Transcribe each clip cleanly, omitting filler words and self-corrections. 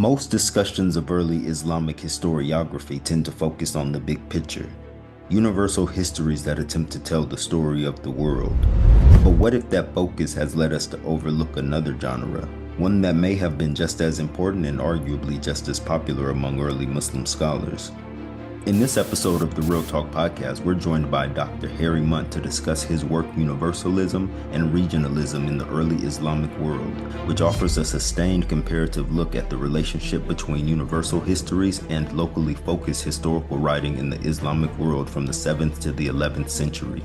Most discussions of early Islamic historiography tend to focus on the big picture, universal histories that attempt to tell the story of the world. But what if that focus has led us to overlook another genre, one that may have been just as important and arguably just as popular among early Muslim scholars? In this episode of the Real Talk podcast, we're joined by Dr. Harry Munt to discuss his work Universalism and Regionalism in the Early Islamic World, which offers a sustained comparative look at the relationship between universal histories and locally focused historical writing in the Islamic world from the 7th to the 11th century.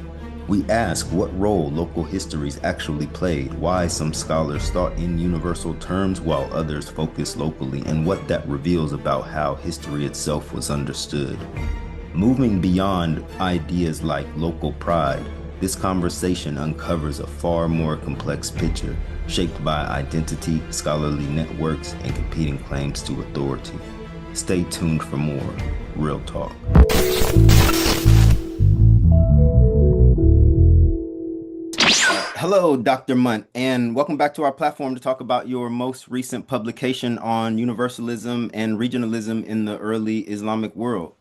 We ask what role local histories actually played, why some scholars thought in universal terms while others focused locally, and what that reveals about how history itself was understood. Moving beyond ideas like local pride, this conversation uncovers a far more complex picture, shaped by identity, scholarly networks, and competing claims to authority. Stay tuned for more Real Talk. Hello, Dr. Munt, and welcome back to our platform to talk about your most recent publication on universalism and regionalism in the early Islamic world.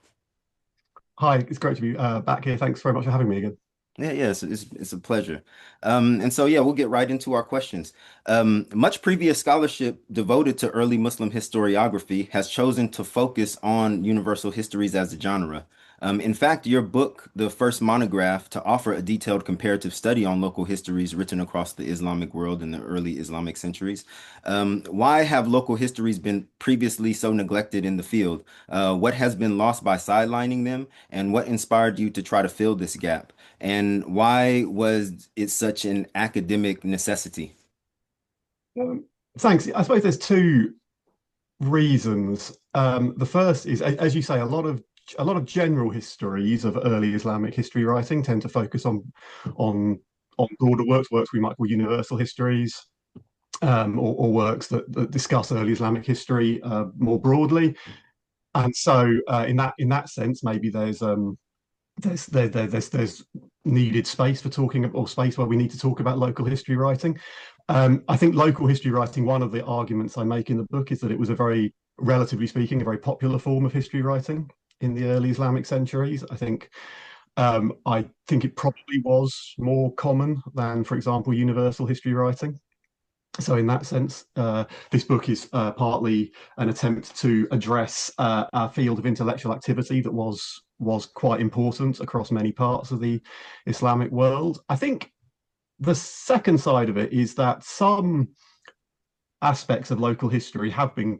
Hi, it's great to be back here. Thanks very much for having me again. Yeah, it's a pleasure. We'll get right into our questions. Much previous scholarship devoted to early Muslim historiography has chosen to focus on universal histories as a genre. In fact, your book, the first monograph to offer a detailed comparative study on local histories written across the Islamic world in the early Islamic centuries. Why have local histories been previously so neglected in the field? What has been lost by sidelining them? And what inspired you to try to fill this gap? And why was it such an academic necessity? Thanks. I suppose there's two reasons. The first is, as you say, a lot of general histories of early Islamic history writing tend to focus on broader works we might call universal histories, or works that discuss early Islamic history more broadly. And so, in that sense, maybe there's needed space for talking, or space where we need to talk about local history writing. I think local history writing, one of the arguments I make in the book is that it was relatively speaking, a very popular form of history writing in the early Islamic centuries. I think it probably was more common than, for example, universal history writing. So in that sense, this book is partly an attempt to address a field of intellectual activity that was quite important across many parts of the Islamic world. I think the second side of it is that some aspects of local history have been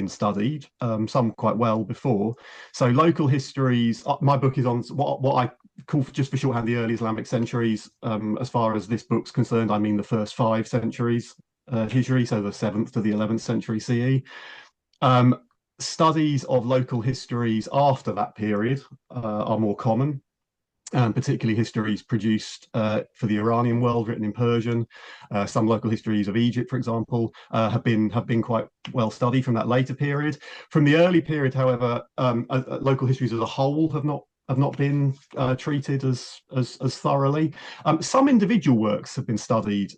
studied, some quite well before. So local histories, my book is on what I call, just for shorthand, the early Islamic centuries. As far as this book's concerned, I mean the first 5 centuries Hijri, so the 7th to the 11th century CE. Studies of local histories after that period are more common, and particularly histories produced for the Iranian world, written in Persian. Some local histories of Egypt, for example, have been quite well studied from that later period. From the early period, however, local histories as a whole have not been treated as thoroughly. Some individual works have been studied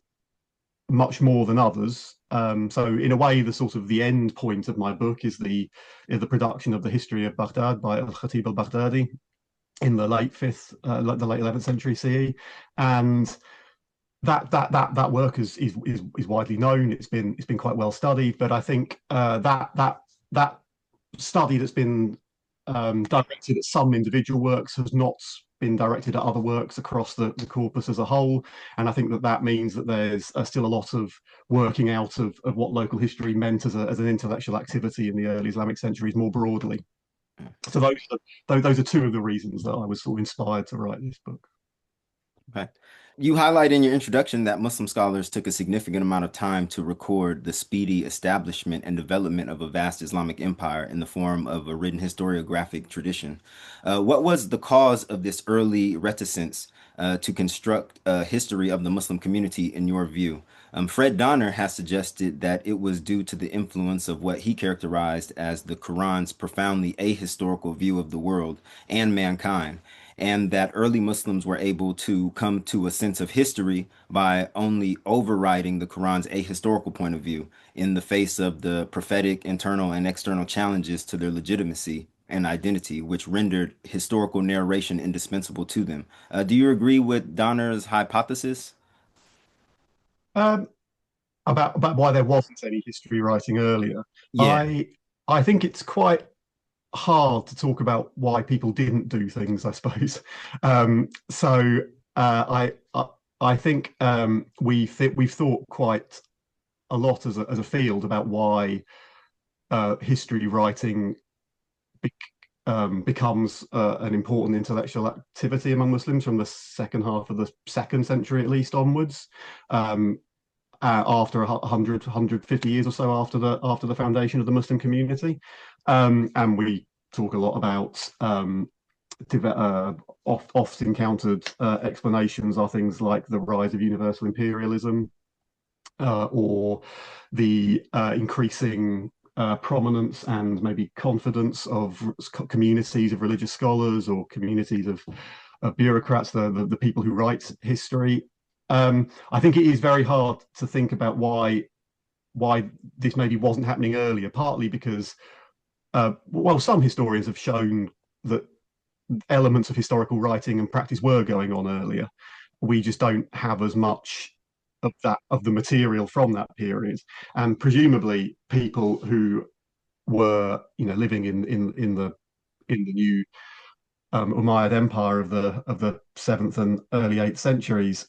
much more than others. So in a way, the end point of my book is the production of the history of Baghdad by al-Khatib al-Baghdadi in the late 11th century CE, and that work is widely known. It's been quite well studied, but I think that study that's been directed at some individual works has not been directed at other works across the corpus as a whole. And I think that means that there's still a lot of working out of what local history meant as an intellectual activity in the early Islamic centuries more broadly. So those are two of the reasons that I was sort of inspired to write this book. Okay. You highlight in your introduction that Muslim scholars took a significant amount of time to record the speedy establishment and development of a vast Islamic empire in the form of a written historiographic tradition. What was the cause of this early reticence to construct a history of the Muslim community in your view? Fred Donner has suggested that it was due to the influence of what he characterized as the Quran's profoundly ahistorical view of the world and mankind, and that early Muslims were able to come to a sense of history by only overriding the Quran's ahistorical point of view in the face of the prophetic internal and external challenges to their legitimacy and identity, which rendered historical narration indispensable to them. Do you agree with Donner's hypothesis? Um, about why there wasn't any history writing earlier. Yeah. I I think it's quite hard to talk about why people didn't do things, I suppose. So I think we've thought quite a lot as a field about why history writing be becomes an important intellectual activity among Muslims from the second half of the second century at least onwards. After 150 years or so after the foundation of the Muslim community, and we talk a lot about oft encountered explanations are things like the rise of universal imperialism, or the increasing prominence and maybe confidence of communities of religious scholars or communities of bureaucrats, the people who write history. I think it is very hard to think about why this maybe wasn't happening earlier, partly because well, some historians have shown that elements of historical writing and practice were going on earlier. We just don't have as much of the material from that period, and presumably people who were living in the new Umayyad Empire of the 7th and early 8th centuries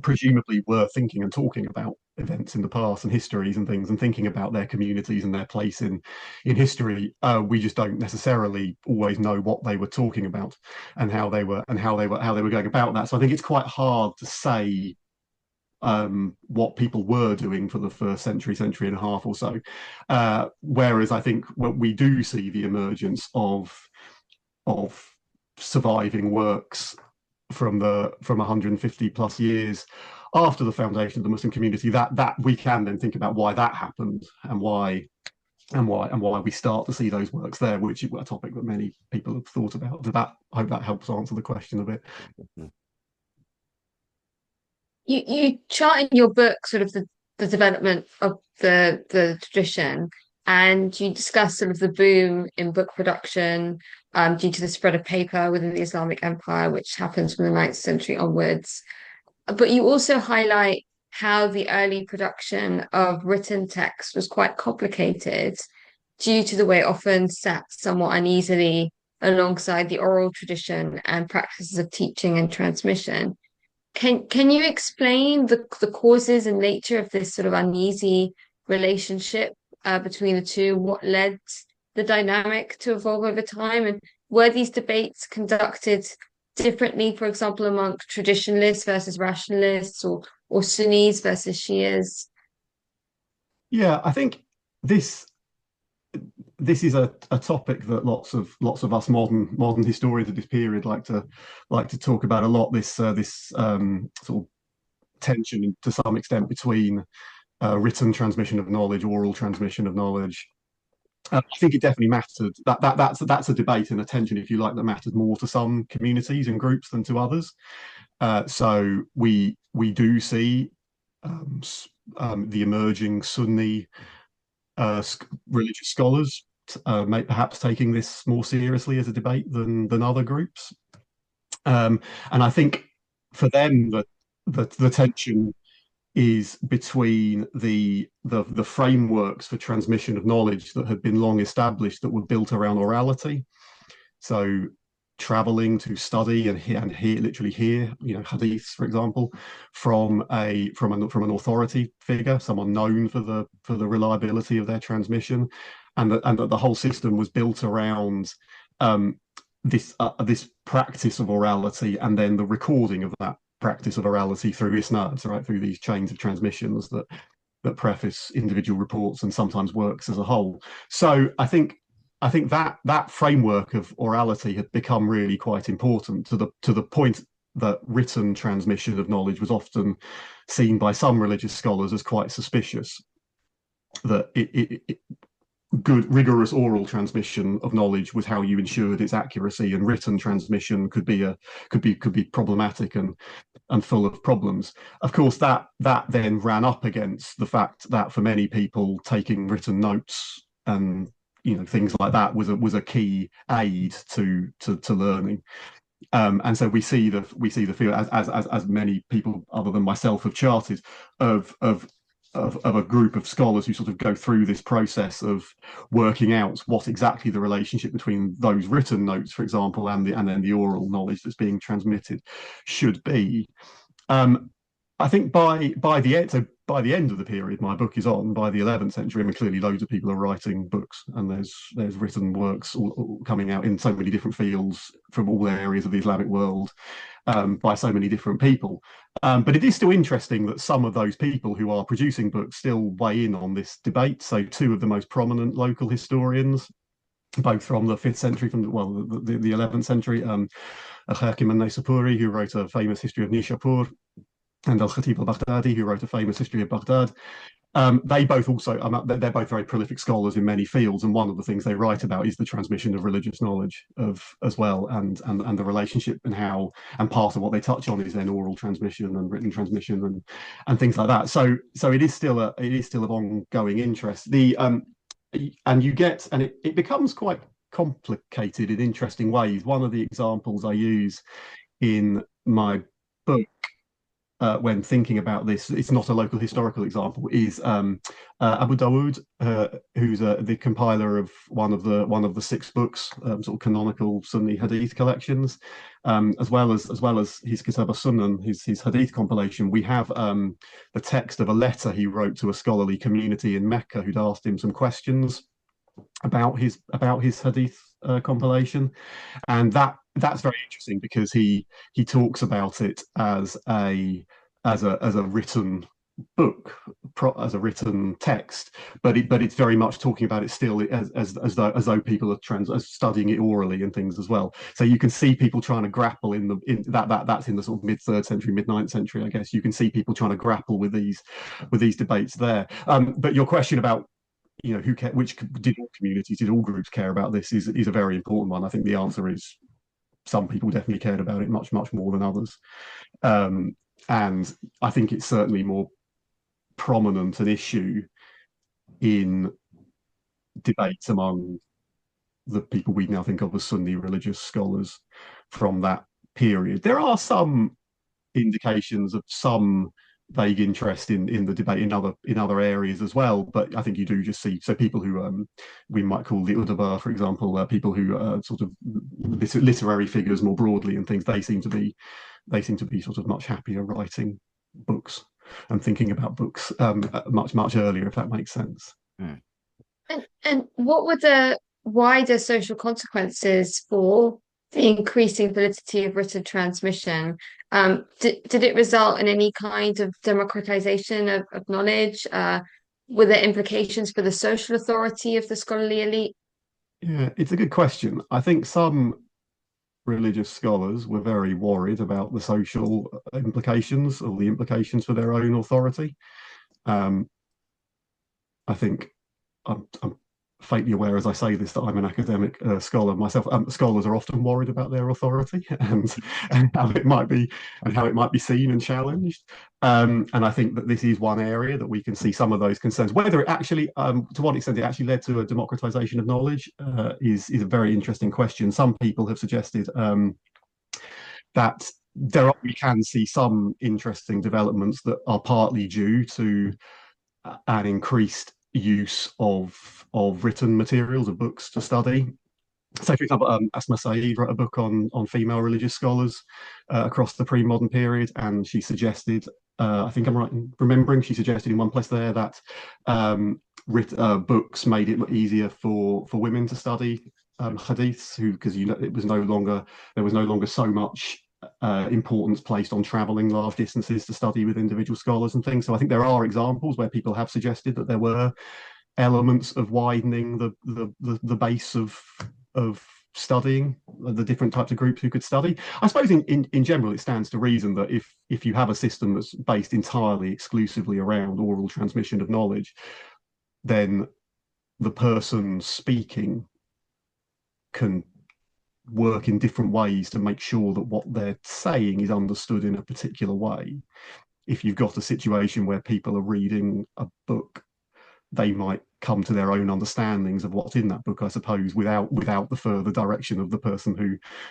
presumably were thinking and talking about events in the past and histories and things, and thinking about their communities and their place in history. We just don't necessarily always know what they were talking about and how they were going about that. So I think it's quite hard to say what people were doing for the first century and a half or so. Whereas I think what we do see the emergence of surviving works from 150 plus years after the foundation of the Muslim community, that we can then think about why that happened and why we start to see those works there, which is a topic that many people have thought about. I hope that helps answer the question a bit. You chart in your book sort of the development of the tradition, and you discuss sort of the boom in book production due to the spread of paper within the Islamic Empire, which happens from the 9th century onwards. But you also highlight how the early production of written text was quite complicated due to the way it often sat somewhat uneasily alongside the oral tradition and practices of teaching and transmission. Can you explain the causes and nature of this sort of uneasy relationship between the two? What led the dynamic to evolve over time? And were these debates conducted differently, for example, among traditionalists versus rationalists, or Sunnis versus Shias? Yeah, I think this is a topic that lots of us modern historians of this period like to talk about a lot. This sort of tension to some extent between written transmission of knowledge, oral transmission of knowledge. I think it definitely mattered. That's a debate and a tension, if you like, that matters more to some communities and groups than to others. So we do see the emerging Sunni religious scholars perhaps taking this more seriously as a debate than other groups. And I think for them the tension is between the frameworks for transmission of knowledge that had been long established, that were built around orality. So traveling to study and literally hear, hadiths, for example, from an authority figure, someone known for the reliability of their transmission, and that the whole system was built around this practice of orality, and then the recording of that practice of orality through isnads, right, through these chains of transmissions that preface individual reports and sometimes works as a whole. So I think that framework of orality had become really quite important to the point that written transmission of knowledge was often seen by some religious scholars as quite suspicious. That good, rigorous oral transmission of knowledge was how you ensured its accuracy, and written transmission could be problematic and full of problems. Of course, that then ran up against the fact that for many people, taking written notes and things like that was a key aid to learning. And so we see the field as many people other than myself have charted of a group of scholars who sort of go through this process of working out what exactly the relationship between those written notes, for example, and then the oral knowledge that's being transmitted should be. I think by the end of the period my book is on, by the 11th century, I mean, clearly loads of people are writing books, and there's written works all coming out in so many different fields from all areas of the Islamic world, by so many different people. But it is still interesting that some of those people who are producing books still weigh in on this debate. So two of the most prominent local historians, both from the 5th century, from the 11th century, al-Hakim al-Naysapuri, who wrote a famous history of Nishapur, and al-Khatib al-Baghdadi, who wrote a famous history of Baghdad. They both also, they're both very prolific scholars in many fields, and one of the things they write about is the transmission of religious knowledge as well, and the relationship and part of what they touch on is then oral transmission and written transmission and things like that. So it is still of ongoing interest. And it becomes quite complicated in interesting ways. One of the examples I use in my book, when thinking about this, it's not a local historical example, is Abu Dawood, who's the compiler of one of the 6 books, sort of canonical Sunni Hadith collections, as well as his Kitab as-Sunan, his Hadith compilation. We have the text of a letter he wrote to a scholarly community in Mecca who'd asked him some questions about his Hadith compilation, and that's very interesting because he talks about it as a written book, as a written text, but it's very much talking about it still as though people are studying it orally and things as well. So you can see people trying to grapple that's in the sort of mid 3rd century, mid 9th century, I guess. You can see people trying to grapple with these debates there. But your question about which did all communities, did all groups care about this is a very important one. I think the answer is some people definitely cared about it much more than others, and I think it's certainly more prominent an issue in debates among the people we now think of as Sunni religious scholars from that period. There are some indications of some vague interest in the debate in other areas as well, but I think you do just see people who we might call the Udaba, for example, people who are sort of literary figures more broadly and things. They seem to be sort of much happier writing books and thinking about books much earlier, if that makes sense. Mm. And what were the wider social consequences for the increasing validity of written transmission? Did it result in any kind of democratization of knowledge? Were there implications for the social authority of the scholarly elite? Yeah, it's a good question. I think some religious scholars were very worried about the social implications or the implications for their own authority. I think I'm faintly aware as I say this that I'm an academic scholar myself. Scholars are often worried about their authority and how it might be seen and challenged. And I think that this is one area that we can see some of those concerns. Whether it actually, to what extent it actually led to a democratization of knowledge, is a very interesting question. Some people have suggested that we can see some interesting developments that are partly due to an increased use of written materials, of books to study. So, for example, Asma Saeed wrote a book on female religious scholars across the pre-modern period, and she suggested, I think I'm right in remembering, she suggested in one place there that books made it easier for women to study hadiths, because there was no longer so much importance placed on traveling large distances to study with individual scholars and things. So I think there are examples where people have suggested that there were elements of widening the base of studying, the different types of groups who could study. I suppose in general, it stands to reason that if you have a system that's based entirely exclusively around oral transmission of knowledge, then the person speaking can work in different ways to make sure that what they're saying is understood in a particular way. If you've got a situation where people are reading a book, they might come to their own understandings of what's in that book, I suppose, without the further direction of the person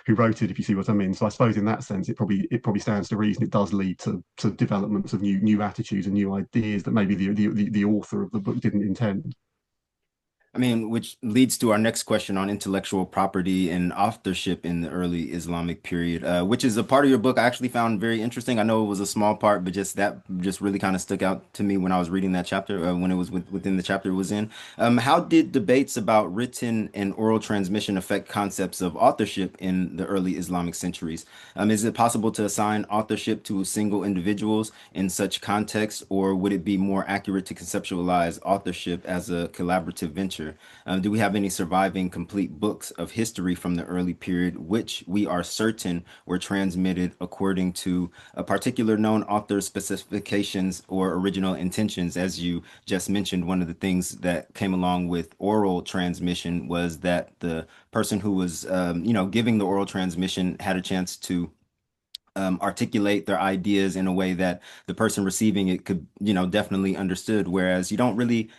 who wrote it, if you see what I mean. So I suppose in that sense, it probably stands to reason it does lead to developments of new attitudes and new ideas that maybe the author of the book didn't intend. I mean, which leads to our next question on intellectual property and authorship in the early Islamic period, which is a part of your book I actually found very interesting. I know it was a small part, but just really kind of stuck out to me when I was reading that chapter, when it was within the chapter it was in. How did debates about written and oral transmission affect concepts of authorship in the early Islamic centuries? Is it possible to assign authorship to single individuals in such contexts, or would it be more accurate to conceptualize authorship as a collaborative venture? Do we have any surviving complete books of history from the early period, which we are certain were transmitted according to a particular known author's specifications or original intentions? As you just mentioned, one of the things that came along with oral transmission was that the person who was, giving the oral transmission had a chance to articulate their ideas in a way that the person receiving it could, definitely understood. Whereas you don't really,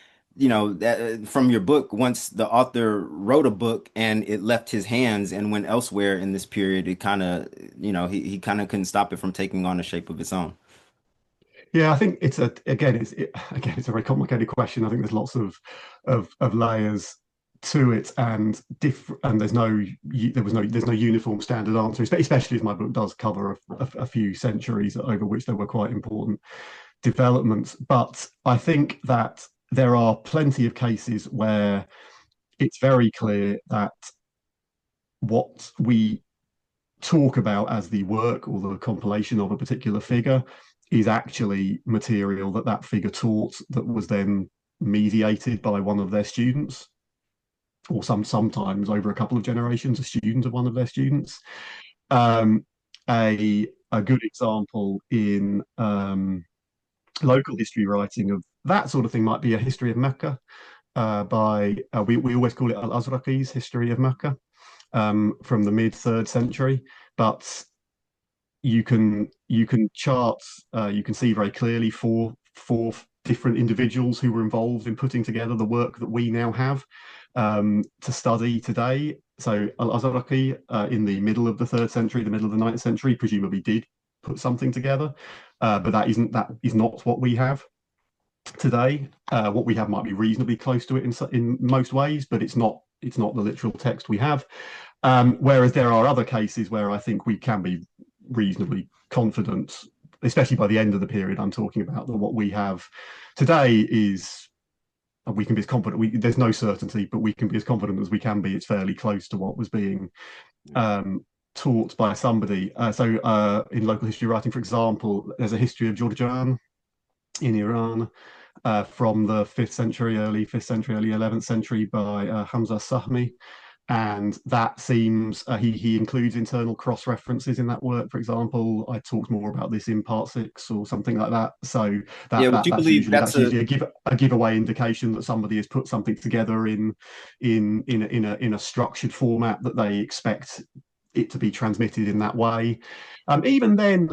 from your book, once the author wrote a book and it left his hands and went elsewhere in this period, it kind of, he kind of couldn't stop it from taking on a shape of its own. Yeah, I think it's a very complicated question. I think there's lots of layers to it, and there's no uniform standard answer, especially as my book does cover a few centuries over which there were quite important developments. But I think that there are plenty of cases where it's very clear that what we talk about as the work or the compilation of a particular figure is actually material that figure taught that was then mediated by one of their students, or sometimes over a couple of generations, a student of one of their students. Um, a good example in local history writing of that sort of thing might be a history of Mecca by we always call it al-Azraqi's history of Mecca from the mid 3rd century, but you can chart you can see very clearly four different individuals who were involved in putting together the work that we now have to study today. So al-Azraqi in the middle of the 3rd century, the middle of the 9th century, presumably did put something together, but that is not what we have today. What we have might be reasonably close to it in most ways, but it's not the literal text we have. Whereas there are other cases where I think we can be reasonably confident, especially by the end of the period I'm talking about, that what we have today is, we can be as confident, there's no certainty, but we can be as confident as we can be it's fairly close to what was being taught by somebody. So in local history writing, for example, there's a history of Jurjan in Iran from the 5th century, early 5th century, early 11th century by Hamza Sahmi. And that seems, he includes internal cross references in that work. For example, I talked more about this in part 6 or something like that. So that's usually a giveaway indication that somebody has put something together in a structured format that they expect it to be transmitted in that way. Even then,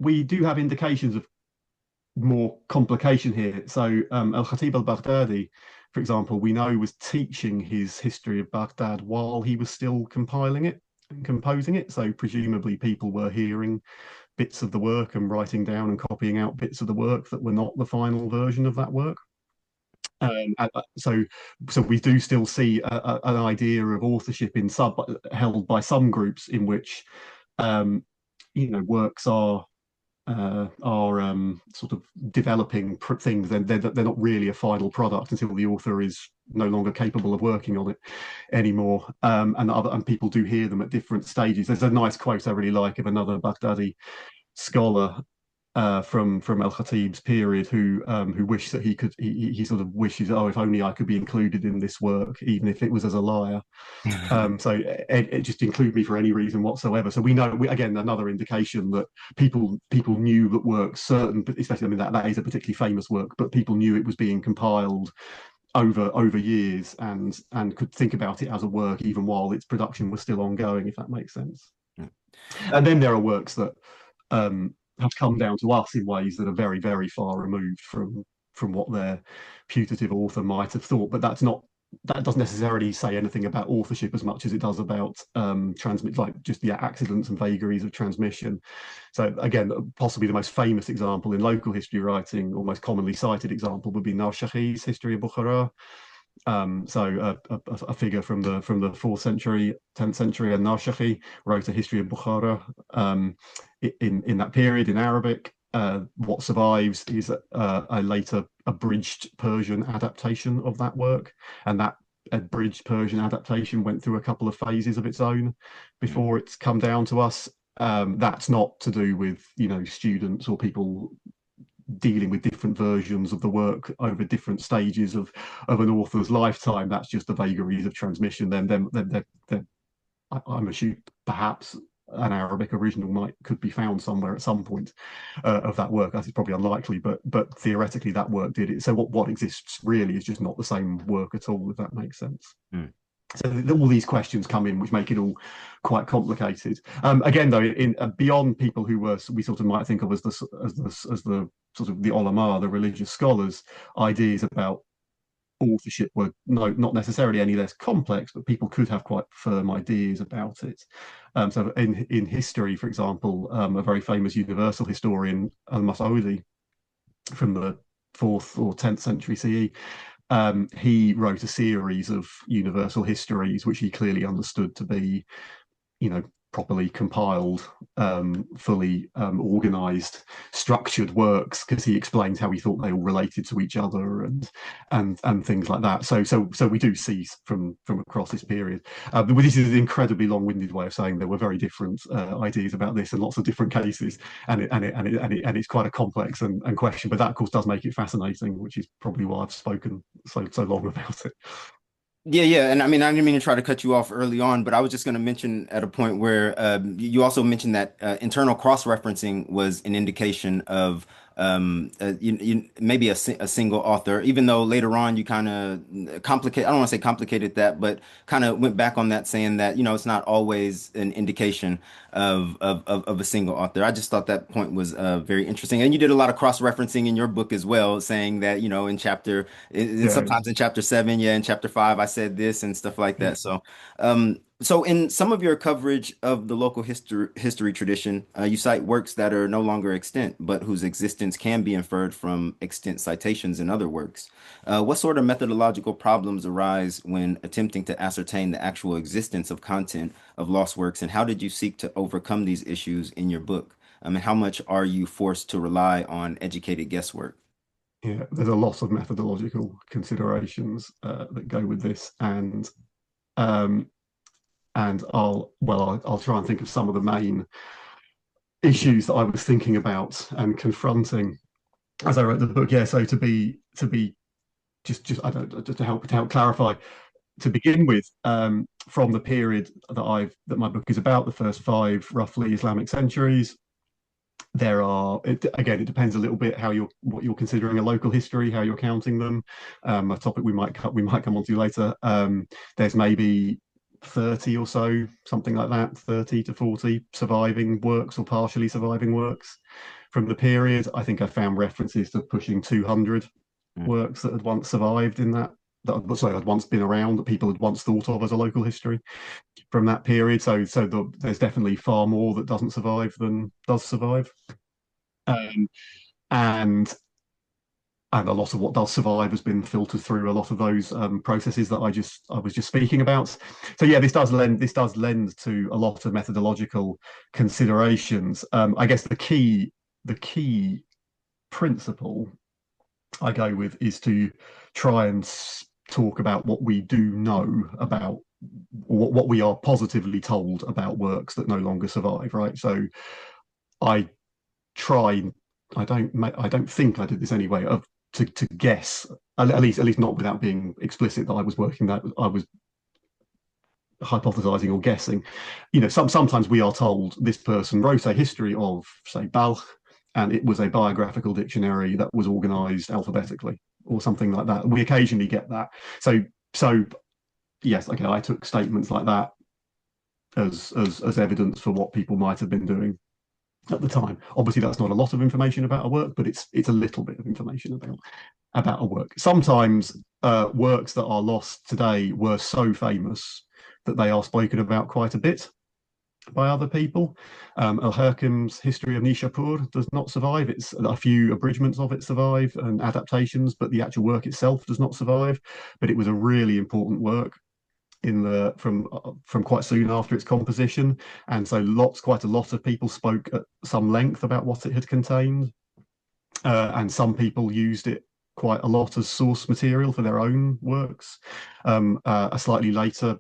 we do have indications of more complication here. So al-Khatib al-Baghdadi, for example, we know was teaching his history of Baghdad while he was still compiling it and composing it. So presumably people were hearing bits of the work and writing down and copying out bits of the work that were not the final version of that work. So we do still see an idea of authorship held by some groups in which works are sort of developing things, and they're not really a final product until the author is no longer capable of working on it anymore. And people do hear them at different stages. There's a nice quote I really like of another Baghdadi scholar from al-Khatib's period, who wished that he sort of wishes, oh, if only I could be included in this work, even if it was as a liar. So it just include me for any reason whatsoever. So we know, again, another indication that people knew that works, certain, but especially, I mean, that is a particularly famous work, but people knew it was being compiled over years and could think about it as a work even while its production was still ongoing, if that makes sense. And then there are works that have come down to us in ways that are very, very far removed from what their putative author might have thought. But that doesn't necessarily say anything about authorship as much as it does about transmit, like just the accidents and vagaries of transmission. So again, possibly the most famous example in local history writing, or most commonly cited example, would be Narshahi's History of Bukhara. So a figure from the 4th century, 10th century, and Narshahi wrote a history of Bukhara in that period in Arabic. What survives is a later abridged Persian adaptation of that work, and that abridged Persian adaptation went through a couple of phases of its own before it's come down to us. That's not to do with, you know, students or people dealing with different versions of the work over different stages of an author's lifetime. That's just the vagaries of transmission. Then I'm assuming perhaps an Arabic original could be found somewhere at some point of that work. That's probably unlikely, but theoretically that work did it. So what exists really is just not the same work at all, if that makes sense. So all these questions come in, which make it all quite complicated. Again, though, beyond people who we sort of might think of as the sort of the Ulama, the religious scholars, ideas about authorship were not necessarily any less complex, but people could have quite firm ideas about it. So in history, for example, a very famous universal historian, al-Masaudi, from the 4th or 10th century CE, he wrote a series of universal histories, which he clearly understood to be, you know, properly compiled, fully organized, structured works, because he explains how he thought they all related to each other and things like that. So we do see from across this period. But this is an incredibly long-winded way of saying there were very different ideas about this and lots of different cases, and it's quite a complex and question. But that, of course, does make it fascinating, which is probably why I've spoken so long about it. Yeah, and I mean, I didn't mean to try to cut you off early on, but I was just going to mention at a point where you also mentioned that internal cross-referencing was an indication of maybe a single author, even though later on you kind of complicate, I don't want to say complicated that, but kind of went back on that, saying that, you know, it's not always an indication of a single author. I just thought that point was very interesting. And you did a lot of cross-referencing in your book as well, saying that, you know, sometimes in chapter 7, in chapter 5, I said this and stuff like that. So in some of your coverage of the local history tradition, you cite works that are no longer extant, but whose existence can be inferred from extant citations in other works. What sort of methodological problems arise when attempting to ascertain the actual existence of content of lost works, and how did you seek to overcome these issues in your book? And how much are you forced to rely on educated guesswork? Yeah, there's a lot of methodological considerations that go with this, and I'll try and think of some of the main issues that I was thinking about and confronting as I wrote the book. Yeah, so to help clarify, to begin with, from the period that my book is about, the first 5 roughly Islamic centuries, there are, it depends a little bit what you're considering a local history, how you're counting them. A topic we might come on to later. There's maybe 30 or so, something like that, 30 to 40 surviving works or partially surviving works from the period. I think I found references to pushing 200 works that had once survived had once been around, that people had once thought of as a local history from that period. So there's definitely far more that doesn't survive than does survive. And a lot of what does survive has been filtered through a lot of those processes that I was just speaking about. So yeah, this does lend to a lot of methodological considerations. I guess the key principle I go with is to try and talk about what we do know about, what we are positively told about works that no longer survive, right? So I try I don't think I did this anyway, of to guess, at least not without being explicit, that I was hypothesizing or guessing. Sometimes we are told this person wrote a history of, say, Balkh, and it was a biographical dictionary that was organized alphabetically or something like that. We occasionally get that. So yes, okay, I took statements like that as evidence for what people might have been doing at the time. Obviously, that's not a lot of information about a work, but it's a little bit of information about a work. Sometimes works that are lost today were so famous that they are spoken about quite a bit by other people. Al-Hakim's History of Nishapur does not survive. It's a few abridgments of it survive and adaptations, but the actual work itself does not survive. But it was a really important work from quite soon after its composition, and so quite a lot of people spoke at some length about what it had contained, and some people used it quite a lot as source material for their own works. A slightly later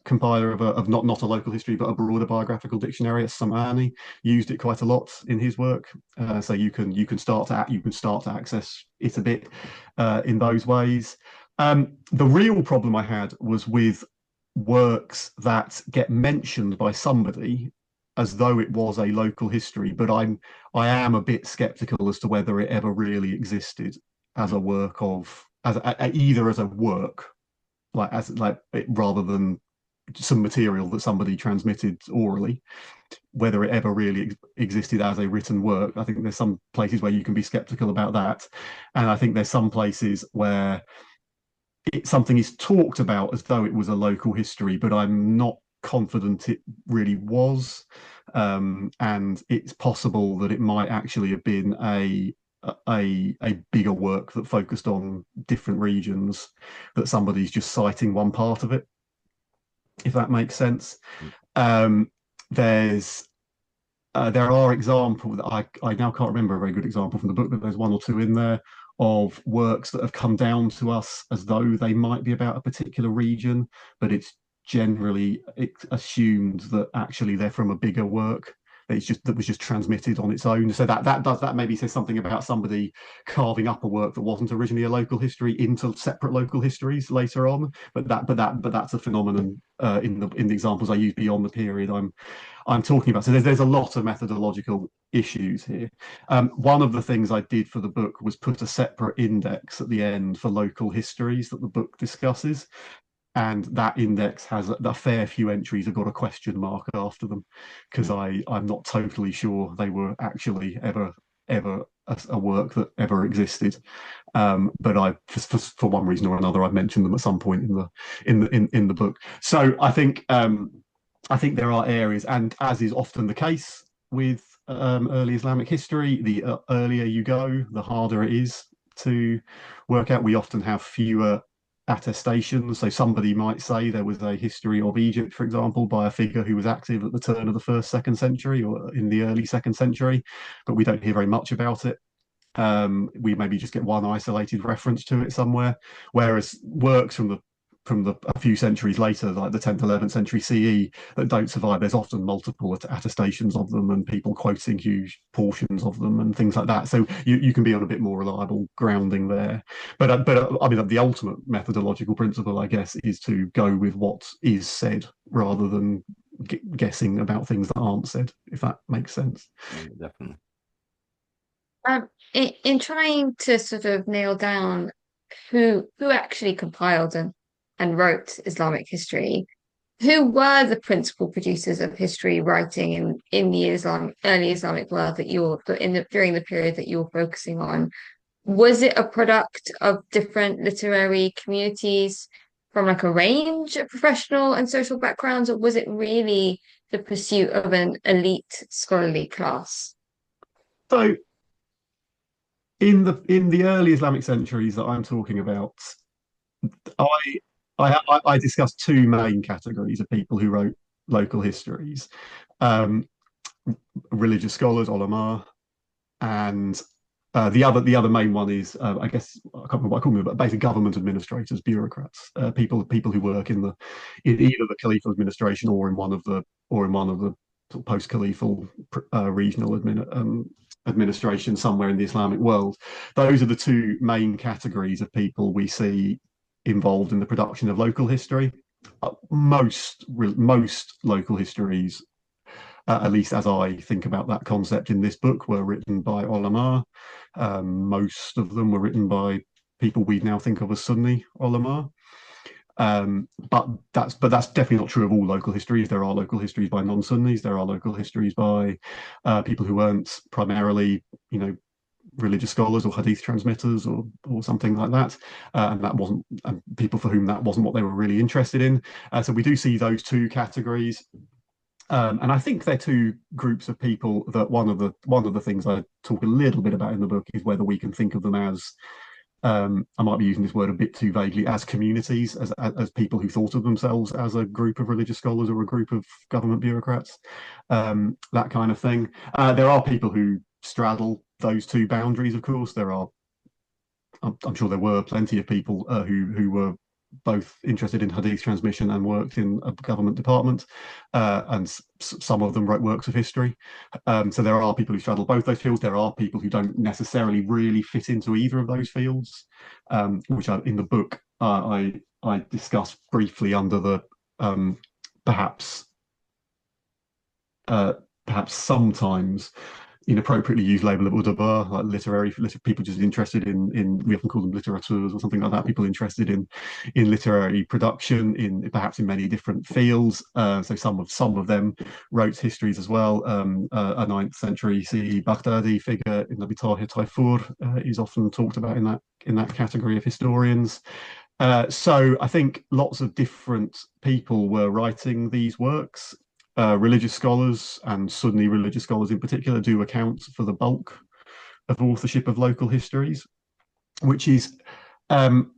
compiler of not a local history but a broader biographical dictionary, Samani, used it quite a lot in his work. So you can start to access it a bit in those ways. The real problem I had was with works that get mentioned by somebody as though it was a local history, but I am a bit skeptical as to whether it ever really existed as a work either as a work, rather than some material that somebody transmitted orally, whether it ever really existed as a written work. I think there's some places where you can be skeptical about that, and I think there's some places where something is talked about as though it was a local history, but I'm not confident it really was. And it's possible that it might actually have been a bigger work that focused on different regions, that somebody's just citing one part of it, if that makes sense. There are examples that I now can't remember a very good example from the book, but there's one or two in there of works that have come down to us as though they might be about a particular region, but it's generally assumed that actually they're from a bigger work that was just transmitted on its own. So that maybe says something about somebody carving up a work that wasn't originally a local history into separate local histories later on. But that's a phenomenon in the examples I use beyond the period I'm talking about. So there's a lot of methodological issues here. One of the things I did for the book was put a separate index at the end for local histories that the book discusses. And that index has a fair few entries have got a question mark after them, because I'm not totally sure they were actually ever a work that ever existed. But for one reason or another, I've mentioned them at some point in the book. So I think there are areas, and as is often the case with early Islamic history, the earlier you go, the harder it is to work out. We often have fewer attestations. So somebody might say there was a history of Egypt, for example, by a figure who was active at the turn of the second century or in the early second century, but we don't hear very much about it. We maybe just get one isolated reference to it somewhere, whereas works from a few centuries later, like the 10th, 11th century CE, that don't survive, there's often multiple attestations of them and people quoting huge portions of them and things like that. So you can be on a bit more reliable grounding there. But I mean, the ultimate methodological principle, I guess, is to go with what is said rather than guessing about things that aren't said, if that makes sense. Yeah, definitely. In trying to sort of nail down who actually compiled and wrote Islamic history, who were the principal producers of history writing in the early Islamic world that during the period that you're focusing on? Was it a product of different literary communities from like a range of professional and social backgrounds, or was it really the pursuit of an elite scholarly class? So in the early Islamic centuries that I'm talking about, I discussed two main categories of people who wrote local histories: religious scholars, ulama, and the other main one is I guess I can't remember what I call them, but basically government administrators, bureaucrats, people who work in either the Khalifa administration or in one of the post-Khalifa regional administration somewhere in the Islamic world. Those are the two main categories of people we see involved in the production of local history. Most local histories, at least as I think about that concept in this book, were written by Ulama. Most of them were written by people we now think of as Sunni Ulama. But that's definitely not true of all local histories. There are local histories by non-Sunnis. There are local histories by people who weren't primarily, religious scholars or hadith transmitters or something like that, and that wasn't people for whom that wasn't what they were really interested in. So we do see those two categories. And I think they're two groups of people that one of the things I talk a little bit about in the book is whether we can think of them as, I might be using this word a bit too vaguely, as communities, as people who thought of themselves as a group of religious scholars or a group of government bureaucrats, that kind of thing. There are people who straddle those two boundaries, of course. I'm sure there were plenty of people who were both interested in hadith transmission and worked in a government department, and some of them wrote works of history. So there are people who straddle both those fields. There are people who don't necessarily really fit into either of those fields, which in the book I discuss briefly under the perhaps sometimes inappropriately used label of Udaba, like literary people just interested in we often call them litterateurs or something like that, people interested in literary production perhaps in many different fields. So some of them wrote histories as well. A 9th century CE Baghdadi figure in Nabi Tahir Taifour is often talked about in that category of historians. So I think lots of different people were writing these works. Religious scholars, and Sunni religious scholars in particular, do account for the bulk of authorship of local histories, which is, I'm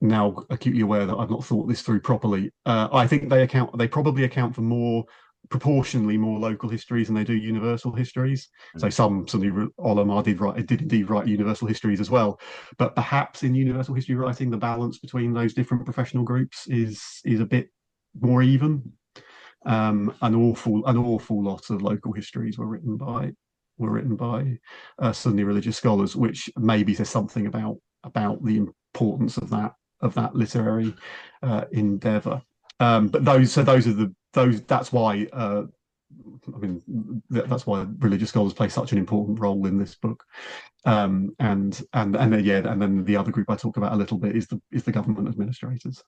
now acutely aware that I've not thought this through properly. I think they probably account for proportionally more local histories than they do universal histories. So some Sunni ulama did indeed write universal histories as well, but perhaps in universal history writing, the balance between those different professional groups is a bit more even. An awful lot of local histories were written by Sunni religious scholars, which maybe says something about the importance of that literary endeavor. But that's why that's why religious scholars play such an important role in this book. And then the other group I talk about a little bit is the government administrators.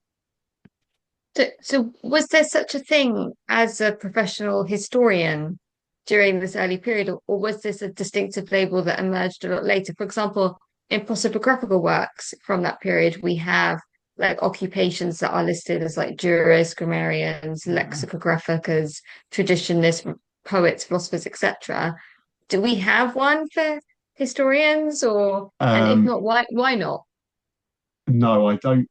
So was there such a thing as a professional historian during this early period, or was this a distinctive label that emerged a lot later? For example, in prosopographical works from that period, we have like occupations that are listed as like jurists, grammarians, lexicographers, traditionists, poets, philosophers, etc. Do we have one for historians, and if not, why not? No, I don't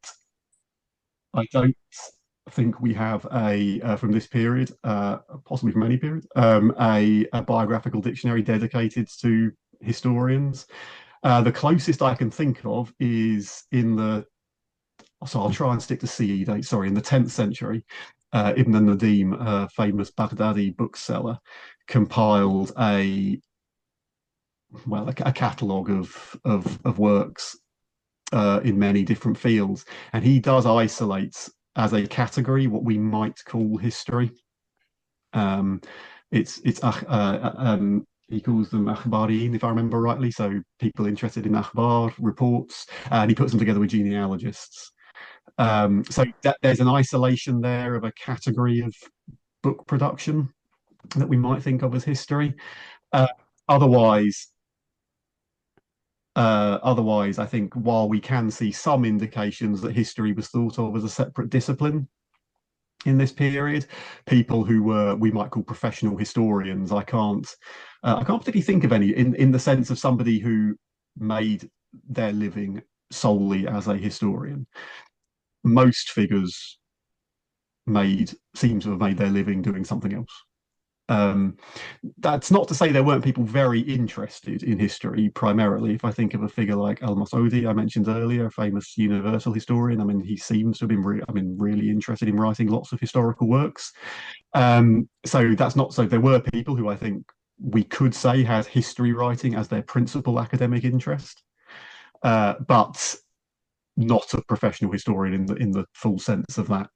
think we have from this period, possibly from any period, a biographical dictionary dedicated to historians. The closest I can think of is so I'll try and stick to CE date, sorry, in the 10th century, Ibn al-Nadim, a famous Baghdadi bookseller, compiled a catalogue of works in many different fields, and he does isolate as a category what we might call history. He calls them akhbarin, if I remember rightly, so people interested in akhbar reports, and he puts them together with genealogists. So there's an isolation there of a category of book production that we might think of as history. Otherwise, I think while we can see some indications that history was thought of as a separate discipline in this period, people who we might call professional historians, I can't particularly think of any in the sense of somebody who made their living solely as a historian. Most figures seem to have made their living doing something else. That's not to say there weren't people very interested in history primarily. If I think of a figure like al-Masoudi, I mentioned earlier, a famous universal historian, I mean, he seems to have been really interested in writing lots of historical works. So that's not so there were people who I think we could say has history writing as their principal academic interest, but not a professional historian in the full sense of that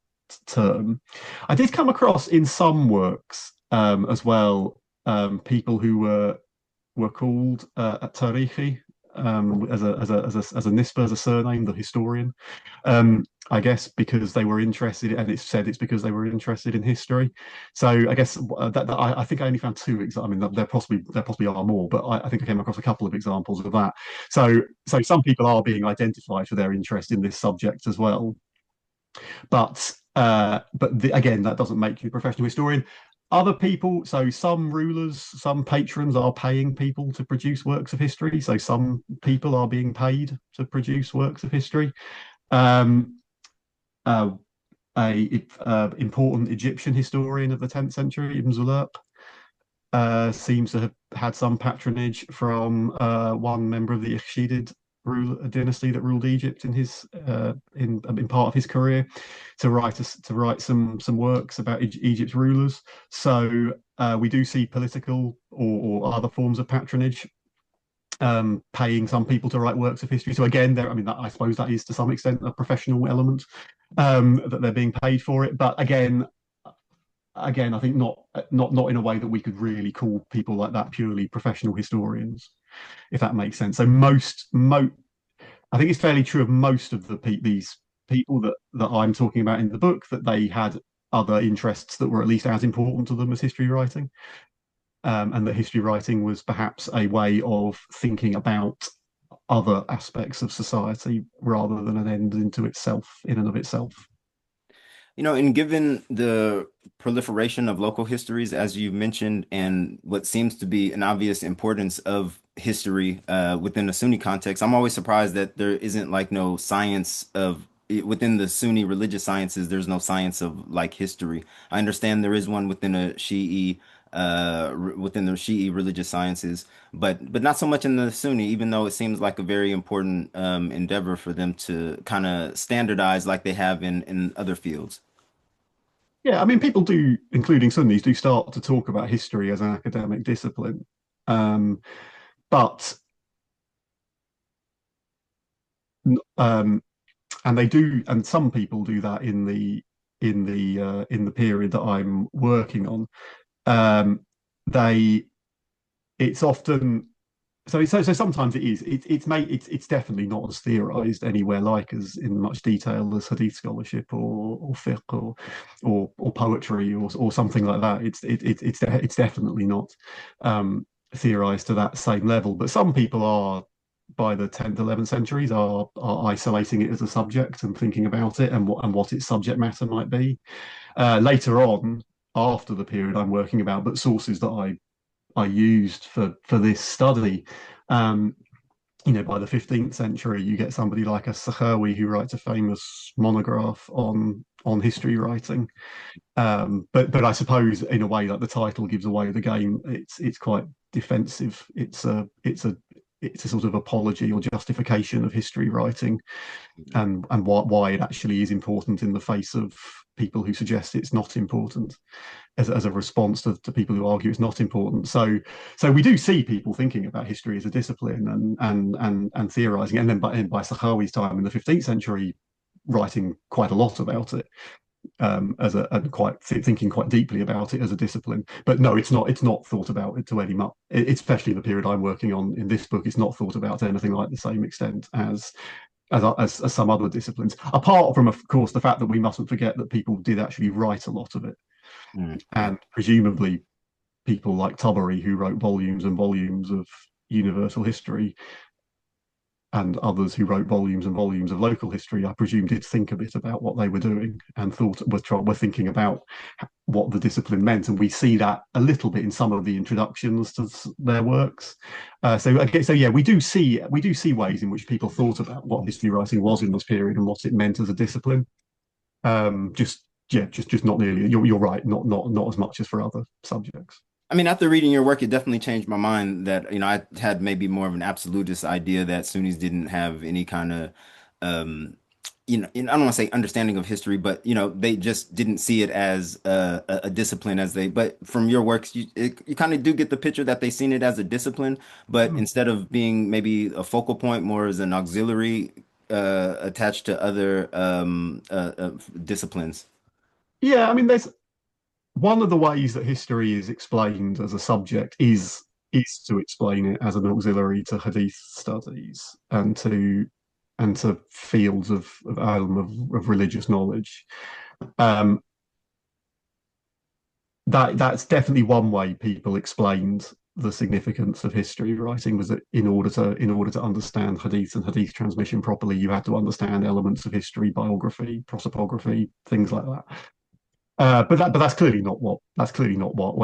term. I did come across in some works as well people who were called Tarihi, as a nisba, as a surname, the historian. I guess because they were interested, and it's said it's because they were interested in history. So I guess that I think I only found two examples. I mean, there possibly are more, but I think I came across a couple of examples of that. So some people are being identified for their interest in this subject as well. But again, that doesn't make you a professional historian. Other people, so some rulers, some patrons are paying people to produce works of history. So some people are being paid to produce works of history. Important Egyptian historian of the 10th century, Ibn Zulurq, seems to have had some patronage from one member of the Ikhshidid dynasty that ruled Egypt in his in part of his career, to write some works about Egypt's rulers. So we do see political or other forms of patronage paying some people to write works of history. So again, I mean, I suppose that is to some extent a professional element, that they're being paid for it. But again, I think not in a way that we could really call people like that purely professional historians, if that makes sense. So I think it's fairly true of most of these people that I'm talking about in the book, that they had other interests that were at least as important to them as history writing, and that history writing was perhaps a way of thinking about other aspects of society rather than an end in and of itself. And given the proliferation of local histories, as you mentioned, and what seems to be an obvious importance of history within the Sunni context, I'm always surprised that there isn't no science of within the Sunni religious sciences. There's no science of history. I understand there is one within the Shi'i religious sciences, but not so much in the Sunni, even though it seems like a very important endeavor for them to kind of standardize like they have in other fields. Yeah, I mean, people do, including Sunnis, do start to talk about history as an academic discipline, but and they do, and some people do that in the period that I'm working on. It's often so sometimes it's definitely not as theorized anywhere like as in much detail as Hadith scholarship or fiqh or poetry or something like that. It's definitely not theorized to that same level. But some people are, by the 10th, 11th centuries, are isolating it as a subject and thinking about it and what its subject matter might be. Later on, after the period I'm working about, but sources that I used for this study. By the 15th century, you get somebody like a Sakhawi who writes a famous monograph on history writing. But I suppose in a way that the title gives away the game. It's quite defensive. It's a sort of apology or justification of history writing, and why it actually is important in the face of people who suggest it's not important, as a response to people who argue it's not important. So we do see people thinking about history as a discipline and theorizing, and then by Sakhawi's time in the 15th century, writing quite a lot about it, thinking quite deeply about it as a discipline. But no, it's not thought about it to any much, especially the period I'm working on in this book. It's not thought about to anything like the same extent as some other disciplines, apart from, of course, the fact that we mustn't forget that people did actually write a lot of it. And presumably people like Tabari, who wrote volumes and volumes of universal history, and others who wrote volumes and volumes of local history, I presume did think a bit about what they were doing and were thinking about what the discipline meant. And we see that a little bit in some of the introductions to their works. So yeah, we do see ways in which people thought about what history writing was in this period and what it meant as a discipline. Just not nearly. You're right. Not as much as for other subjects. I mean, after reading your work, it definitely changed my mind that, I had maybe more of an absolutist idea that Sunnis didn't have any kind of I don't want to say understanding of history, but they just didn't see it as a discipline as they. But from your works, you kind of do get the picture that they seen it as a discipline, but Mm. instead of being maybe a focal point, more as an auxiliary attached to other disciplines. Yeah, I mean, there's one of the ways that history is explained as a subject is to explain it as an auxiliary to Hadith studies and to fields of ilm of religious knowledge. Um, that's definitely one way people explained the significance of history writing, was that in order to understand Hadith and Hadith transmission properly, you had to understand elements of history, biography, prosopography, things like that. But that's clearly not what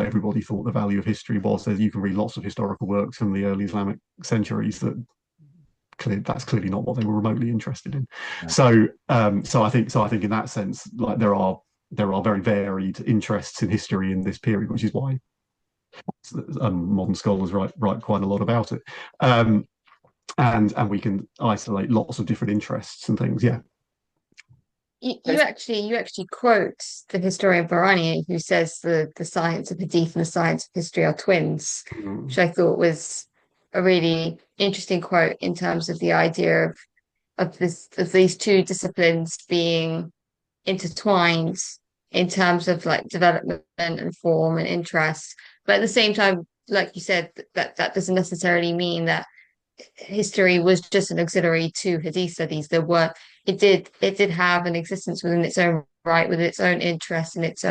everybody thought the value of history was. You can read lots of historical works from the early Islamic centuries that's clearly not what they were remotely interested in. Right. So I think in that sense, like there are very varied interests in history in this period, which is why modern scholars write quite a lot about it. And we can isolate lots of different interests and things. Yeah. You actually quote the historian Barani, who says the science of Hadith and the science of history are twins, which Mm. I thought was a really interesting quote in terms of the idea of these two disciplines being intertwined in terms of like development and form and interest. But at the same time, like you said, that doesn't necessarily mean that history was just an auxiliary to Hadith studies. It did have an existence within its own right, with its own interest and its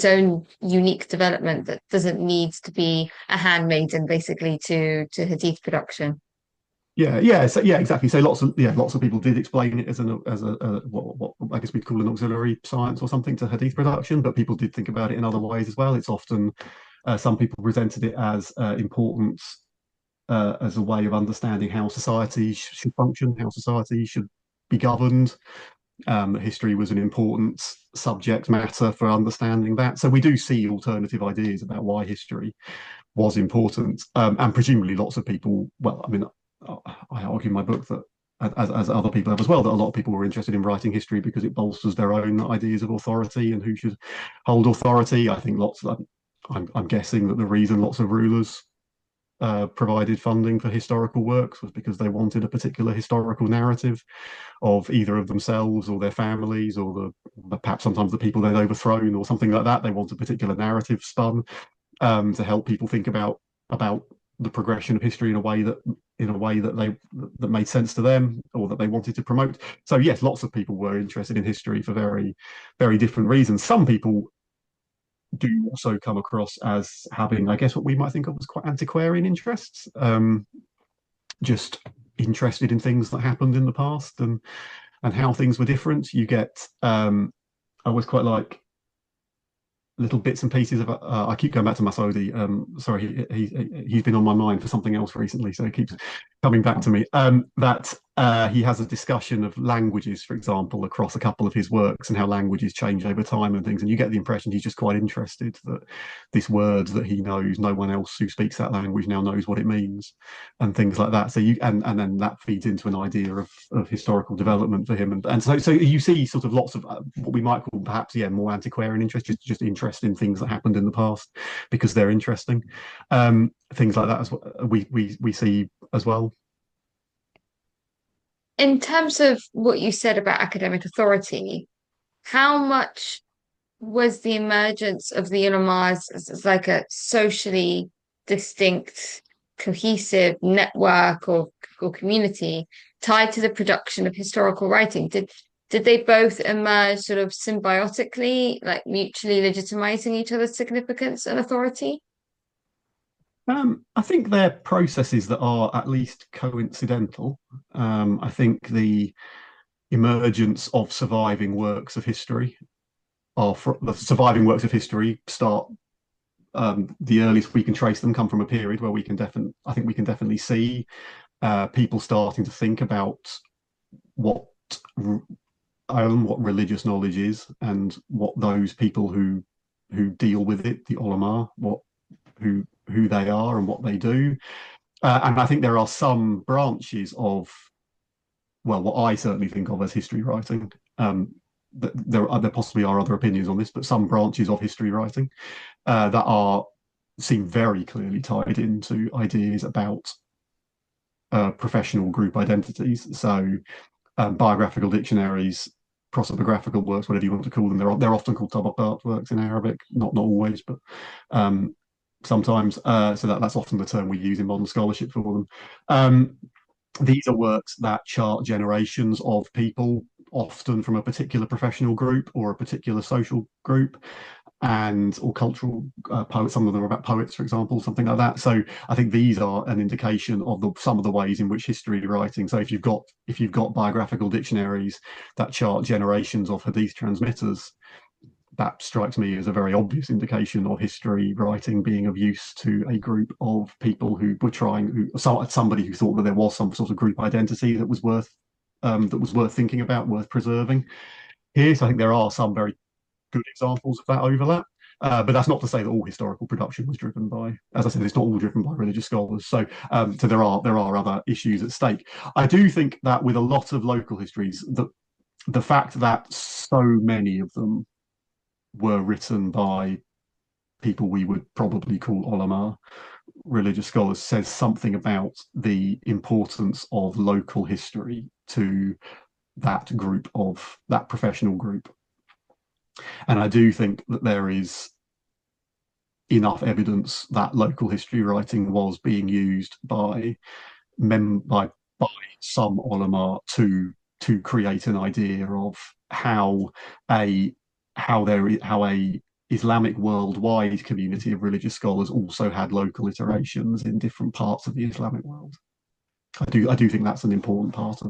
own unique development that doesn't need to be a handmaiden basically to Hadith production. Yeah, exactly. So lots of people did explain it as what I guess we'd call an auxiliary science or something to Hadith production, but people did think about it in other ways as well. It's often some people presented it as important as a way of understanding how society should function, how society should be governed. History was an important subject matter for understanding that. So we do see alternative ideas about why history was important, and presumably lots of people. Well, I mean, I argue in my book that, as other people have as well, that a lot of people were interested in writing history because it bolsters their own ideas of authority and who should hold authority. I think I'm guessing that the reason lots of rulers provided funding for historical works was because they wanted a particular historical narrative of either of themselves or their families or perhaps sometimes the people they'd overthrown or something like that. They want a particular narrative spun to help people think about the progression of history in a way that made sense to them or that they wanted to promote. So yes, lots of people were interested in history for very, very different reasons. Some people do also come across as having, I guess, what we might think of as quite antiquarian interests, just interested in things that happened in the past and how things were different. You get, I always quite like little bits and pieces of. I keep going back to Masoudi. Sorry, he's been on my mind for something else recently, so he keeps coming back to me. That he has a discussion of languages, for example, across a couple of his works and how languages change over time and things. And you get the impression he's just quite interested that this word that he knows, no one else who speaks that language now knows what it means, and things like that. So and then that feeds into an idea of historical development for him. And so you see sort of lots of what we might call perhaps more antiquarian interest, just interest in things that happened in the past because they're interesting. Things like that as well, we see as well. In terms of what you said about academic authority, how much was the emergence of the Ulama as like a socially distinct, cohesive network or community tied to the production of historical writing? Did they both emerge sort of symbiotically, like mutually legitimizing each other's significance and authority? I think they're processes that are at least coincidental. I think the emergence of surviving works of history the surviving works of history start the earliest we can trace them come from a period where I think we can definitely see people starting to think about what what religious knowledge is and what those people who deal with it, the ulama, who they are and what they do. And I think there are some branches of well, what I certainly think of as history writing. There possibly are other opinions on this, but some branches of history writing that seem very clearly tied into ideas about professional group identities. So biographical dictionaries, prosopographical works, whatever you want to call them. They're often called tabaqat works in Arabic, not always, but sometimes. So that's often the term we use in modern scholarship for them. These are works that chart generations of people, often from a particular professional group or a particular social group, or cultural poets. Some of them are about poets, for example, something like that. So I think these are an indication of some of the ways in which history writing. So if you've got biographical dictionaries that chart generations of Hadith transmitters, that strikes me as a very obvious indication of history writing being of use to a group of people who were somebody who thought that there was some sort of group identity that was worth thinking about, worth preserving. Here, so I think there are some very good examples of that overlap. But that's not to say that all historical production was driven by, as I said, it's not all driven by religious scholars. So there are other issues at stake. I do think that with a lot of local histories, the fact that so many of them were written by people we would probably call ulama, religious scholars, says something about the importance of local history to that professional group. And I do think that there is enough evidence that local history writing was being used by some ulama to create an idea of how a Islamic worldwide community of religious scholars also had local iterations in different parts of the Islamic world. I do think that's an important part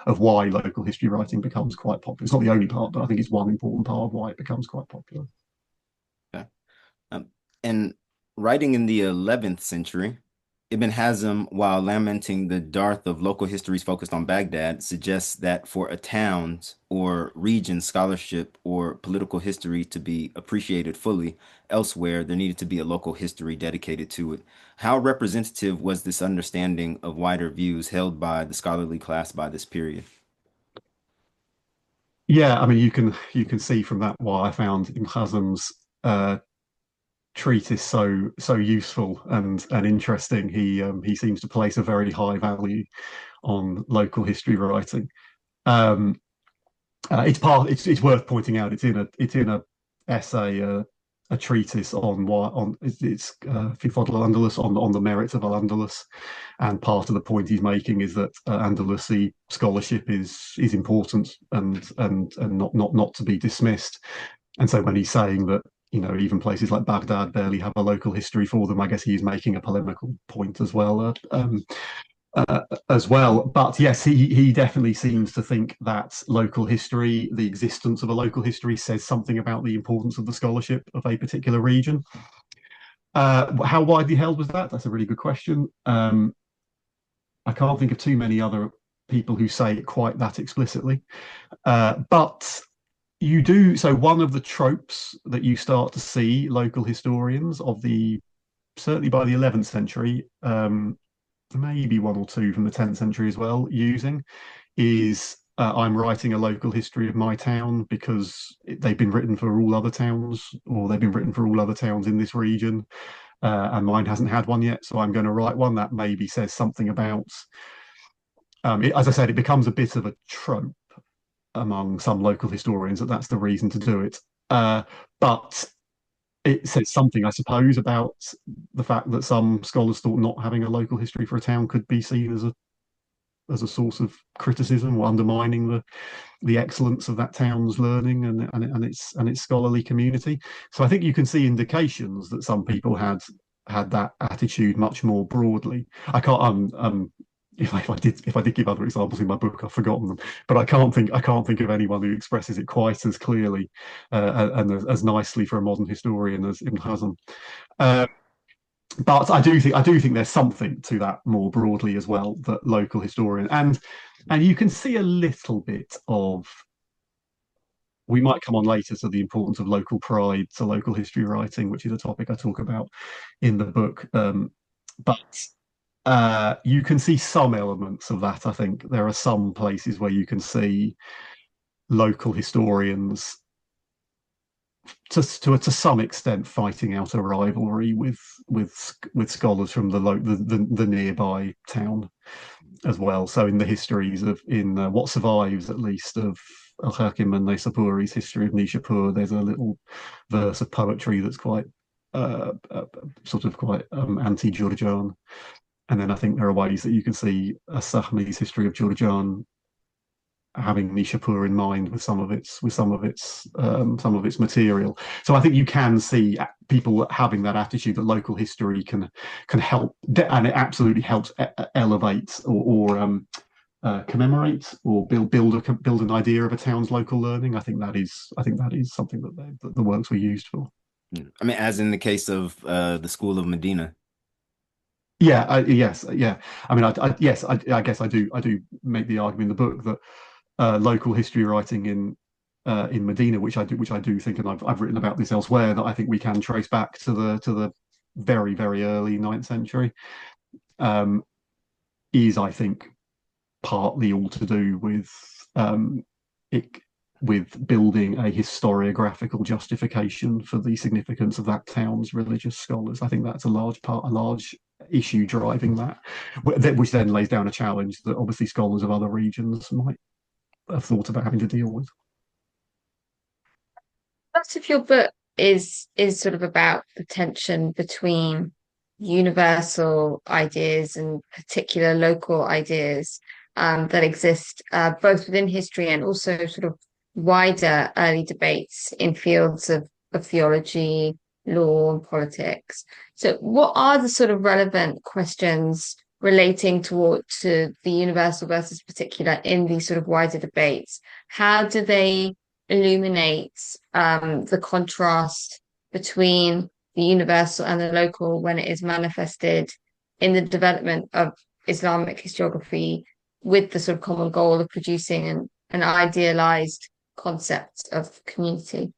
of why local history writing becomes quite popular. It's not the only part, but I think it's one important part of why it becomes quite popular. Okay. And writing in the 11th century, Ibn Hazm, while lamenting the dearth of local histories focused on Baghdad, suggests that for a town's or region's scholarship or political history to be appreciated fully elsewhere, there needed to be a local history dedicated to it. How representative was this understanding of wider views held by the scholarly class by this period? Yeah, I mean, you can see from that why I found Ibn Hazm's treatise so useful and interesting. He seems to place a very high value on local history writing. It's worth pointing out it's in a essay, a treatise on it's Fadl al-Andalus on the merits of al-Andalus, and part of the point he's making is that Andalusi scholarship is important and not to be dismissed. And so when he's saying that, even places like Baghdad barely have a local history for them, I guess he's making a polemical point as well. But yes, he definitely seems to think that local history, the existence of a local history, says something about the importance of the scholarship of a particular region. How widely held was that? That's a really good question. I can't think of too many other people who say it quite that explicitly. But you do. So one of the tropes that you start to see local historians certainly by the 11th century, maybe one or two from the 10th century as well, using is I'm writing a local history of my town because they've been written for all other towns, or they've been written for all other towns in this region, and mine hasn't had one yet, so I'm going to write one. That maybe says something about, as I said, it becomes a bit of a trope among some local historians that's the reason to do it. But it says something, I suppose, about the fact that some scholars thought not having a local history for a town could be seen as a source of criticism or undermining the excellence of that town's learning and its scholarly community. So I think you can see indications that some people had that attitude much more broadly. I can't if I did give other examples in my book, I've forgotten them. But I can't think of anyone who expresses it quite as clearly and as nicely for a modern historian as Ibn Hazm. But I do think there's something to that more broadly as well, that local historian and you can see a little bit of. We might come on later to the importance of local pride to local history writing, which is a topic I talk about in the book. But You can see some elements of that. I think there are some places where you can see local historians to some extent fighting out a rivalry with scholars from the nearby town as well. So in the histories of what survives at least of Al-Hakim and Naysapuri's history of Nishapur, there's a little verse of poetry that's quite sort of quite anti-Jurjan. And then I think there are ways that you can see Sahmi's history of Jurjan having Nishapur in mind with some of its material. So I think you can see people having that attitude that local history can help, and it absolutely helps elevate or commemorate or build an idea of a town's local learning. I think that is something that the works were used for. I mean, as in the case of the School of Medina. Yeah, yes, yeah. I mean, yes, I guess I do make the argument in the book that local history writing in Medina, which I do think, and I've written about this elsewhere, that I think we can trace back to the very, very early 9th century, is, I think, partly all to do with building a historiographical justification for the significance of that town's religious scholars. I think that's a large issue driving that, which then lays down a challenge that obviously scholars of other regions might have thought about having to deal with. Most of your book is sort of about the tension between universal ideas and particular local ideas that exist both within history and also sort of wider early debates in fields of theology, law, and politics. So, what are the sort of relevant questions relating to the universal versus particular in these sort of wider debates? How do they illuminate the contrast between the universal and the local when it is manifested in the development of Islamic historiography, with the sort of common goal of producing an idealized concept of community?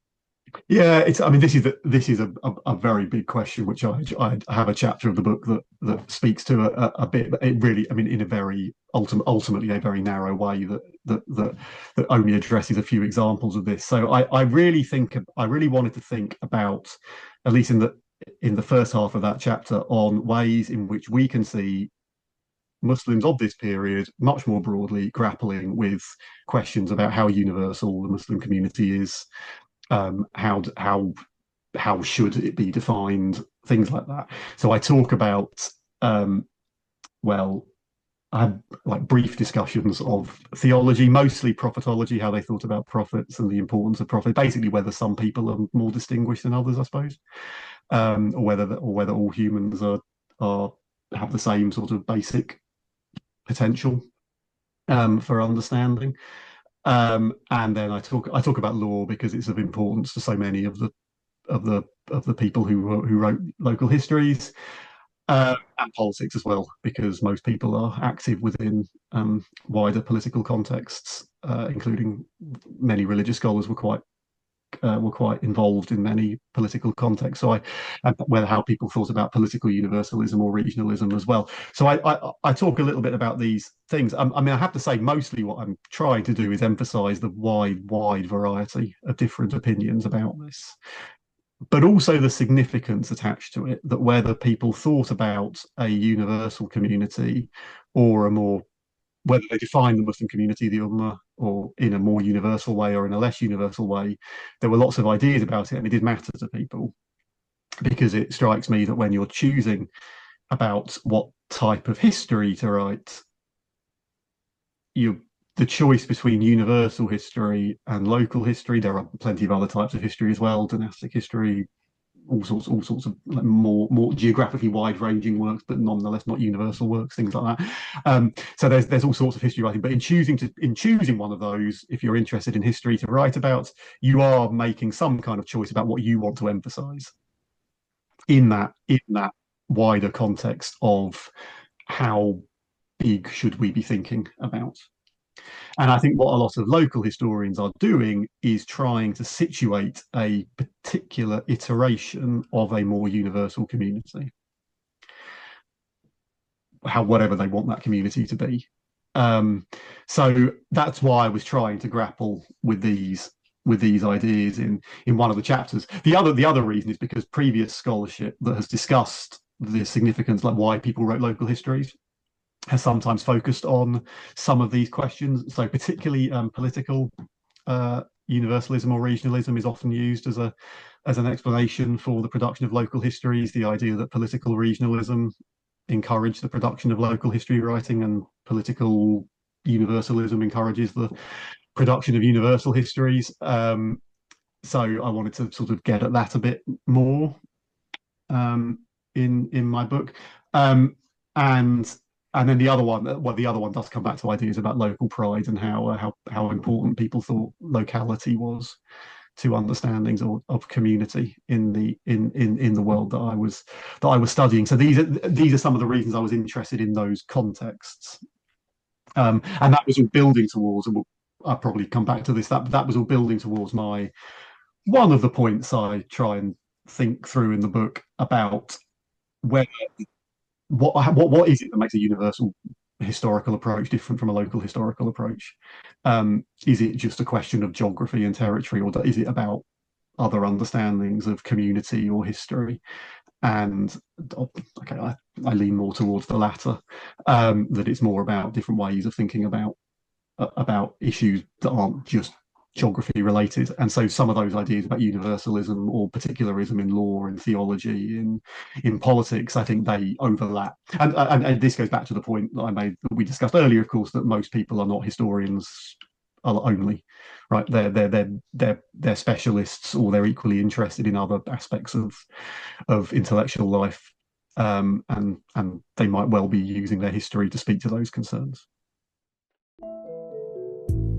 Yeah, I mean, this is a very big question, which I have a chapter of the book that speaks to a bit. But it really, I mean, in a very ultimately a very narrow way that only addresses a few examples of this. So I really wanted to think about, at least in the first half of that chapter, on ways in which we can see Muslims of this period much more broadly grappling with questions about how universal the Muslim community is. How should it be defined? Things like that. So I talk about I had like brief discussions of theology, mostly prophetology, how they thought about prophets and the importance of prophet. Basically, whether some people are more distinguished than others, I suppose, or whether all humans have the same sort of basic potential for understanding. And then I talk about law because it's of importance to so many of the people who wrote local histories, and politics as well, because most people are active within wider political contexts, including many religious scholars were quite involved in many political contexts. So whether how people thought about political universalism or regionalism as well. So I talk a little bit about these things. I mean, I have to say, mostly what I'm trying to do is emphasize the wide variety of different opinions about this, but also the significance attached to it, that whether people thought about a universal community or whether they define the Muslim community, the Ummah, or in a more universal way or in a less universal way, there were lots of ideas about it, and it did matter to people, because it strikes me that when you're choosing about what type of history to write, the choice between universal history and local history, there are plenty of other types of history as well, dynastic history, all sorts of like more geographically wide-ranging works, but nonetheless not universal works, things like that. So there's all sorts of history writing, but in choosing one of those, if you're interested in history to write about, you are making some kind of choice about what you want to emphasize in that wider context of how big should we be thinking about. And I think what a lot of local historians are doing is trying to situate a particular iteration of a more universal community. whatever they want that community to be. So that's why I was trying to grapple with these ideas in one of the chapters. The other reason is because previous scholarship that has discussed the significance, like why people wrote local histories, has sometimes focused on some of these questions. So particularly political universalism or regionalism is often used as an explanation for the production of local histories. The idea that political regionalism encouraged the production of local history writing, and political universalism encourages the production of universal histories. So I wanted to sort of get at that a bit more in my book. And then the other one does come back to ideas about local pride and how important people thought locality was to understandings of community in the world that I was studying. So these are some of the reasons I was interested in those contexts, and that was all building towards. And I'll probably come back to this. That was all building towards one of the points I try and think through in the book about whether what is it that makes a universal historical approach different from a local historical approach? Is it just a question of geography and territory, or is it about other understandings of community or history? And okay, I lean more towards the latter, that it's more about different ways of thinking about issues that aren't just geography related. And so some of those ideas about universalism or particularism in law and theology in politics, I think they overlap. And this goes back to the point that I made, that we discussed earlier, of course, that most people are not historians only, right? They're specialists, or they're equally interested in other aspects of intellectual life, and they might well be using their history to speak to those concerns.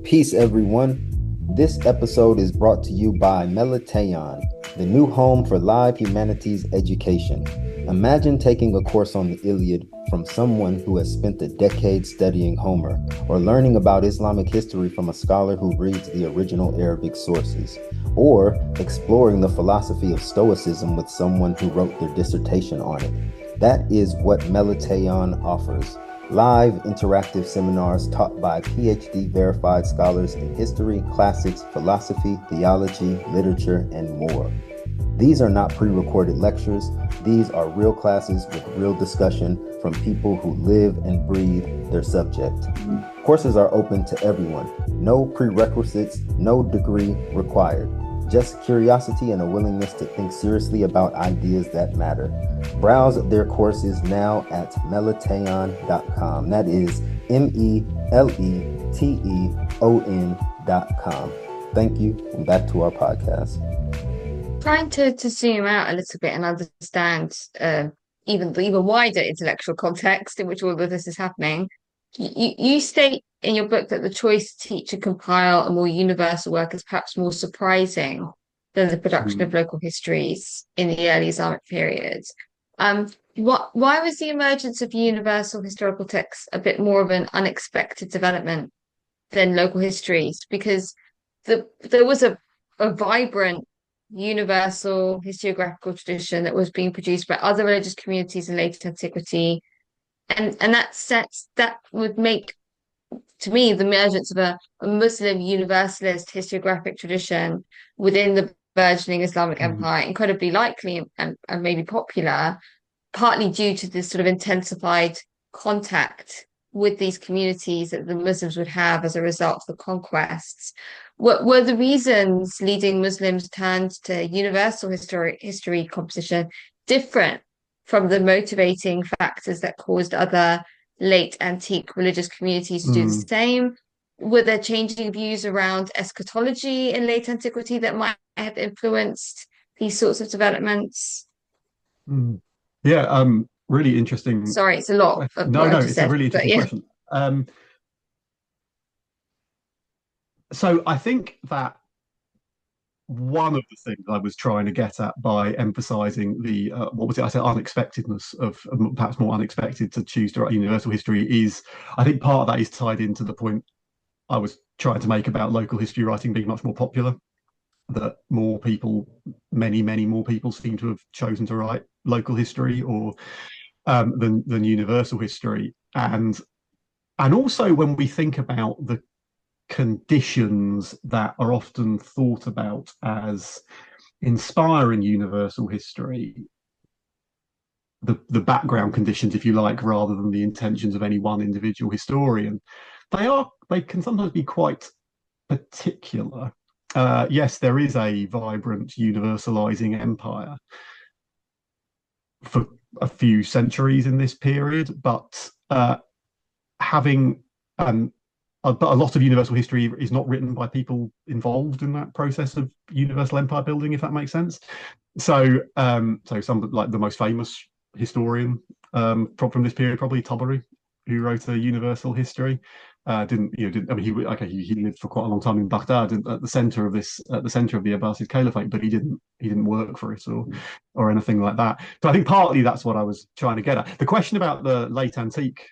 Peace, everyone. This episode is brought to you by Meliteon, the new home for live humanities education. Imagine taking a course on the Iliad from someone who has spent a decade studying Homer, or learning about Islamic history from a scholar who reads the original Arabic sources, or exploring the philosophy of Stoicism with someone who wrote their dissertation on it. That is what Meliteon offers. Live interactive seminars taught by PhD verified scholars in history, classics, philosophy, theology, literature, and more. These are not pre-recorded lectures. These are real classes with real discussion from people who live and breathe their subject. Courses are open to everyone. No prerequisites, no degree required. Just curiosity and a willingness to think seriously about ideas that matter. Browse their courses now at meliteon.com. That is MELETEON.com. Thank you, and back to our podcast. Trying to zoom out a little bit and understand even the even wider intellectual context in which all of this is happening. You state in your book that the choice to teach and compile a more universal work is perhaps more surprising than the production of local histories in the early Islamic period. Why was the emergence of universal historical texts a bit more of an unexpected development than local histories? Because there was a vibrant universal historiographical tradition that was being produced by other religious communities in late antiquity. And that would make, to me, the emergence of a Muslim universalist historiographic tradition within the burgeoning Islamic empire incredibly likely and maybe popular, partly due to this sort of intensified contact with these communities that the Muslims would have as a result of the conquests. Were the reasons leading Muslims turned to universal history composition different from the motivating factors that caused other late antique religious communities to do the same? Were there changing views around eschatology in late antiquity that might have influenced these sorts of developments? Yeah, really interesting. Sorry, it's a lot. No, it's a really interesting question. So I think that one of the things I was trying to get at by emphasizing the what was it I said, unexpectedness of perhaps more unexpected to choose to write universal history, is I think part of that is tied into the point I was trying to make about local history writing being much more popular, that more people, many more people seem to have chosen to write local history, or than universal history. And also when we think about the conditions that are often thought about as inspiring universal history, the background conditions, if you like, rather than the intentions of any one individual historian, they can sometimes be quite particular. Yes, there is a vibrant universalizing empire for a few centuries in this period, but having but a lot of universal history is not written by people involved in that process of universal empire building, if that makes sense. So, so some like the most famous historian from this period, probably Tabari, who wrote a universal history. Didn't I mean he lived for quite a long time in Baghdad at the center of the Abbasid Caliphate, but he didn't work for it or anything like that. But I think partly that's what I was trying to get at. The question about the late antique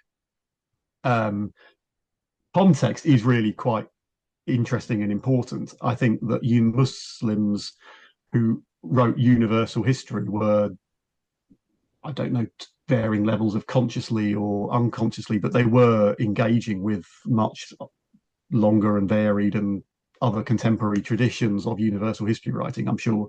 context is really quite interesting and important. I think that Muslims who wrote universal history were, I don't know, varying levels of consciously or unconsciously, but they were engaging with much longer and varied and other contemporary traditions of universal history writing. I'm sure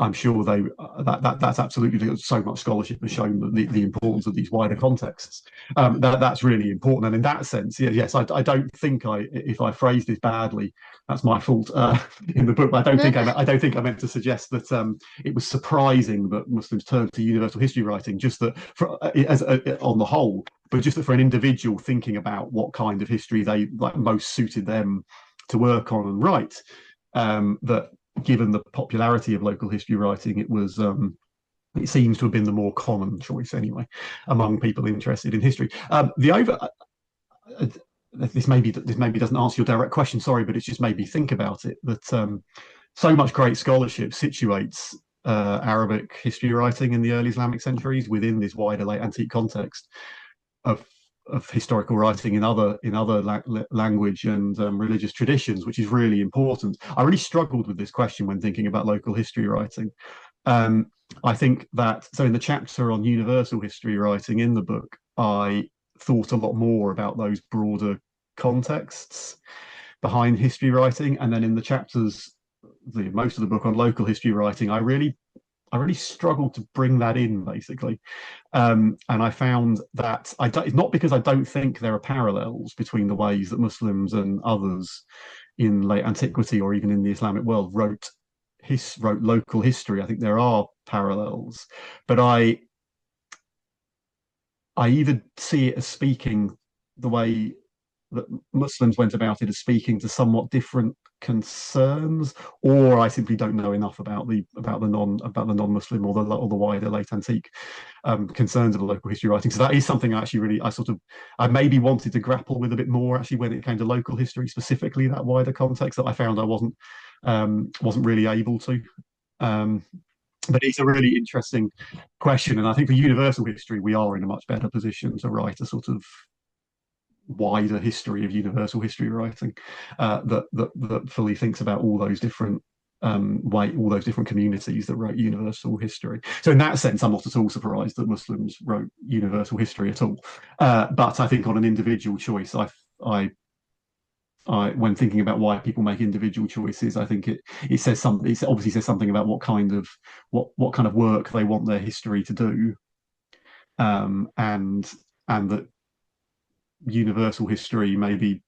that's absolutely, so much scholarship has shown that the importance of these wider contexts. That's really important, and in that sense, yes, I don't think if I phrased this badly, that's my fault in the book. But I don't think I meant to suggest that it was surprising that Muslims turned to universal history writing, just that on the whole, but just that for an individual thinking about what kind of history they like most suited them to work on and write, that given the popularity of local history writing, it seems to have been the more common choice anyway among people interested in history. This maybe doesn't answer your direct question, sorry, but it's just made me think about it, that so much great scholarship situates Arabic history writing in the early Islamic centuries within this wider late antique context of historical writing in other language and religious traditions, which is really important. I really struggled with this question when thinking about local history writing. I think that, so in the chapter on universal history writing in the book, I thought a lot more about those broader contexts behind history writing, and then in the chapters, most of the book on local history writing, I really struggled to bring that in, basically. And I found that it's not because I don't think there are parallels between the ways that Muslims and others in late antiquity or even in the Islamic world wrote local history. I think there are parallels, but I either see it as speaking the way that Muslims went about it, as speaking to somewhat different concerns, or I simply don't know enough about the non-Muslim or the wider late antique concerns of the local history writing. So that is something I maybe wanted to grapple with a bit more actually when it came to local history, specifically that wider context, that I found I wasn't really able to. But it's a really interesting question, and I think for universal history we are in a much better position to write a sort of wider history of universal history writing that fully thinks about all those different all those different communities that wrote universal history. So in that sense, I'm not at all surprised that Muslims wrote universal history at all. But I think on an individual choice, I when thinking about why people make individual choices, I think it says something. It obviously says something about what kind of work they want their history to do, and that universal history maybe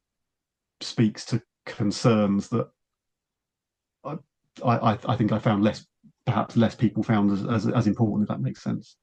speaks to concerns that I think I found perhaps less people found as important, if that makes sense.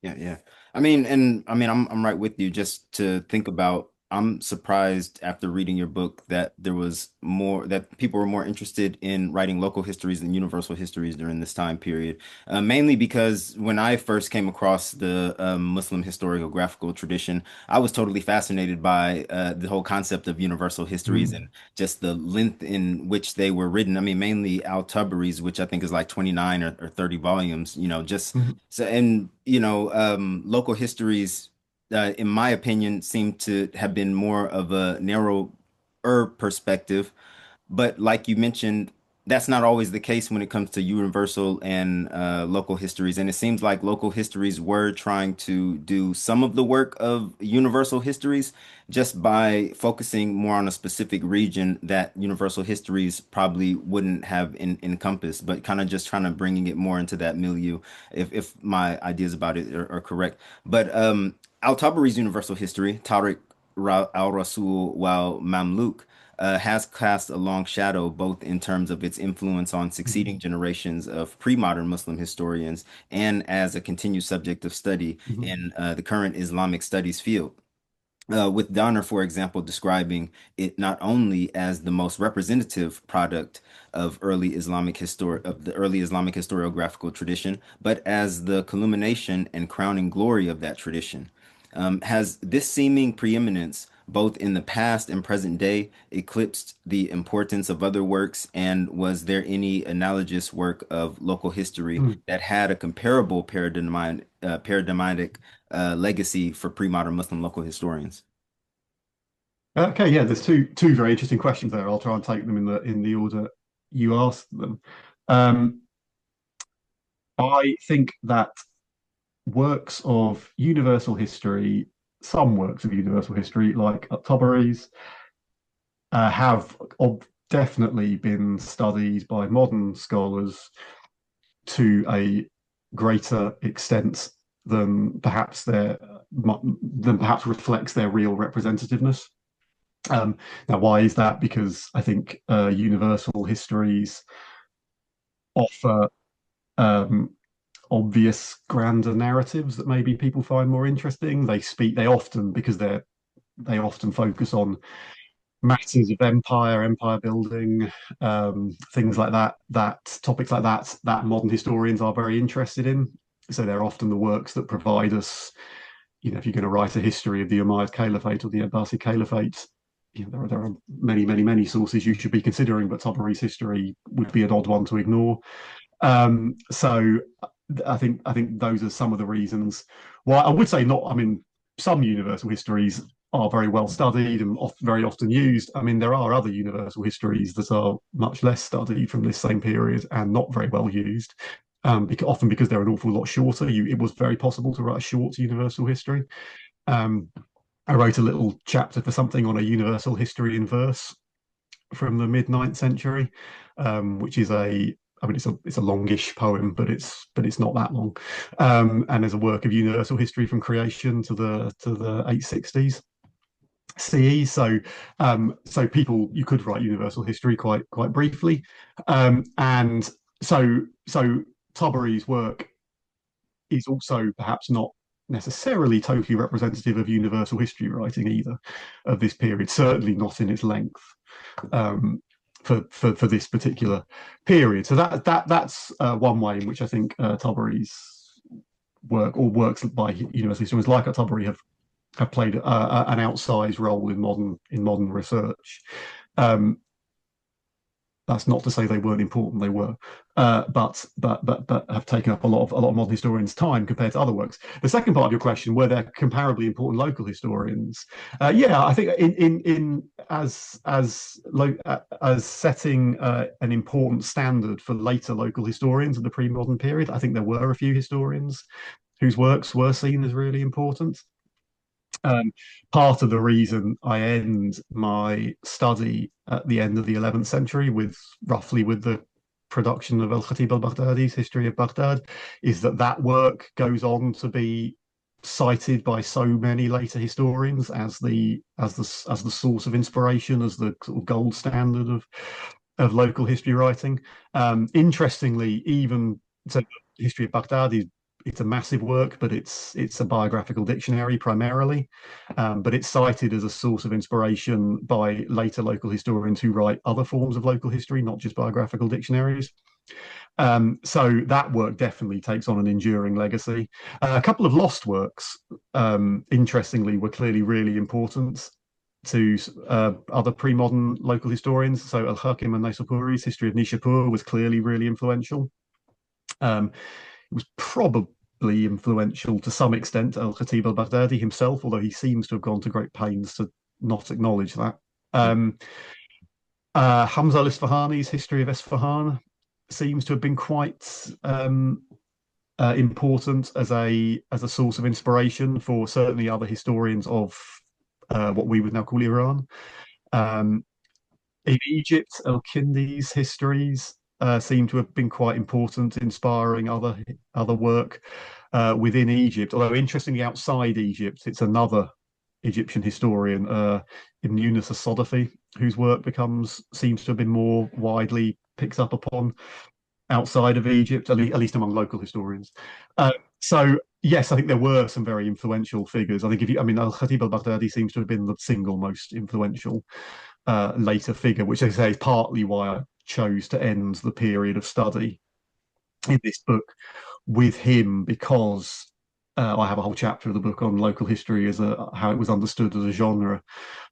Yeah. I'm right with you. Just to think about, I'm surprised after reading your book that that people were more interested in writing local histories than universal histories during this time period. Mainly because when I first came across the Muslim historiographical tradition, I was totally fascinated by the whole concept of universal histories and just the length in which they were written. I mean, mainly al-Tabari's, which I think is like 29 or 30 volumes, so, and, local histories, in my opinion, seem to have been more of a narrower perspective. But like you mentioned, that's not always the case when it comes to universal and local histories. And it seems like local histories were trying to do some of the work of universal histories just by focusing more on a specific region that universal histories probably wouldn't have encompassed, but kind of just trying to bringing it more into that milieu, if my ideas about it are correct. But al-Tabari's universal history, Tariq al-Rasul wal Mamluk, has cast a long shadow both in terms of its influence on succeeding generations of pre-modern Muslim historians and as a continued subject of study Mhm. in the current Islamic studies field. With Donner, for example, describing it not only as the most representative product of the early Islamic historiographical tradition, but as the culmination and crowning glory of that tradition. Has this seeming preeminence, both in the past and present day, eclipsed the importance of other works? And was there any analogous work of local history Mm. that had a comparable paradigmatic legacy for pre-modern Muslim local historians? Okay, yeah, there's two very interesting questions there. I'll try and take them in the order you asked them. Um, I think that works of universal history, some works of universal history, like Tabari's, have definitely been studied by modern scholars to a greater extent than perhaps reflects their real representativeness. Now, why is that? Because I think universal histories offer um, obvious grander narratives that maybe people find more interesting. They often, because they often focus on matters of empire building, things like topics like that modern historians are very interested in. So they're often the works that provide us, if you're going to write a history of the Umayyad Caliphate or the Abbasid Caliphate, there are many sources you should be considering, but Tabari's history would be an odd one to ignore. So I think those are some of the reasons why I would say not. I mean, some universal histories are very well studied and very often used. I mean, there are other universal histories that are much less studied from this same period and not very well used. Often because they're an awful lot shorter. It was very possible to write a short universal history. Um, I wrote a little chapter for something on a universal history in verse from the mid 9th century, which is I mean, it's a longish poem, but it's not that long, and there's a work of universal history from creation to the 860s CE. So people, you could write universal history quite briefly, and so Tabari's work is also perhaps not necessarily totally representative of universal history writing either of this period. Certainly not in its length. Um, for this particular period. So that's one way in which I think Tabari's work or works by university historians like Tabari have played an outsized role in modern research. Um, that's not to say they weren't important; they were, but have taken up a lot of modern historians' time compared to other works. The second part of your question, were there comparably important local historians? Yeah, I think in as setting an important standard for later local historians of the pre-modern period, I think there were a few historians whose works were seen as really important. Part of the reason I end my study at the end of the 11th century roughly with the production of al-Khatib al-Baghdadi's History of Baghdad is that work goes on to be cited by so many later historians as the source of inspiration, as the sort of gold standard of local history writing. Interestingly, even so, the History of Baghdad is it's a massive work, but it's a biographical dictionary primarily, but it's cited as a source of inspiration by later local historians who write other forms of local history, not just biographical dictionaries. So that work definitely takes on an enduring legacy. A couple of lost works, interestingly, were clearly really important to other pre-modern local historians. So Al-Hakim and Naisapuri's History of Nishapur was clearly really influential. It was probably influential to some extent al-Khatib al-Baghdadi himself, although he seems to have gone to great pains to not acknowledge that. Hamza al-Isfahani's History of Isfahan seems to have been quite important as a source of inspiration for certainly other historians of what we would now call Iran. Um, in Egypt, al-Kindi's histories seem to have been quite important, inspiring other work within Egypt. Although interestingly, outside Egypt, it's another Egyptian historian, Ibn Yunus as-Sadafi, whose work seems to have been more widely picked up upon outside of Egypt, at least among local historians. So yes, I think there were some very influential figures. I think Al-Khatib al-Baghdadi seems to have been the single most influential later figure, which I say is partly why I chose to end the period of study in this book with him, because I have a whole chapter of the book on local history as how it was understood as a genre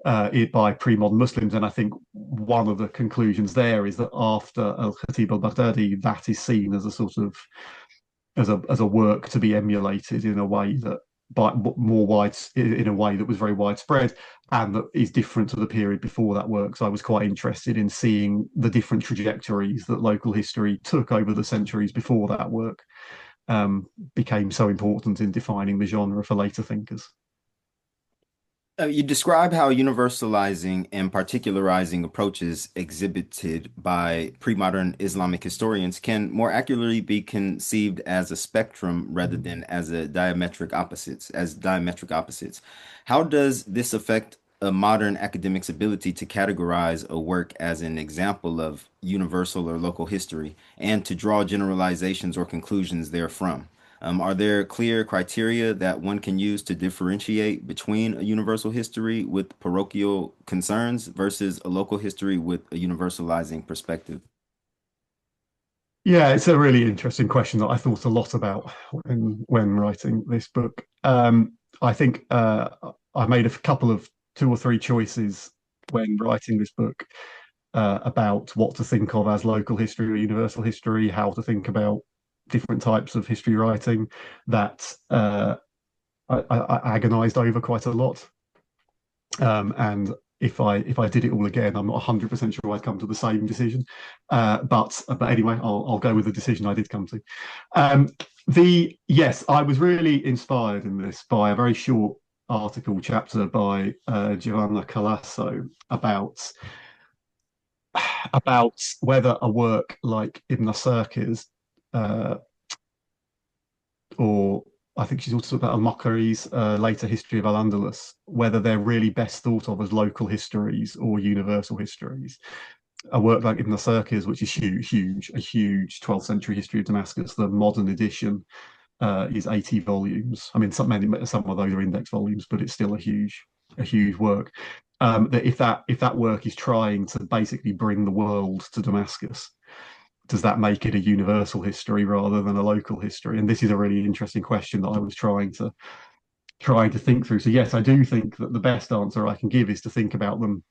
by pre-modern Muslims. And I think one of the conclusions there is that after Al-Khatib al-Baghdadi, that is seen as a sort of as a work to be emulated in a way that in a way that was very widespread and that is different to the period before that work. So I was quite interested in seeing the different trajectories that local history took over the centuries before that work became so important in defining the genre for later thinkers. You describe how universalizing and particularizing approaches exhibited by pre-modern Islamic historians can more accurately be conceived as a spectrum rather than as diametric opposites. How does this affect a modern academic's ability to categorize a work as an example of universal or local history and to draw generalizations or conclusions therefrom? Are there clear criteria that one can use to differentiate between a universal history with parochial concerns versus a local history with a universalizing perspective? Yeah, it's a really interesting question that I thought a lot about when writing this book. I think I made a couple of two or three choices when writing this book about what to think of as local history or universal history, how to think about different types of history writing that I agonized over quite a lot. And if I did it all again, I'm not 100% sure I'd come to the same decision. But anyway, I'll go with the decision I did come to. Yes, I was really inspired in this by a very short chapter by Giovanna Calasso about whether a work like Ibn Asakir's or I think she's also about al-Makkari's later history of Al-Andalus, whether they're really best thought of as local histories or universal histories. A work like Ibn Asakir's, which is a huge 12th century history of Damascus, the modern edition is 80 volumes. I mean, some of those are index volumes, but it's still a huge work. That if that work is trying to basically bring the world to Damascus, does that make it a universal history rather than a local history? And this is a really interesting question that I was trying to think through. So yes, I do think that the best answer I can give is to think about them,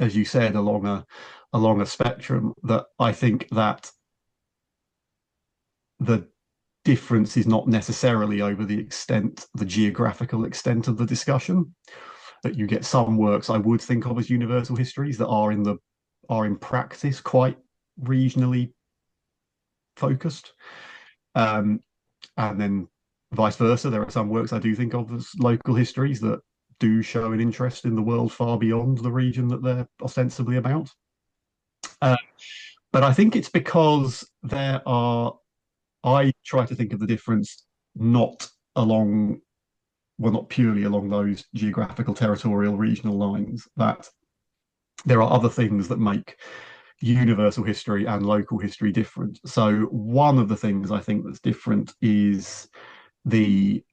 as you said, along a spectrum. That I think that the difference is not necessarily over the geographical extent of the discussion. That you get some works I would think of as universal histories that are in practice quite regionally focused, and then vice versa. There are some works I do think of as local histories that do show an interest in the world far beyond the region that they're ostensibly about. But I think it's because I try to think of the difference not purely along those geographical, territorial, regional lines, that there are other things that make universal history and local history different. So one of the things I think that's different is the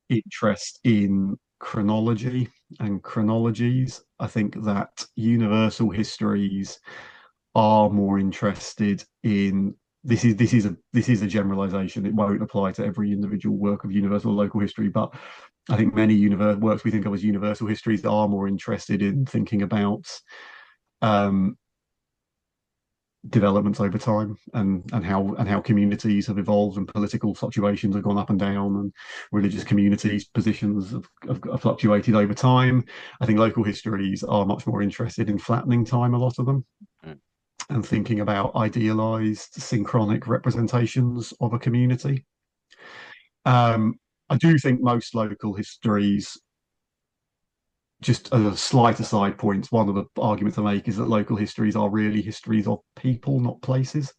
interest in chronology and chronologies. I think that universal histories are more interested in this is a generalization. It won't apply to every individual work of universal or local history, but I think many works we think of as universal histories are more interested in thinking about developments over time, and how communities have evolved and political fluctuations have gone up and down, and religious communities' positions have fluctuated over time. I think local histories are much more interested in flattening time, a lot of them, and thinking about idealized synchronic representations of a community. I do think most local histories, just as a slight aside point, one of the arguments I make is that local histories are really histories of people, not places.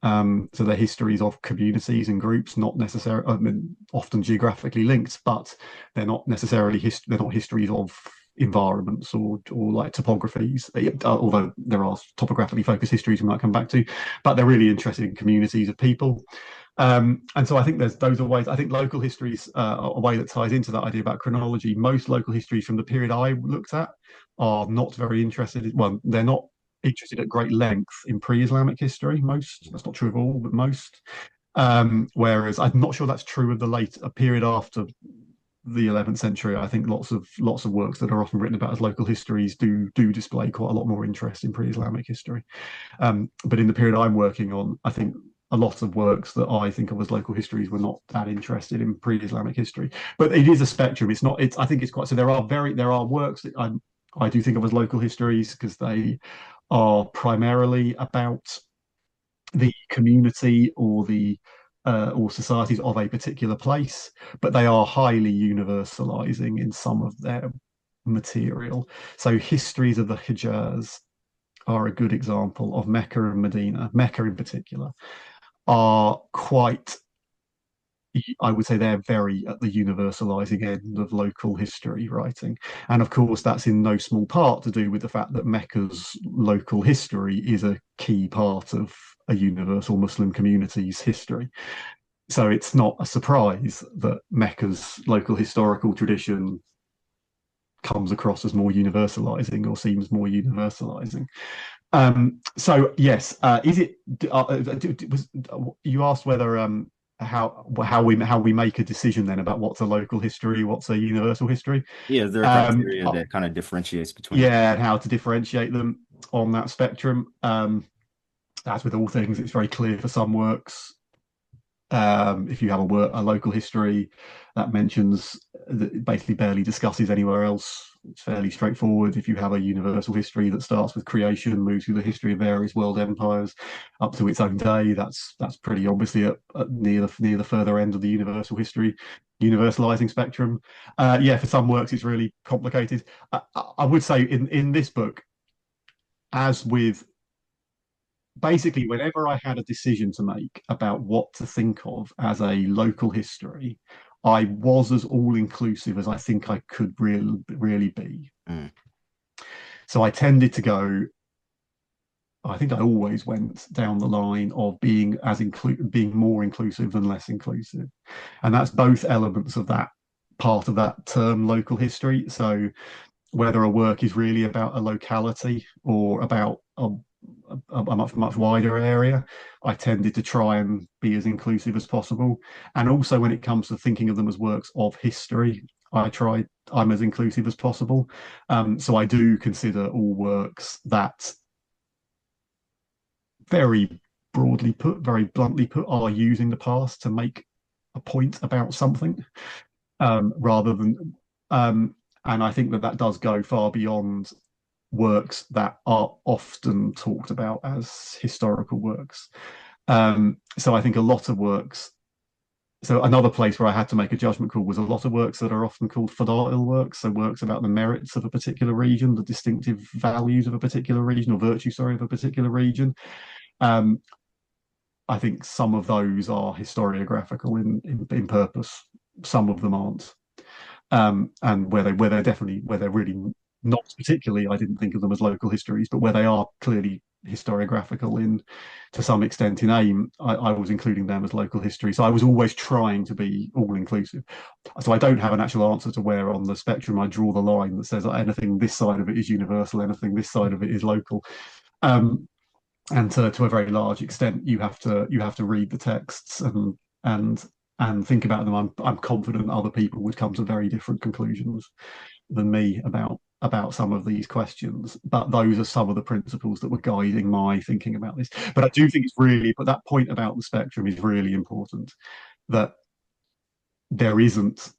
So they're histories of communities and groups, not necessarily, I mean, often geographically linked, but they're not necessarily they're not histories of environments or like topographies, although there are topographically focused histories we might come back to, but they're really interested in communities of people. And so I think those are ways. I think local histories are a way that ties into that idea about chronology. Most local histories from the period I looked at are not very interested in, well, they're not interested at great length in pre-Islamic history. Most, that's not true of all, but most. Whereas I'm not sure that's true of the a period after the 11th century. I think lots of works that are often written about as local histories do display quite a lot more interest in pre-Islamic history. But in the period I'm working on, I think a lot of works that I think of as local histories were not that interested in pre-Islamic history. But it is a spectrum. It's not. I think it's quite. So there are works that I do think of as local histories because they are primarily about the community or the or societies of a particular place, but they are highly universalizing in some of their material. So histories of the Hijaz are a good example of Mecca and Medina. Mecca in particular are quite, I would say they're very at the universalizing end of local history writing. And of course, that's in no small part to do with the fact that Mecca's local history is a key part of a universal Muslim community's history. So it's not a surprise that Mecca's local historical tradition comes across as more universalizing or seems more universalizing. So yes, is it? You asked whether how we make a decision then about what's a local history, what's a universal history. Yeah, is there a criteria that kind of differentiates between? Yeah, and how to differentiate them on that spectrum. As with all things, it's very clear for some works. If you have a local history that mentions that basically barely discusses anywhere else, it's fairly straightforward. If you have a universal history that starts with creation, moves through the history of various world empires up to its own day, that's pretty obviously at near the further end of the universal history universalizing spectrum. Yeah, for some works it's really complicated. I would say in this book, as with basically whenever I had a decision to make about what to think of as a local history, I was as all-inclusive as I think I could really be. So I tended to go, I think I always went down the line of being being more inclusive than less inclusive. And that's both elements of that part of that term, local history. So whether a work is really about a locality or about a much wider area, I tended to try and be as inclusive as possible. And also when it comes to thinking of them as works of history, I'm as inclusive as possible. So I do consider all works that, very broadly put, very bluntly put, are using the past to make a point about something, rather than and I think that does go far beyond works that are often talked about as historical works. So I think a lot of works, so another place where I had to make a judgment call was a lot of works that are often called fada'il works, so works about the merits of a particular region, the distinctive values of a particular region, or virtue, sorry, of a particular region. I think some of those are historiographical in purpose. Some of them aren't. And where they're really not particularly, I didn't think of them as local histories, but where they are clearly historiographical to some extent in aim, I was including them as local history. So I was always trying to be all inclusive. So I don't have an actual answer to where on the spectrum I draw the line that says anything this side of it is universal, anything this side of it is local. And to a very large extent, you have to read the texts and think about them. I'm confident other people would come to very different conclusions than me about about some of these questions, but those are some of the principles that were guiding my thinking about this. But I do think it's really, but that point about the spectrum is really important, that there isn't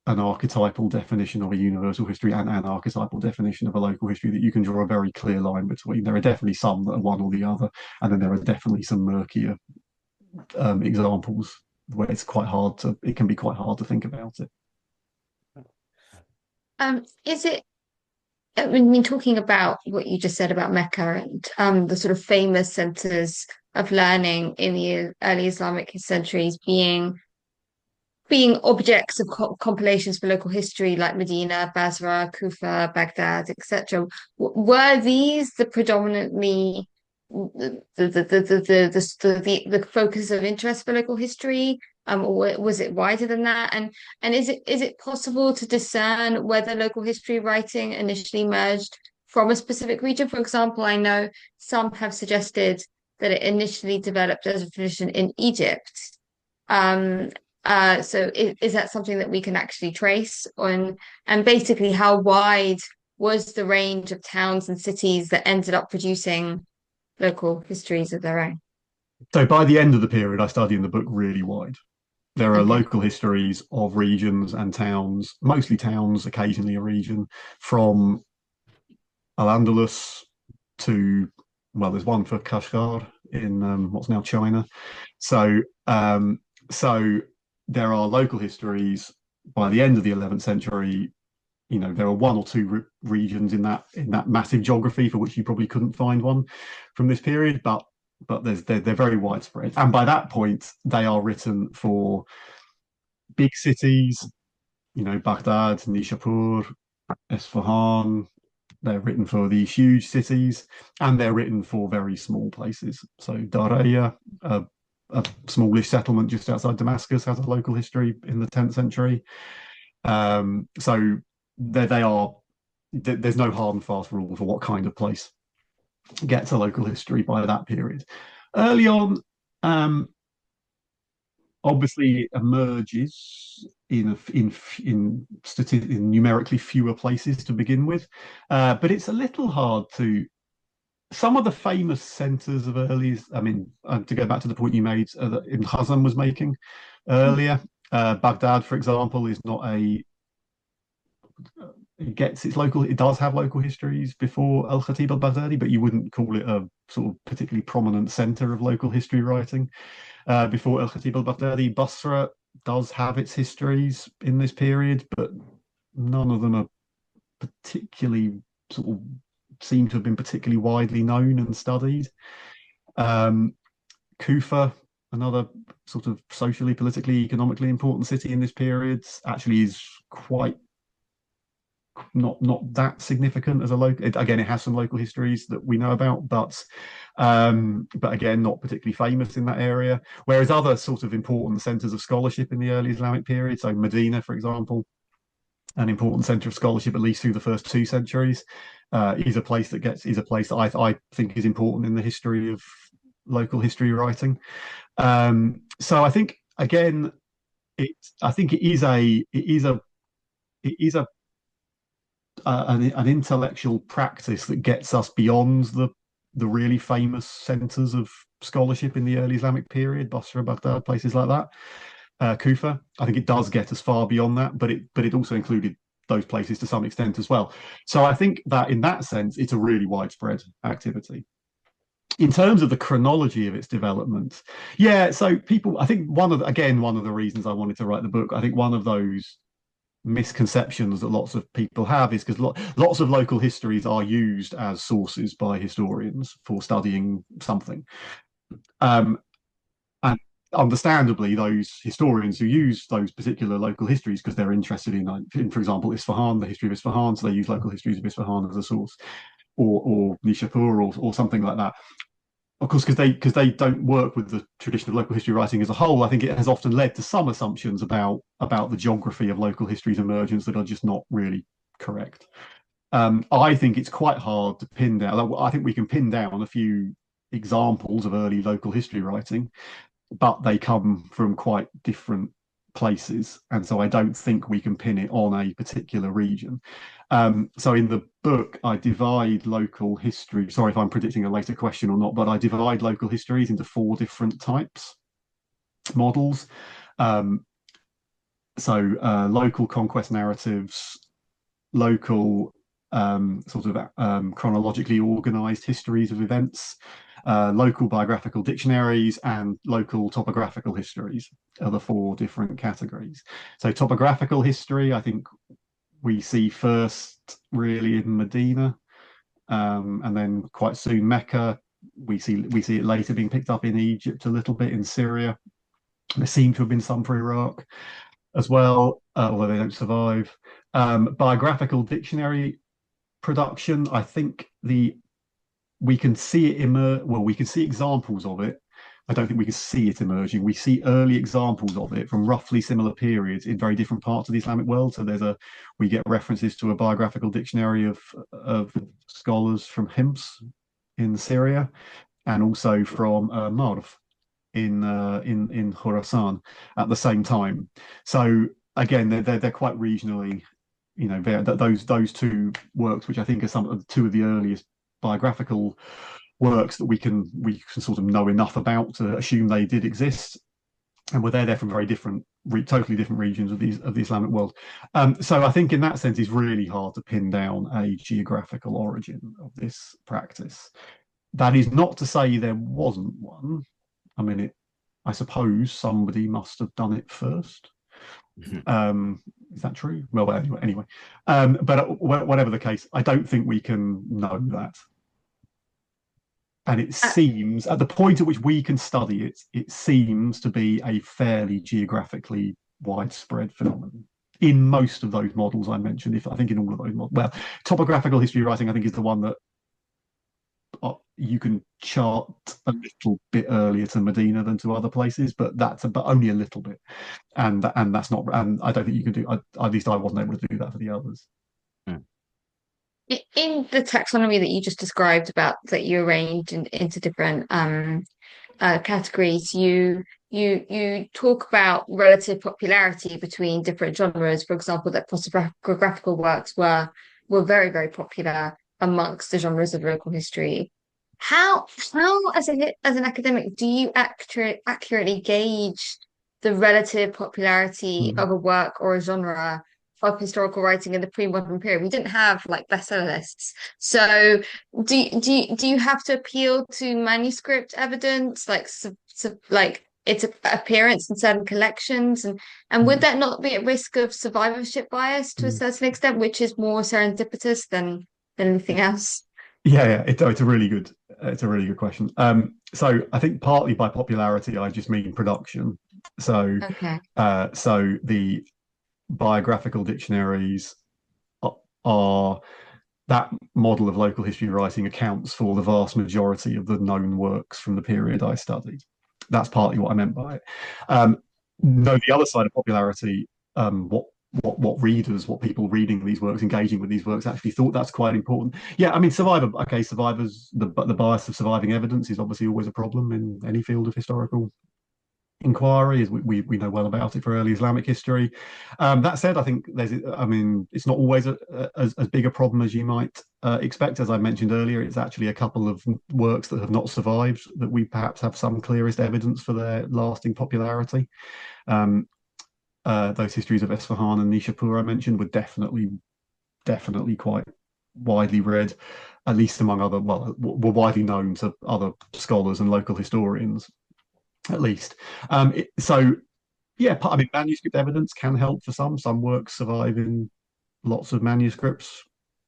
an archetypal definition of a universal history and an archetypal definition of a local history that you can draw a very clear line between. There are definitely some that are one or the other, and then there are definitely some murkier examples where it can be quite hard to think about it. Is it, I mean, talking about what you just said about Mecca and the sort of famous centers of learning in the early Islamic centuries being objects of compilations for local history like Medina, Basra, Kufa, Baghdad, etc. Were these the predominantly the focus of interest for local history? Or was it wider than that? And is it possible to discern whether local history writing initially emerged from a specific region? For example, I know some have suggested that it initially developed as a tradition in Egypt. So is that something that we can actually trace on? And basically, how wide was the range of towns and cities that ended up producing local histories of their own? So by the end of the period, I study in the book really wide. There are Okay. local histories of regions and towns, mostly towns, occasionally a region, from Al-Andalus to, well, there's one for Kashgar in what's now China. So, so there are local histories by the end of the 11th century. You know, there are one or two regions in that massive geography for which you probably couldn't find one from this period, but they're very widespread. And by that point, they are written for big cities, you know, Baghdad, Nishapur, Esfahan. They're written for these huge cities, and they're written for very small places. So Daraya, a smallish settlement just outside Damascus, has a local history in the 10th century. So they are. There's no hard and fast rule for what kind of place gets a local history by that period. Early on, obviously it emerges in numerically fewer places to begin with, but it's a little hard to. Some of the famous centres of early, I mean, to go back to the point you made that Ibn Hazm was making earlier, Baghdad, for example, is not a. It does have local histories before al-Khatib al-Baghdadi, but you wouldn't call it a sort of particularly prominent centre of local history writing before al-Khatib al-Baghdadi. Basra does have its histories in this period, but none of them are particularly sort of seem to have been particularly widely known and studied. Kufa, another sort of socially, politically, economically important city in this period, actually is quite not that significant as a local. Again, it has some local histories that we know about, but again, not particularly famous in that area. Whereas other sort of important centres of scholarship in the early Islamic period, so Medina, for example, an important centre of scholarship at least through the first 2 centuries, is a place that I think is important in the history of local history writing. So I think again, it is an intellectual practice that gets us beyond the really famous centres of scholarship in the early Islamic period, Basra, Baghdad, places like that. Kufa, I think it does get us far beyond that, but it also included those places to some extent as well. So I think that in that sense, it's a really widespread activity. In terms of the chronology of its development, yeah, so I think one of the reasons I wanted to write the book, I think one of those misconceptions that lots of people have is because lots of local histories are used as sources by historians for studying something. And understandably, those historians who use those particular local histories because they're interested in, for example, Isfahan, the history of Isfahan, so they use local histories of Isfahan as a source, or Nishapur, or something like that. Of course, because they don't work with the tradition of local history writing as a whole, I think it has often led to some assumptions about the geography of local history's emergence that are just not really correct. I think it's quite hard to pin down. I think we can pin down a few examples of early local history writing, but they come from quite different places, and so I don't think we can pin it on a particular region. So in the book, I divide local history. Sorry if I'm predicting a later question or not, but I divide local histories into 4 different types, models. Local conquest narratives, local chronologically organized histories of events, local biographical dictionaries, and local topographical histories are the 4 different categories. So topographical history, I think we see first really in Medina, and then quite soon Mecca. We see it later being picked up in Egypt, a little bit in Syria. There seem to have been some for Iraq as well, although they don't survive. Biographical dictionary production, I think we can see it we can see examples of it. I don't think we can see it emerging. We see early examples of it from roughly similar periods in very different parts of the Islamic world. So we get references to a biographical dictionary of scholars from Hims in Syria, and also from Marv in Khorasan at the same time. So again, they're quite regionally, those 2 works, which I think are 2 of the earliest biographical works that we can sort of know enough about to assume they did exist, and were they're from very different, totally different regions of the Islamic world. So I think in that sense, it's really hard to pin down a geographical origin of this practice. That is not to say there wasn't one. I mean, I suppose somebody must have done it first. Is that true? Well, anyway. But whatever the case, I don't think we can know that. And it seems, at the point at which we can study it, it seems to be a fairly geographically widespread phenomenon in most of those models I mentioned. I think in all of those models. Well, topographical history writing, I think, is the one that you can chart a little bit earlier to Medina than to other places, but only a little bit, and that's not. And I don't think you can do. At least I wasn't able to do that for the others. In the taxonomy that you just described, about that you arrange into different categories, you talk about relative popularity between different genres. For example, that prosopographical works were very, very popular amongst the genres of local history. How as an academic do you accurately gauge the relative popularity of a work or a genre of historical writing in the pre-modern period? We didn't have like bestseller lists, so do you have to appeal to manuscript evidence, like its appearance in certain collections, and would that not be at risk of survivorship bias to a certain extent, which is more serendipitous than anything else? Yeah, it's a really good question. So I think partly by popularity, I just mean production. So Okay. So the biographical dictionaries are that model of local history writing accounts for the vast majority of the known works from the period I studied. That's partly what I meant by it. No, the other side of popularity, what readers, what people reading these works, engaging with these works, actually thought that's quite important. Yeah, I mean, survivors, the bias of surviving evidence is obviously always a problem in any field of historical inquiry, as we know well about it for early Islamic history. That said, I think it's not always as big a problem as you might expect. As I mentioned earlier, it's actually a couple of works that have not survived that we perhaps have some clearest evidence for their lasting popularity. Those histories of Esfahan and Nishapur I mentioned were definitely quite widely read, at least among other, were widely known to other scholars and local historians, at least. Manuscript evidence can help for some works survive in lots of manuscripts.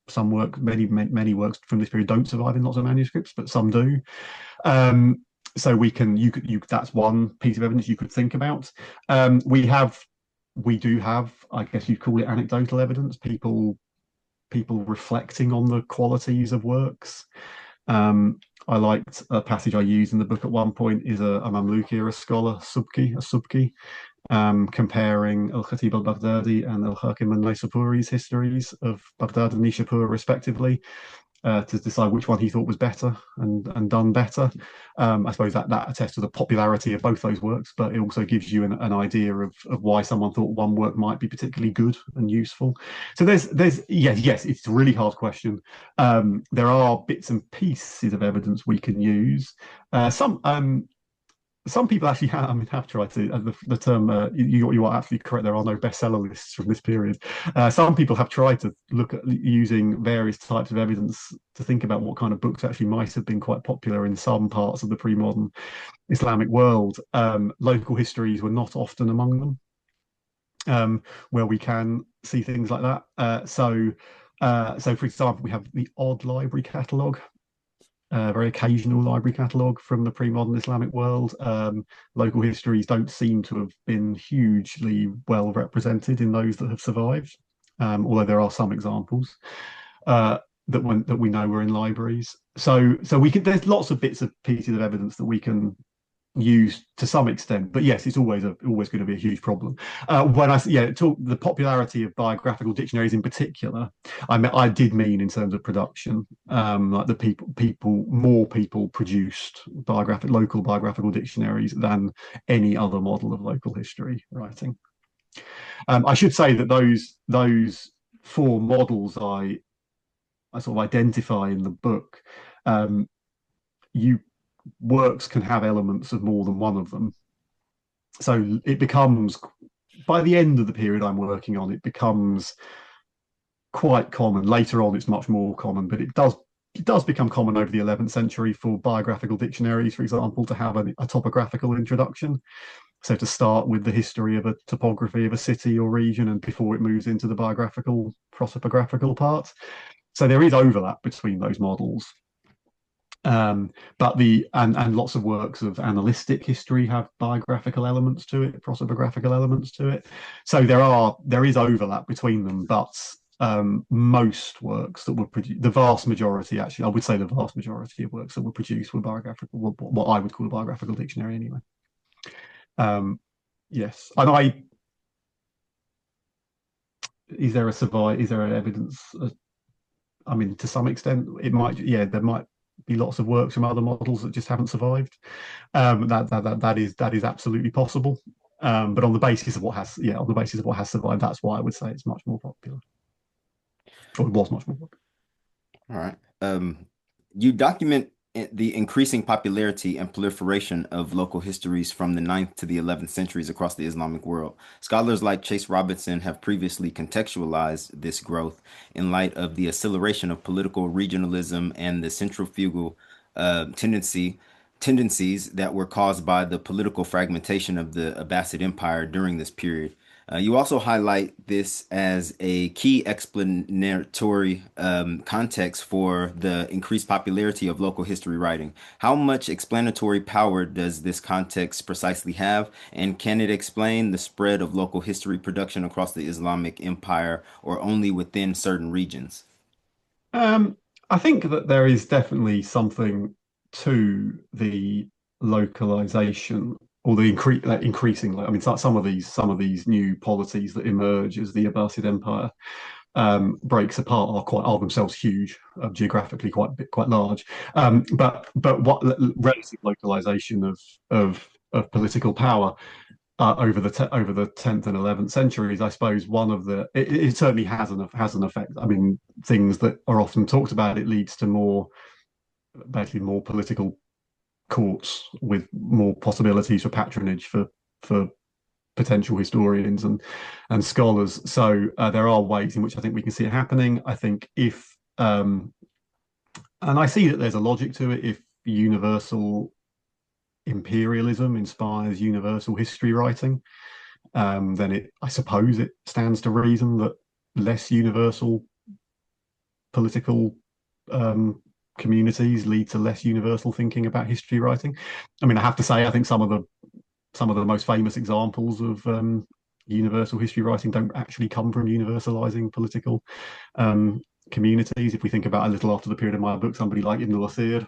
Some many works from this period don't survive in lots of manuscripts, but some do. So that's one piece of evidence you could think about. We do have, I guess you'd call it anecdotal evidence, people reflecting on the qualities of works. I liked a passage I used in the book at one point, is a Mamluk era scholar, Subki, comparing al-Khatib al-Baghdadi and al-Hakim al-Naysaburi's histories of Baghdad and Nishapur respectively. to decide which one he thought was better and done better. I suppose that attests to the popularity of both those works, but it also gives you an idea of why someone thought one work might be particularly good and useful. So yes, it's a really hard question. There are bits and pieces of evidence we can use. Some people actually have tried to, the term, you are absolutely correct, there are no bestseller lists from this period. Some people have tried to look at using various types of evidence to think about what kind of books actually might have been quite popular in some parts of the pre-modern Islamic world. Local histories were not often among them, where we can see things like that. So for example, we have the odd library catalogue, very occasional library catalogue from the pre-modern Islamic world. Local histories don't seem to have been hugely well represented in those that have survived, although there are some examples that we know were in libraries. So there's lots of bits of pieces of evidence that we can use to some extent, but yes, it's always going to be a huge problem. When I talk the popularity of biographical dictionaries in particular, I did mean in terms of production, like more people produced local biographical dictionaries than any other model of local history writing. I should say that those four models I sort of identify in the book, works can have elements of more than one of them. So it becomes, by the end of the period I'm working on, it becomes quite common. Later on, it's much more common, but it does become common over the 11th century for biographical dictionaries, for example, to have a topographical introduction. So to start with the history of a topography of a city or region, and before it moves into the biographical, prosopographical part. So there is overlap between those models. But lots of works of analytic history have biographical elements to it, prosopographical elements to it. So there is overlap between them, but most works that were produced, the vast majority, actually, I would say the vast majority of works that were produced were biographical, what I would call a biographical dictionary anyway. Yes, and is there evidence? I mean, to some extent, there might be lots of works from other models that just haven't survived. That is absolutely possible. But on the basis of what has survived, that's why I would say it's much more popular, or it was much more popular. All right. You document the increasing popularity and proliferation of local histories from the 9th to the 11th centuries across the Islamic world. Scholars like Chase Robinson have previously contextualized this growth in light of the acceleration of political regionalism and the centrifugal tendencies that were caused by the political fragmentation of the Abbasid Empire during this period. You also highlight this as a key explanatory context for the increased popularity of local history writing. How much explanatory power does this context precisely have, and can it explain the spread of local history production across the Islamic Empire, or only within certain regions? I think that there is definitely something to the localization, or the increasing. I mean, some of these new polities that emerge as the Abbasid Empire breaks apart are themselves huge, geographically quite large. But what relative localization of political power over the 10th and 11th centuries, I suppose it certainly has an effect. I mean, things that are often talked about, it leads to basically more political courts with more possibilities for patronage for potential historians and scholars. So there are ways in which I think we can see it happening. I think and I see that there's a logic to it. If universal imperialism inspires universal history writing, then I suppose it stands to reason that less universal political communities lead to less universal thinking about history writing. I mean, I have to say, I think some of the most famous examples of universal history writing don't actually come from universalizing political communities. If we think about a little after the period of my book, somebody like Ibn al-Athir,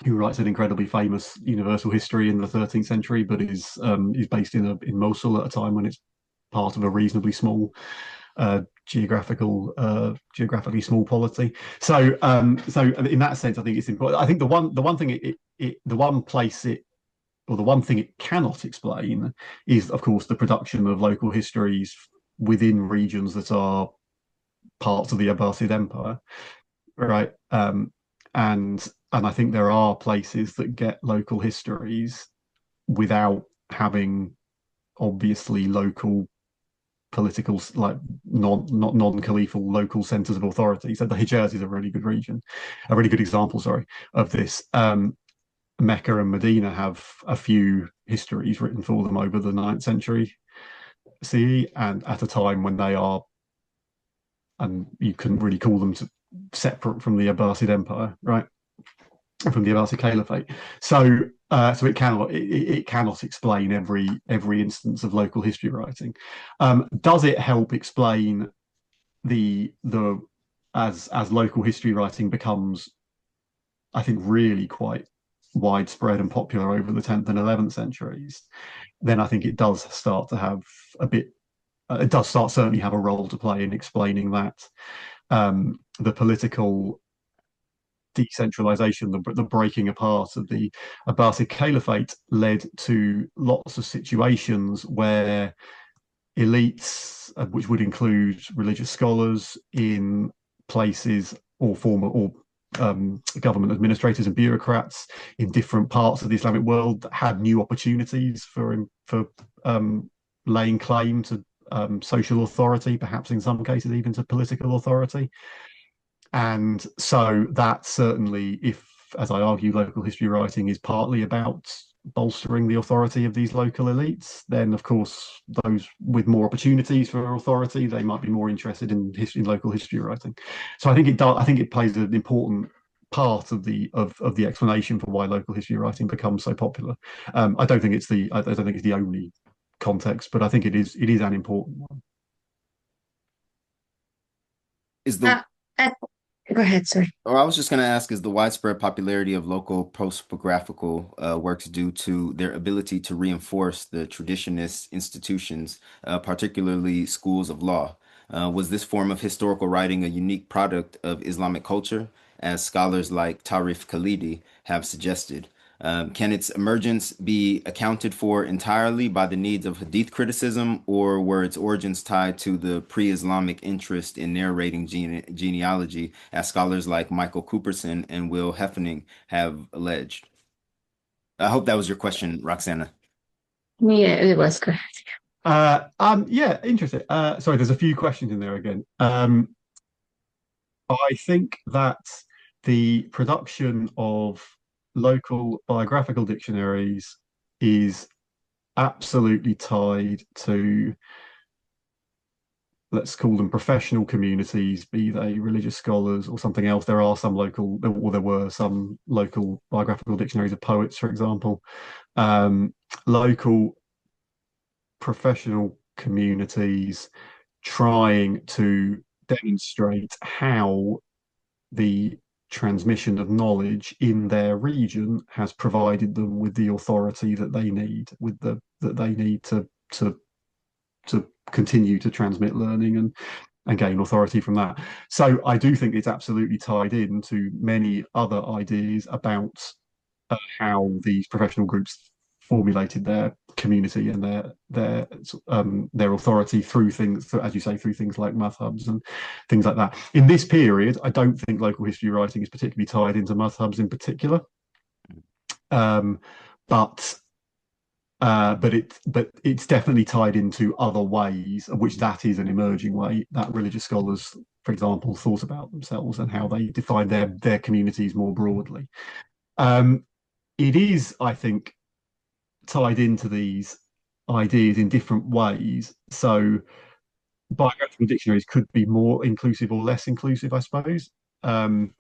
who writes an incredibly famous universal history in the 13th century, but is based in Mosul at a time when it's part of a reasonably small geographically small polity. So so in that sense, I think it's important. I think the one thing the one place it or the one thing it cannot explain is, of course, the production of local histories within regions that are parts of the Abbasid Empire, right? And I think there are places that get local histories without having obviously local political, like non-caliphal local centers of authority. So the Hijaz is a really good region, a really good example, sorry, of this. Mecca and Medina have a few histories written for them over the 9th century CE, and at a time when they are, and you couldn't really call them separate from the Abbasid Empire, right? From the Abbasid Caliphate. So so it cannot explain every instance of local history writing. Does it help explain the as local history writing becomes, I think, really quite widespread and popular over the 10th and 11th centuries? Then I think it does start to have a bit. It does certainly have a role to play in explaining that. The political decentralization, the breaking apart of the Abbasid Caliphate led to lots of situations where elites, which would include religious scholars in places, or former or government administrators and bureaucrats in different parts of the Islamic world, that had new opportunities for laying claim to social authority, perhaps in some cases even to political authority. And so that certainly, if, as I argue, local history writing is partly about bolstering the authority of these local elites, then of course those with more opportunities for authority, they might be more interested in local history writing. So I think it does. I think it plays an important part of the explanation for why local history writing becomes so popular. I don't think it's the only context, but I think it is an important one. Is the Go ahead, sorry. Or I was just going to ask, is the widespread popularity of local prosopographical works due to their ability to reinforce the traditionist institutions, particularly schools of law? Was this form of historical writing a unique product of Islamic culture, as scholars like Tarif Khalidi have suggested? Can its emergence be accounted for entirely by the needs of Hadith criticism, or were its origins tied to the pre-Islamic interest in narrating genealogy, as scholars like Michael Cooperson and Will Heffernan have alleged? I hope that was your question, Roxana. Yeah, it was. Go ahead. Yeah, interesting. Sorry, there's a few questions in there again. I think that the production of local biographical dictionaries is absolutely tied to, let's call them professional communities, be they religious scholars or something else. There were some local biographical dictionaries of poets, for example. Local professional communities trying to demonstrate how the transmission of knowledge in their region has provided them with the authority that they need, to continue to transmit learning and gain authority from that. So I do think it's absolutely tied into many other ideas about how these professional groups formulated their community and their authority through things, as you say, through things like madhabs and things like that. In this period, I don't think local history writing is particularly tied into madhabs in particular, but it's definitely tied into other ways, of which that is an emerging way that religious scholars, for example, thought about themselves and how they defined their communities more broadly. It is, I think, tied into these ideas in different ways. So biographical dictionaries could be more inclusive or less inclusive, I suppose. Some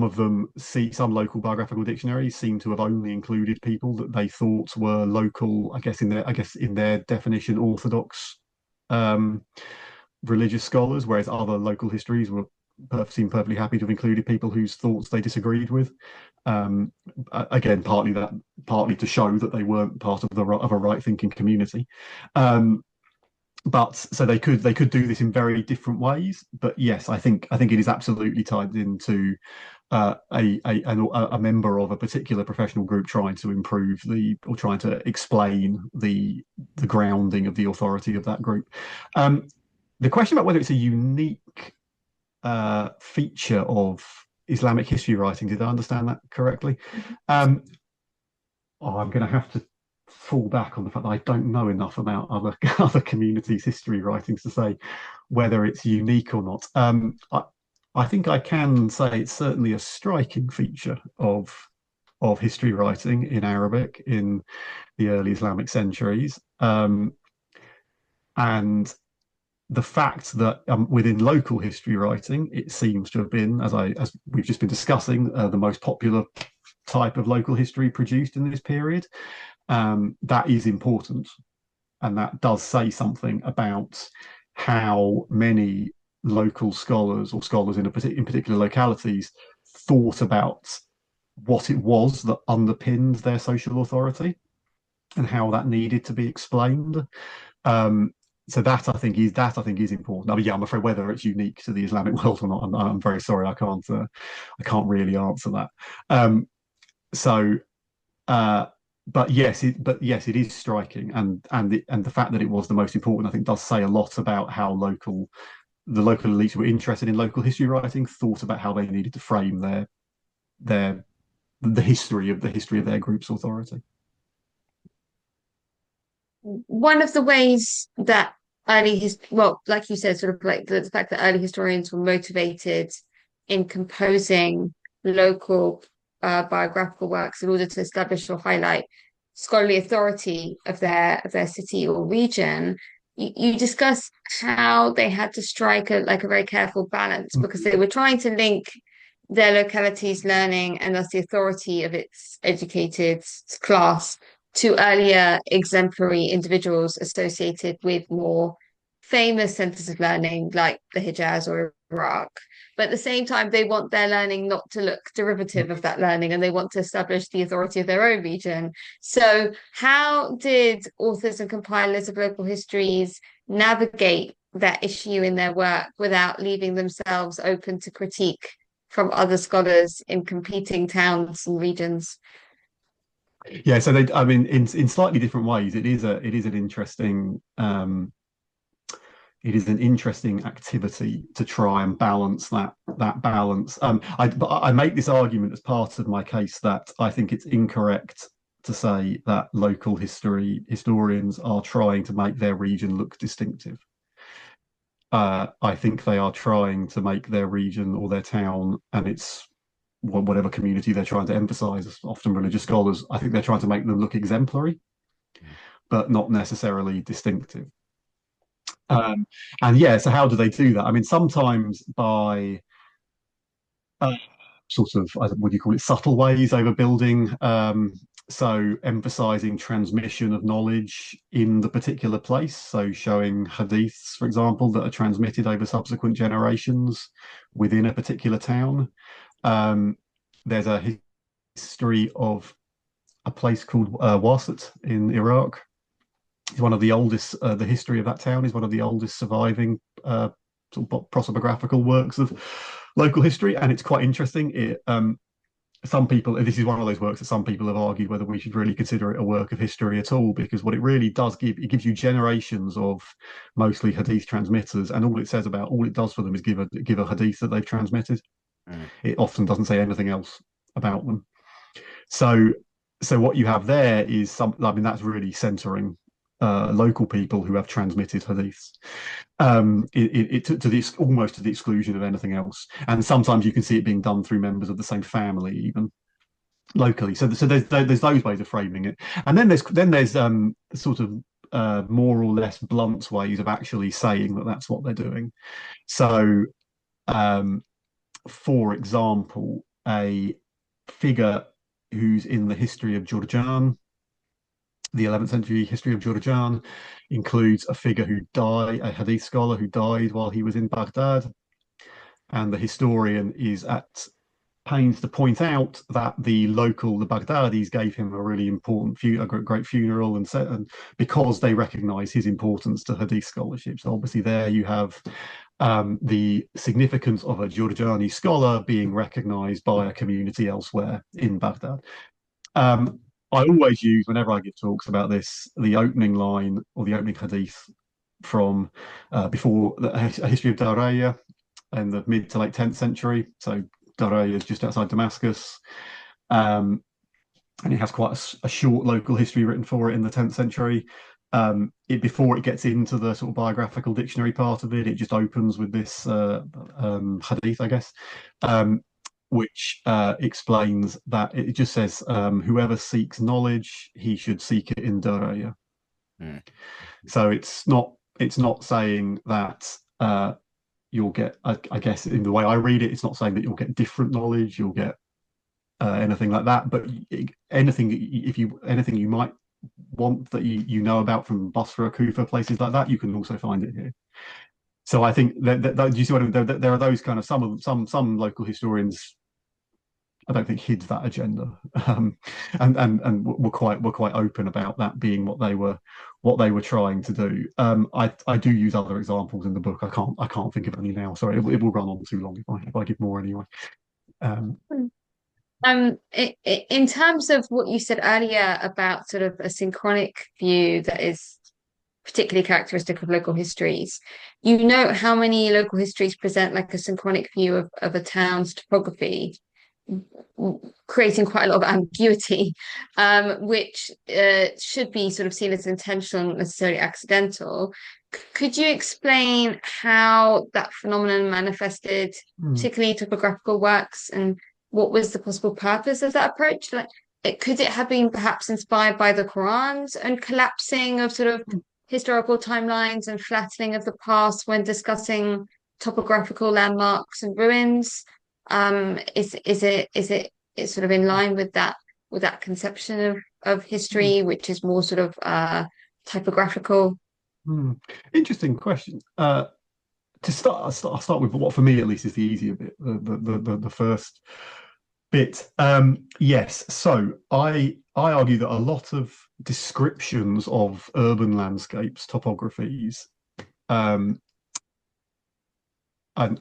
local biographical dictionaries seem to have only included people that they thought were local, I guess in their definition, orthodox religious scholars, whereas other local histories seem perfectly happy to have included people whose thoughts they disagreed with. Again, partly to show that they weren't part of a right-thinking community. but so they could do this in very different ways. But yes, I think it is absolutely tied into a member of a particular professional group trying to improve or trying to explain the grounding of the authority of that group. The question about whether it's a unique feature of Islamic history writing, did I understand that correctly? I'm going to have to fall back on the fact that I don't know enough about other communities' history writings to say whether it's unique or not. I think I can say it's certainly a striking feature of history writing in Arabic in the early Islamic centuries, and the fact that within local history writing, it seems to have been, as we've just been discussing, the most popular type of local history produced in this period. That is important, and that does say something about how many local scholars or scholars in particular localities thought about what it was that underpinned their social authority and how that needed to be explained. So that I think is important. I mean, yeah, I'm afraid whether it's unique to the Islamic world or not, I'm very sorry, I can't really answer that. So, but yes, it is striking, and the fact that it was the most important, I think, does say a lot about how the local elites who were interested in local history writing thought about how they needed to frame the history of their group's authority. One of the ways that like you said, sort of like the fact that early historians were motivated in composing local biographical works in order to establish or highlight scholarly authority of their city or region. You discuss how they had to strike a very careful balance because they were trying to link their locality's learning and thus the authority of its educated class to earlier exemplary individuals associated with more famous centers of learning like the Hijaz or Iraq. But at the same time, they want their learning not to look derivative of that learning, and they want to establish the authority of their own region. So how did authors and compilers of local histories navigate that issue in their work without leaving themselves open to critique from other scholars in competing towns and regions? Yeah, so I mean, in slightly different ways, it is an interesting activity to try and balance that balance. But I make this argument as part of my case that I think it's incorrect to say that local historians are trying to make their region look distinctive. I think they are trying to make their region or their town and its whatever community they're trying to emphasize, often religious scholars, I think they're trying to make them look exemplary, but not necessarily distinctive. And yeah, so how do they do that? I mean, sometimes by sort of, what do you call it, subtle ways over building. So emphasizing transmission of knowledge in the particular place. So showing hadiths, for example, that are transmitted over subsequent generations within a particular town. There's a history of a place called Wasit in Iraq. It's one of the oldest. The history of that town is one of the oldest surviving sort of prosopographical works of local history, and it's quite interesting. Some people, this is one of those works that some people have argued whether we should really consider it a work of history at all, because what it really does it gives you generations of mostly hadith transmitters, and all it does for them is give a hadith that they've transmitted. It often doesn't say anything else about them. So what you have there is that's really centering local people who have transmitted hadiths almost to the exclusion of anything else. And sometimes you can see it being done through members of the same family, even locally. So there's those ways of framing it, and then there's sort of more or less blunt ways of actually saying that that's what they're doing. So, for example, a figure who's in the history of Jurjan, the 11th century history of Jurjan, includes a figure a hadith scholar who died while he was in Baghdad, and the historian is at pains to point out that the Baghdadis gave him a really important, great funeral, and because they recognise his importance to Hadith scholarship. So obviously there you have the significance of a Jurjani scholar being recognised by a community elsewhere in Baghdad. I always use, whenever I give talks about this, the opening line or the opening Hadith from before a history of Daraya in the mid to late 10th century. So Daraya is just outside Damascus, and it has quite a short local history written for it in the 10th century. Before it gets into the sort of biographical dictionary part of it, it just opens with this hadith, I guess, which explains that it just says, whoever seeks knowledge, he should seek it in Daraya. So it's not saying that you'll get, I guess in the way I read it, it's not saying that you'll get different knowledge, you'll get anything like that, but anything you might want that you know about from Basra, Kufa, places like that, you can also find it here. So I think that you see what I mean? There are those kind of some local historians, I don't think, hid that agenda, and were quite open about that being what they were trying to do. I do use other examples in the book. I can't think of any now. Sorry, it will run on too long if I give more anyway. In terms of what you said earlier about sort of a synchronic view that is particularly characteristic of local histories, you note how many local histories present like a synchronic view of a town's topography, creating quite a lot of ambiguity, which should be sort of seen as intentional, not necessarily accidental. Could you explain how that phenomenon manifested, particularly topographical works, and what was the possible purpose of that approach? Like, could it have been perhaps inspired by the Quran's and collapsing of sort of historical timelines and flattening of the past when discussing topographical landmarks and ruins? Is it sort of in line with that conception of history, which is more sort of typographical? Interesting question. To start, I'll start with what for me at least is the easier bit, the first bit. Yes, so I argue that a lot of descriptions of urban landscapes, topographies, and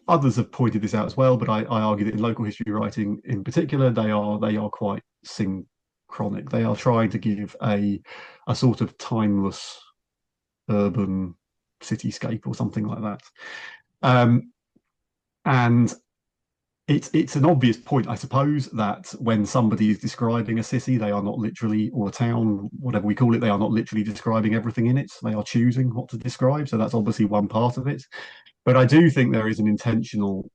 others have pointed this out as well, but I argue that in local history writing in particular, they are quite synchronic. They are trying to give a sort of timeless urban cityscape or something like that. And it's an obvious point, I suppose, that when somebody is describing a city, they are not literally, or a town, whatever we call it, they are not literally describing everything in it. They are choosing what to describe. So that's obviously one part of it. But I do think there is an intentional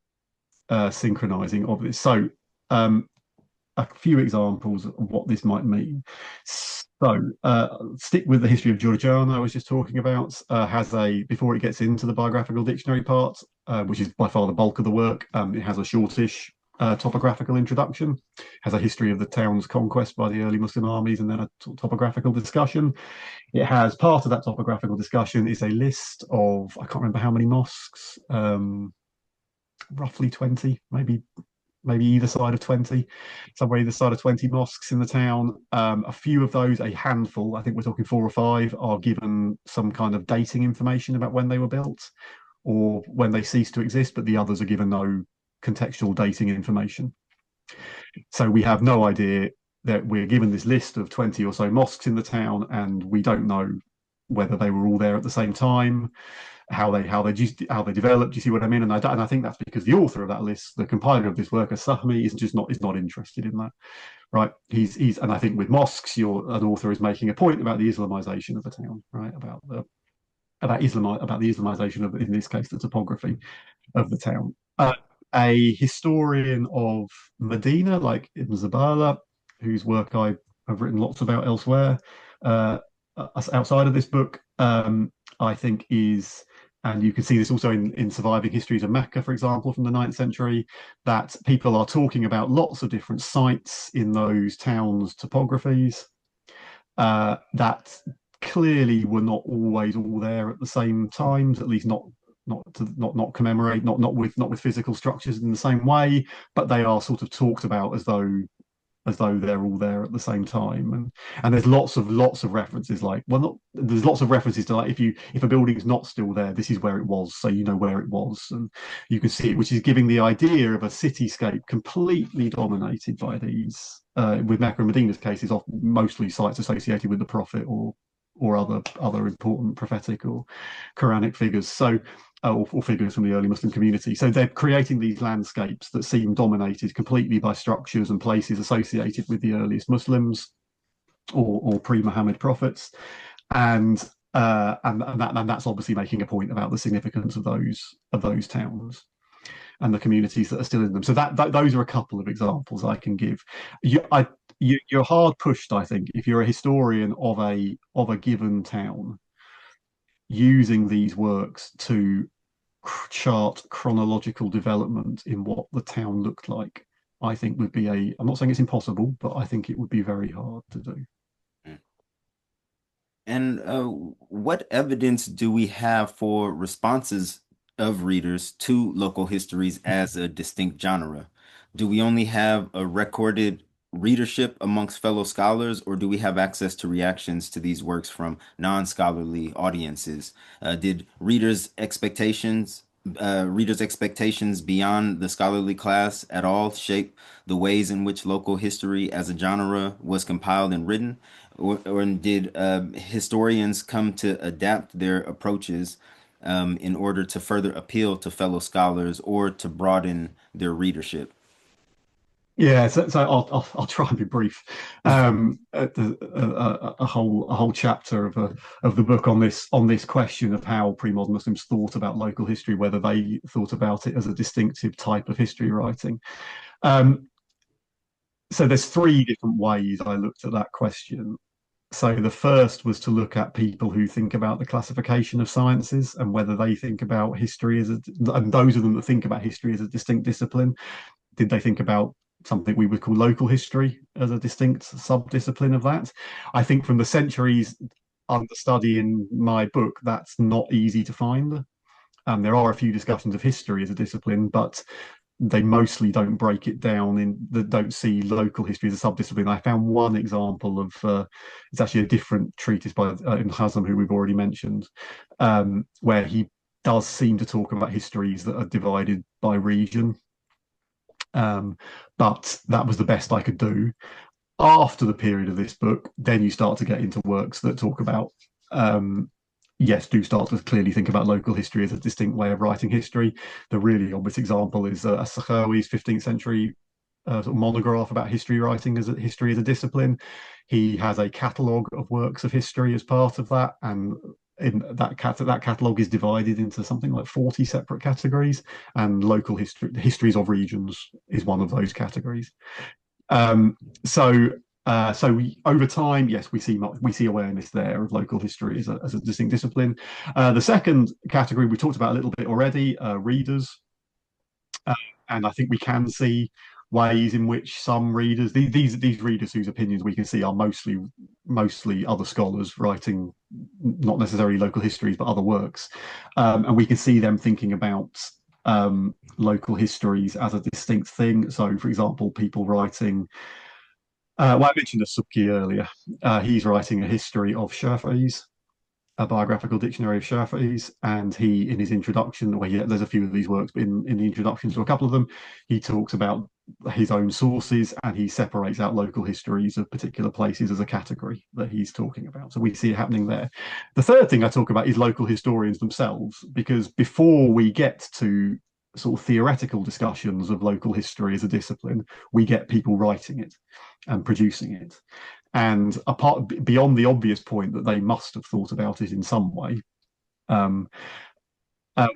synchronizing of this. So a few examples of what this might mean. So stick with the history of Georgiana I was just talking about, before it gets into the biographical dictionary part, which is by far the bulk of the work, it has a shortish topographical introduction, has a history of the town's conquest by the early Muslim armies, and then a topographical discussion. It has part of that topographical discussion is a list of, I can't remember how many mosques, roughly 20, maybe either side of 20, somewhere either side of 20 mosques in the town. A few of those, a handful, I think we're talking 4 or 5, are given some kind of dating information about when they were built or when they ceased to exist, but the others are given no contextual dating information. So we have no idea, that we're given this list of 20 or so mosques in the town, and we don't know whether they were all there at the same time, how they developed. Do you see what I mean? And I think that's because the author of that list, the compiler of this work, Sahmi, is not interested in that, right? He's and I think with mosques, an author is making a point about the Islamization of the town, right? About the Islamization of, in this case, the topography of the town. A historian of Medina, like Ibn Zabala, whose work I have written lots about elsewhere, outside of this book, I think is, and you can see this also in surviving histories of Mecca, for example, from the 9th century, that people are talking about lots of different sites in those towns' topographies that clearly were not always all there at the same times, at least not not commemorate, not with physical structures in the same way, but they are sort of talked about as though they're all there at the same time. And there's lots of references, like, well, not there's lots of references to, like, if a building's not still there, this is where it was, so you know where it was, and you can see it, which is giving the idea of a cityscape completely dominated by these, with Mecca and Medina's cases, often mostly sites associated with the Prophet or other important prophetic or Quranic figures. So or figures from the early Muslim community. So they're creating these landscapes that seem dominated completely by structures and places associated with the earliest Muslims or pre-Muhammad prophets, and that's obviously making a point about the significance of those towns and the communities that are still in them. So those are a couple of examples I can give. You're hard pushed, I think, if you're a historian of a given town, using these works to chart chronological development in what the town looked like. I think would be I'm not saying it's impossible, but I think it would be very hard to do. And what evidence do we have for responses of readers to local histories as a distinct genre? Do we only have a recorded readership amongst fellow scholars, or do we have access to reactions to these works from non-scholarly audiences? Did readers' expectations beyond the scholarly class at all shape the ways in which local history as a genre was compiled and written? Or did historians come to adapt their approaches in order to further appeal to fellow scholars or to broaden their readership? Yeah, so I'll try and be brief. A whole chapter of the book on this question of how pre-modern Muslims thought about local history, whether they thought about it as a distinctive type of history writing. So there's three different ways I looked at that question. So the first was to look at people who think about the classification of sciences and whether they think about history and those of them that think about history as a distinct discipline, did they think about something we would call local history as a distinct sub-discipline of that? I think from the centuries under study in my book, that's not easy to find. There are a few discussions of history as a discipline, but they mostly don't break it down don't see local history as a sub-discipline. I found one example of it's actually a different treatise by Ibn Hazm, who we've already mentioned, where he does seem to talk about histories that are divided by region. But that was the best I could do. After the period of this book, then you start to get into works that talk about, do start to clearly think about local history as a distinct way of writing history. The really obvious example is As-Sakhawi's 15th century sort of monograph about history writing as history as a discipline. He has a catalogue of works of history as part of that, and in that catalogue is divided into something like 40 separate categories, and local histories of regions is one of those categories. So over time, yes, we see awareness there of local history as a distinct discipline. The second category we talked about a little bit already, readers, and I think we can see ways in which some readers, these readers whose opinions we can see are mostly other scholars writing not necessarily local histories but other works, and we can see them thinking about local histories as a distinct thing. So, for example, people writing. I mentioned the Subki earlier. He's writing a history of Shafi'is, a biographical dictionary of Shafi'is, and he, in his introduction, there's a few of these works, but in the introduction to a couple of them, he talks about his own sources and he separates out local histories of particular places as a category that he's talking about. So we see it happening there. The third thing I talk about is local historians themselves, because before we get to sort of theoretical discussions of local history as a discipline, we get people writing it and producing it. And beyond the obvious point that they must have thought about it in some way,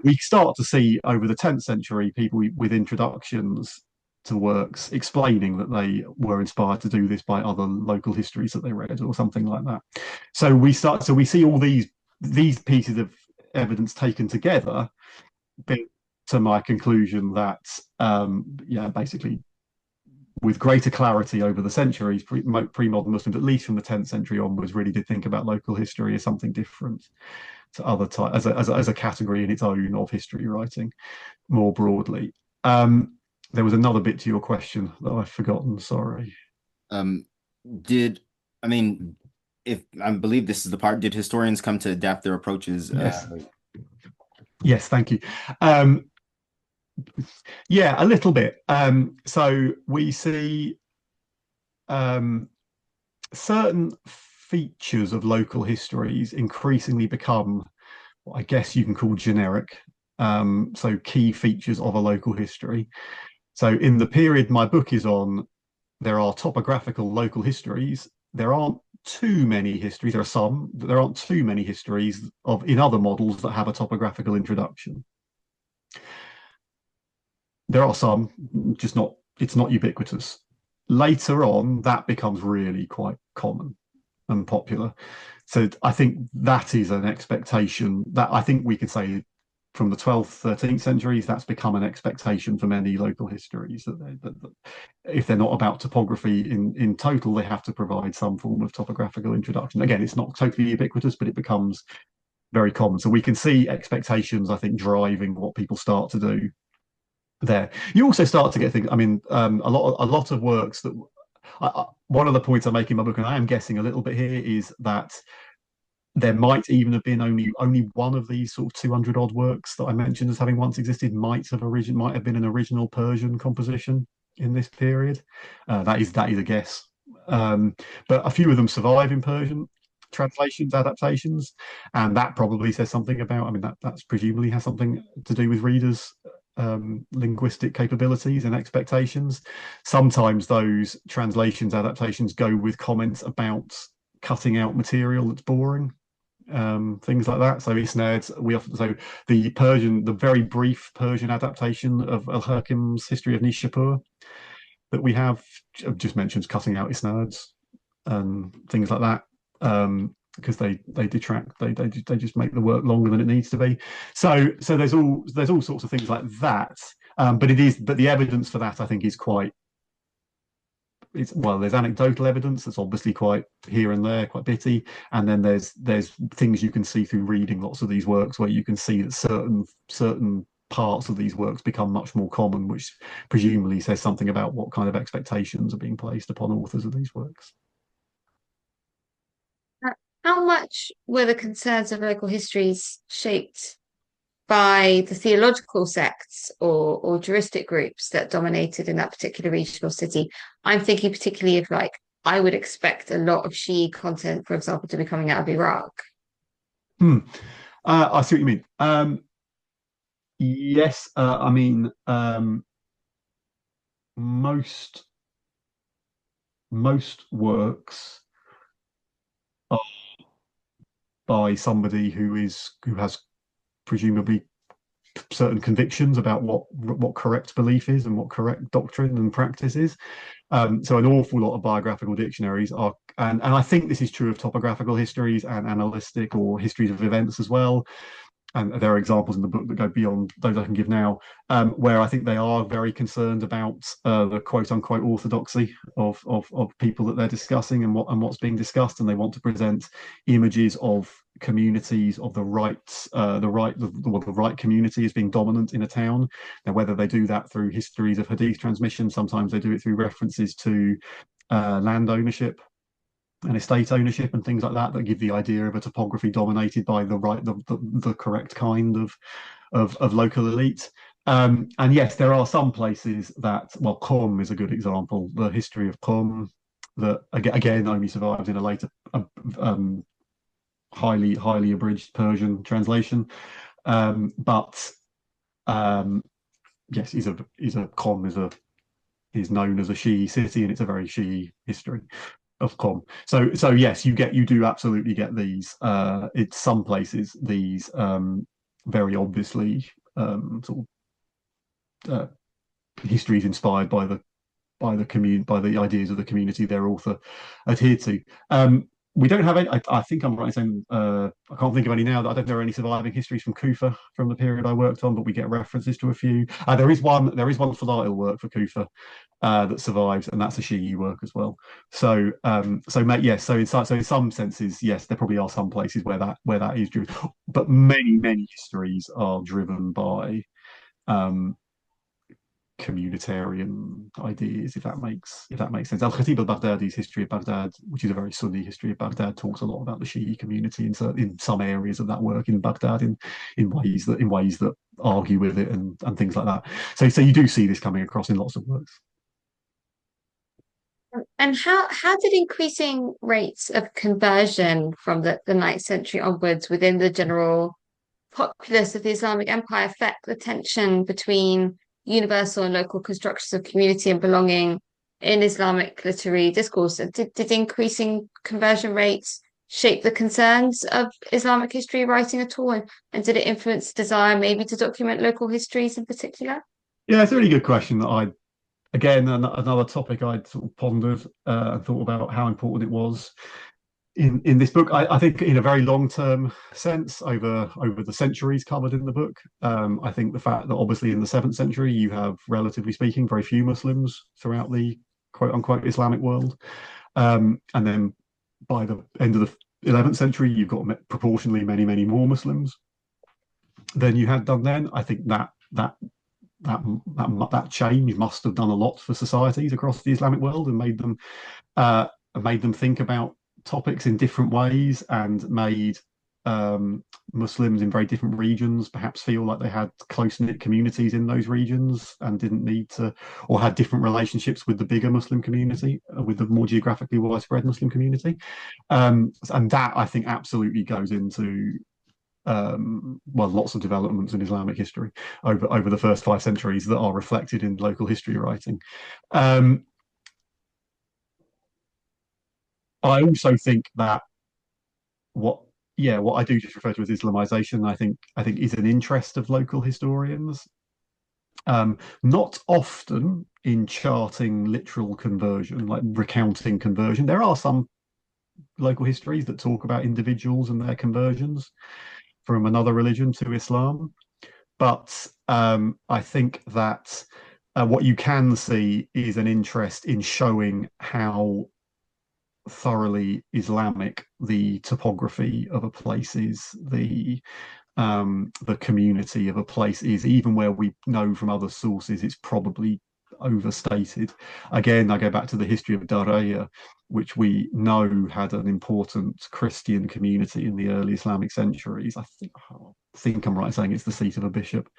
we start to see over the 10th century people with introductions to works explaining that they were inspired to do this by other local histories that they read or something like that. So we see all these pieces of evidence taken together to my conclusion that basically with greater clarity over the centuries, pre-modern Muslims, at least from the 10th century onwards, really did think about local history as something different to other types, as a category in its own of history writing more broadly. There was another bit to your question that I've forgotten, sorry. If I believe this is the part, did historians come to adapt their approaches? Yes, thank you. Yeah, a little bit. So we see certain features of local histories increasingly become what I guess you can call generic. So key features of a local history. So in the period my book is on, there are topographical local histories. There aren't too many histories. There are some, but there aren't too many histories in other models that have a topographical introduction. There are some, just not, it's not ubiquitous. Later on, that becomes really quite common and popular. So I think that is an expectation that I think we could say from the 12th, 13th centuries, that's become an expectation for many local histories, that if they're not about topography in total, they have to provide some form of topographical introduction. Again, it's not totally ubiquitous, but it becomes very common. So we can see expectations, I think, driving what people start to do there. You also start to get things, I mean, a lot of works that, one of the points I make in my book, and I am guessing a little bit here, is that there might even have been only one of these sort of 200 odd works that I mentioned as having once existed might have been an original Persian composition in this period. That is a guess, but a few of them survive in Persian translations, adaptations, and that probably says something about, I mean, that's presumably has something to do with readers' linguistic capabilities and expectations. Sometimes those translations, adaptations go with comments about cutting out material that's boring, things like that. So isnads, so the very brief Persian adaptation of al-Hakim's History of Nishapur that we have just mentions cutting out isnads and things like that, because they detract, they just make the work longer than it needs to be. So there's all sorts of things like that, but the evidence for that, I think, is quite, there's anecdotal evidence that's obviously quite here and there, quite bitty, and then there's things you can see through reading lots of these works where you can see that certain parts of these works become much more common, which presumably says something about what kind of expectations are being placed upon authors of these works. How much were the concerns of local histories shaped by the theological sects or juristic groups that dominated in that particular regional city? I'm thinking particularly of, like, I would expect a lot of Shi'i content, for example, to be coming out of Iraq. I see what you mean. Yes, I mean, most works are by somebody who has presumably certain convictions about what correct belief is and what correct doctrine and practice is. So an awful lot of biographical dictionaries are, and I think this is true of topographical histories and analytic or histories of events as well. And there are examples in the book that go beyond those I can give now, where I think they are very concerned about the quote unquote orthodoxy of people that they're discussing and what's being discussed, and they want to present images of communities of the right community as being dominant in a town. Now, whether they do that through histories of Hadith transmission, sometimes they do it through references to land ownership and estate ownership and things like that give the idea of a topography dominated by the correct kind of local elite. And yes, there are some places that, well, Crone is a good example. The history of Crone, that again only survives in a later highly abridged Persian translation, but yes, Crone is known as a Shi'i city, and it's a very Shi'i history of Crone. So yes, you do absolutely get these. It's some places these very obviously sort of histories inspired by the ideas of the community their author adhered to. We don't have any. I think I'm right in saying I can't think of any now. That I don't think there are any surviving histories from Kufa from the period I worked on, but we get references to a few. There is one Fadail work for Kufa, that survives, and that's a Shi'i work as well. So, yes. So in some senses, yes, there probably are some places where that is driven, but many histories are driven by um, communitarian ideas, if that makes sense. Al-Khatib al-Baghdadi's History of Baghdad, which is a very Sunni history of Baghdad, talks a lot about the Shi'i community in some areas of that work in Baghdad in ways that argue with it and things like that. So you do see this coming across in lots of works. And how did increasing rates of conversion from the 9th century onwards within the general populace of the Islamic Empire affect the tension between universal and local constructions of community and belonging in Islamic literary discourse? Did increasing conversion rates shape the concerns of Islamic history writing at all? And did it influence the desire maybe to document local histories in particular? Yeah, it's a really good question that again, another topic I'd sort of pondered and thought about how important it was in this book. I think in a very long-term sense, over the centuries covered in the book, I think the fact that obviously in the 7th century you have, relatively speaking, very few Muslims throughout the quote-unquote Islamic world, and then by the end of the 11th century you've got proportionally many more Muslims than you had done then. I think that change must have done a lot for societies across the Islamic world and made them think about topics in different ways, and made Muslims in very different regions perhaps feel like they had close-knit communities in those regions and didn't need to, or had different relationships with the bigger Muslim community, with the more geographically widespread Muslim community. And that, I think, absolutely goes into lots of developments in Islamic history over the first 5 centuries that are reflected in local history writing. I also think that what I do just refer to as Islamization, I think is an interest of local historians. Not often in charting literal conversion, like recounting conversion. There are some local histories that talk about individuals and their conversions from another religion to Islam. But I think that what you can see is an interest in showing how thoroughly Islamic the topography of a place is, the community of a place is, even where we know from other sources it's probably overstated. Again, I go back to the history of Daraya, which we know had an important Christian community in the early Islamic centuries. I think I'm right in saying it's the seat of a bishop.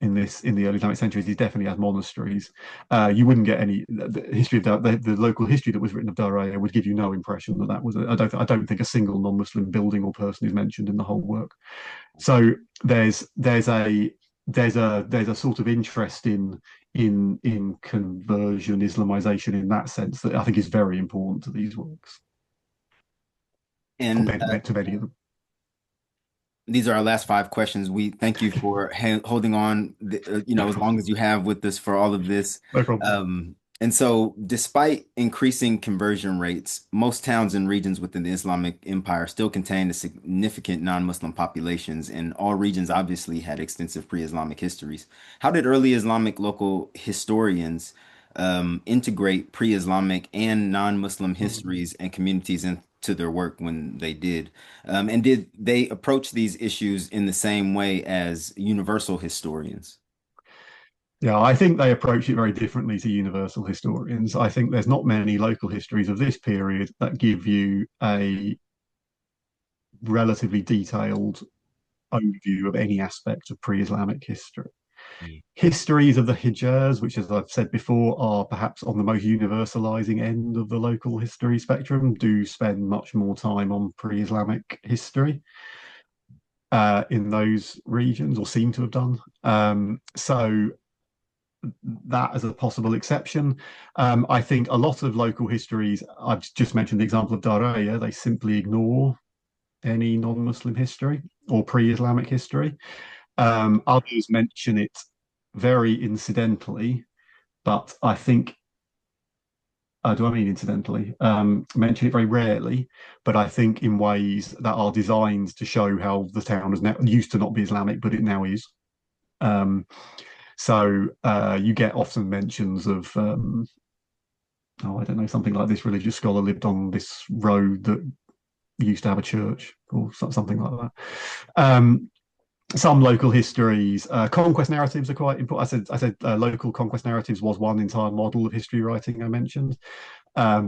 In the early Islamic centuries, he definitely has monasteries. You wouldn't get any the history of the local history that was written of Daraya would give you no impression that was. I don't think a single non-Muslim building or person is mentioned in the whole work. So there's a sort of interest in conversion, Islamization in that sense, that I think is very important to these works. And to many of them. These are our last 5 questions. We thank you for holding on, as long as you have with us for all of this. No problem. And so, despite increasing conversion rates, most towns and regions within the Islamic Empire still contained a significant non-Muslim populations, and all regions obviously had extensive pre-Islamic histories. How did early Islamic local historians integrate pre-Islamic and non-Muslim histories and communities into their work when they did? And did they approach these issues in the same way as universal historians? Yeah, I think they approach it very differently to universal historians. I think there's not many local histories of this period that give you a relatively detailed overview of any aspect of pre-Islamic history. Histories of the Hijaz, which, as I've said before, are perhaps on the most universalizing end of the local history spectrum, do spend much more time on pre-Islamic history in those regions, or seem to have done. So that as a possible exception. I think a lot of local histories, I've just mentioned the example of Daraya, they simply ignore any non-Muslim history or pre-Islamic history. Others mention it very incidentally, but I think, do I mean incidentally? Mention it very rarely, but I think in ways that are designed to show how the town used to not be Islamic, but it now is. So you get often mentions of, I don't know, something like this religious scholar lived on this road that used to have a church, or something like that. Some local histories, conquest narratives are quite important. I said local conquest narratives was one entire model of history writing I mentioned,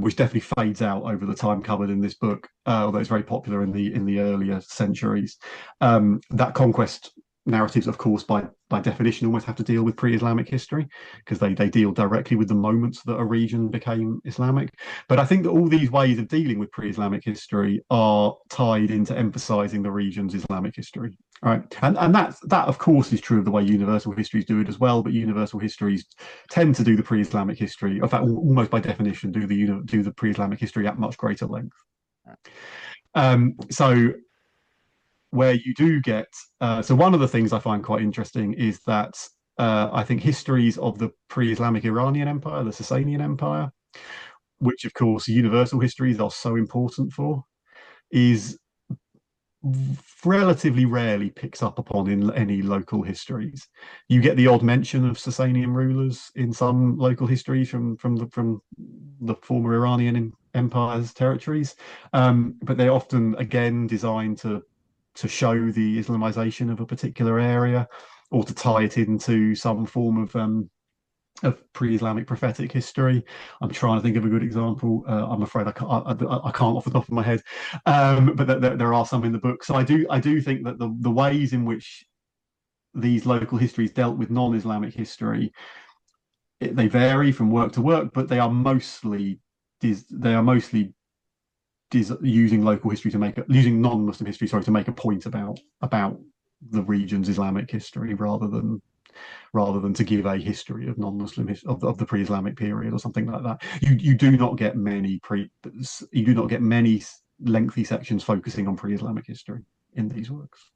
which definitely fades out over the time covered in this book, although it's very popular in the earlier centuries. That conquest narratives, of course, by definition, almost have to deal with pre-Islamic history, because they deal directly with the moments that a region became Islamic. But I think that all these ways of dealing with pre-Islamic history are tied into emphasizing the region's Islamic history. Right, and that of course is true of the way universal histories do it as well. But universal histories tend to do the pre-Islamic history, in fact, almost by definition, do the pre-Islamic history at much greater length. So where you do get, so one of the things I find quite interesting is that I think histories of the pre-Islamic Iranian Empire, the Sasanian Empire, which of course universal histories are so important for, is relatively rarely picks up upon in any local histories. You get the odd mention of Sasanian rulers in some local histories from the former Iranian Empire's territories, but they're often again designed to show the Islamization of a particular area, or to tie it into some form of pre-Islamic prophetic history. I'm trying to think of a good example. I'm afraid I can't off the top of my head, but there are some in the book. So I do think that the ways in which these local histories dealt with non-Islamic history, they vary from work to work, but they are mostly using local history to using non-Muslim history, sorry, to make a point about the region's Islamic history, rather than to give a history of non-Muslim of the pre-Islamic period or something like that. You do not get many lengthy sections focusing on pre-Islamic history in these works.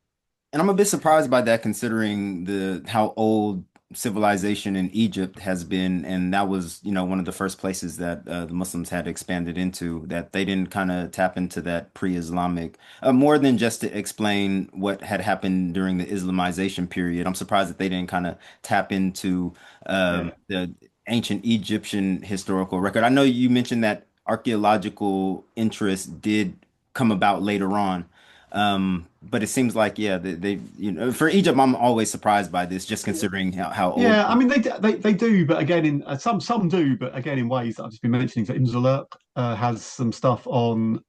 And I'm a bit surprised by that, considering how old civilization in Egypt has been, and that was, one of the first places that the Muslims had expanded into, that they didn't kind of tap into that pre-Islamic, more than just to explain what had happened during the Islamization period. I'm surprised that they didn't kind of tap into the ancient Egyptian historical record. I know you mentioned that archaeological interest did come about later on. But it seems like, yeah, they for Egypt, I'm always surprised by this, just considering how old. Yeah, I mean they do, but again, in some do, but again in ways that I've just been mentioning. So Ibn Zalaq has some stuff on.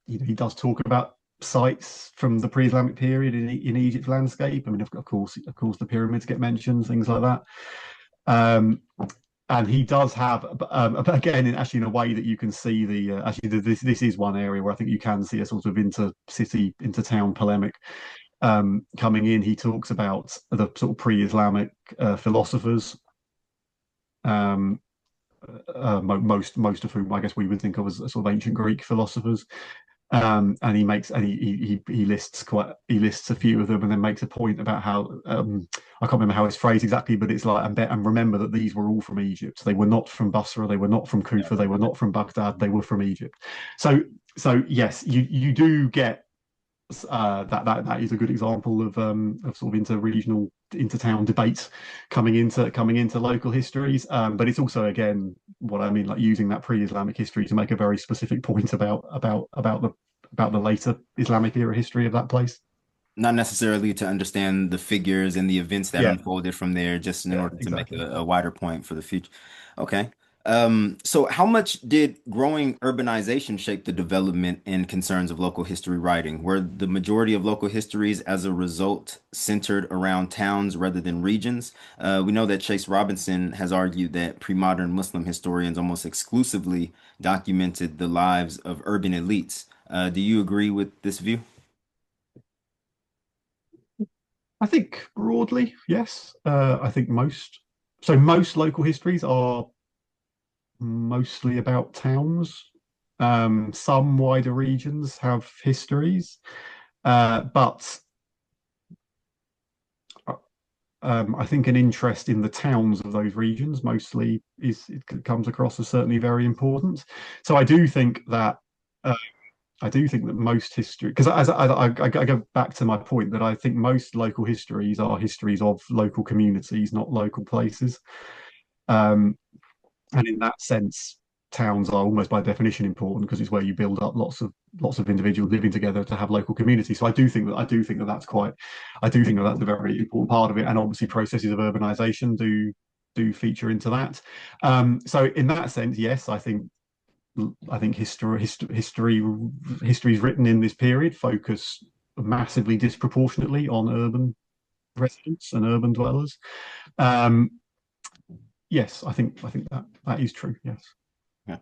He does talk about sites from the pre-Islamic period in Egypt's landscape. I mean, of course, the pyramids get mentioned, things like that. And he does have, but again, in a way that you can see this is one area where I think you can see a sort of inter-town polemic coming in. He talks about the sort of pre-Islamic philosophers, most of whom I guess we would think of as sort of ancient Greek philosophers. And he lists a few of them, and then makes a point about how I can't remember how it's phrased exactly, but it's like, and remember that these were all from Egypt. They were not from Basra, they were not from Kufa, they were not from Baghdad, they were from Egypt. So yes, you do get that is a good example of sort of inter-regional, inter-town debates coming into local histories. But it's also, again, what I mean, like using that pre-Islamic history to make a very specific point about the later Islamic era history of that place. Not necessarily to understand the figures and the events that Yeah, unfolded from there, just in order to make exactly. a wider point for the future. Okay. So how much did growing urbanization shape the development and concerns of local history writing? Were the majority of local histories, as a result, centered around towns rather than regions? We know that Chase Robinson has argued that pre-modern Muslim historians almost exclusively documented the lives of urban elites. Do you agree with this view? I think broadly, yes. I think most local histories are mostly about towns. Some wider regions have histories, but I think an interest in the towns of those regions mostly comes across as certainly very important. So I do think that do think that most history, because as I go back to my point that I think most local histories are histories of local communities, not local places. Um, and in that sense, towns are almost by definition important because it's where you build up lots of individuals living together to have local community. So I do think that that's quite, I do think that that's a very important part of it. And obviously, processes of urbanisation do feature into that. So in that sense, yes, I think histories written in this period focus massively disproportionately on urban residents and urban dwellers. Um, yes, I think that is true. Yes. Yeah.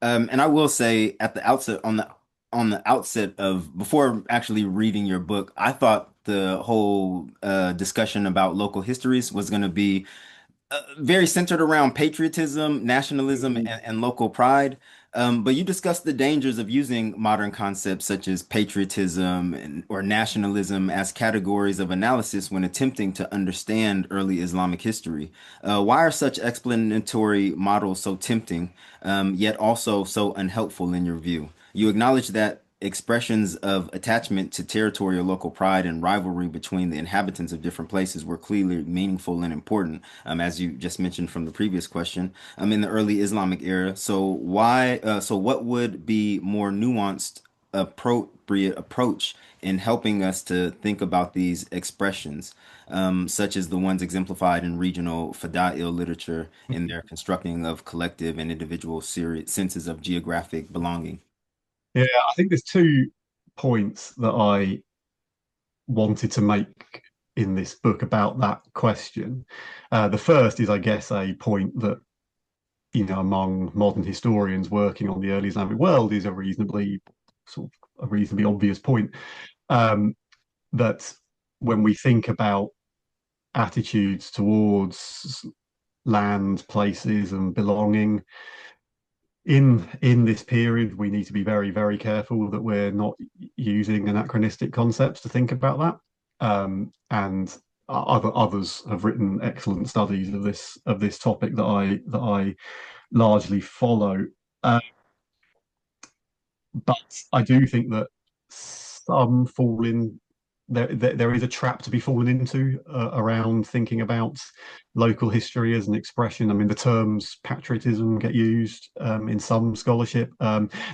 And I will say at the outset, on the outset of before actually reading your book, I thought the whole discussion about local histories was going to be very centered around patriotism, nationalism, Mhm. and local pride. But you discussed the dangers of using modern concepts such as patriotism or nationalism as categories of analysis when attempting to understand early Islamic history. Why are such explanatory models so tempting, yet also so unhelpful in your view? You acknowledge that expressions of attachment to territorial local pride and rivalry between the inhabitants of different places were clearly meaningful and important, as you just mentioned from the previous question, in the early Islamic era. So what would be more nuanced, appropriate approach in helping us to think about these expressions, such as the ones exemplified in regional Fada'il literature in their constructing of collective and individual senses of geographic belonging? Yeah, I think there's 2 points that I wanted to make in this book about that question. The first is, I guess, a point that among modern historians working on the early Islamic world is a reasonably obvious point, um, that when we think about attitudes towards land, places, and belonging in this period, we need to be very, very careful that we're not using anachronistic concepts to think about that. And others have written excellent studies of this topic that I largely follow. Uh, but I do think that some fall in there is a trap to be fallen into around thinking about local history as an expression. I mean, the terms patriotism get used in some scholarship.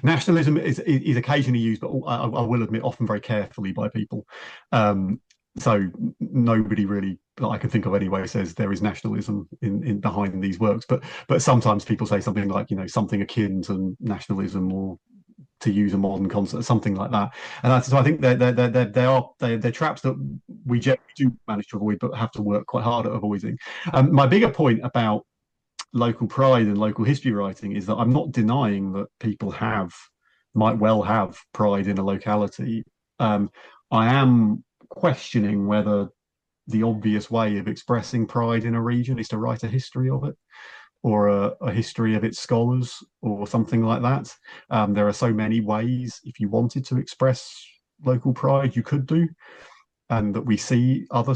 Nationalism is occasionally used, but I will admit, often very carefully by people. Um, so nobody really that I can think of anyway says there is nationalism in behind these works, but sometimes people say something like something akin to nationalism, or to use a modern concept, something like that. And so I think they're traps that we generally do manage to avoid, but have to work quite hard at avoiding. My bigger point about local pride and local history writing is that I'm not denying that people might well have pride in a locality. I am questioning whether the obvious way of expressing pride in a region is to write a history of it, or a history of its scholars, or something like that. There are so many ways, if you wanted to express local pride, you could do, and that we see other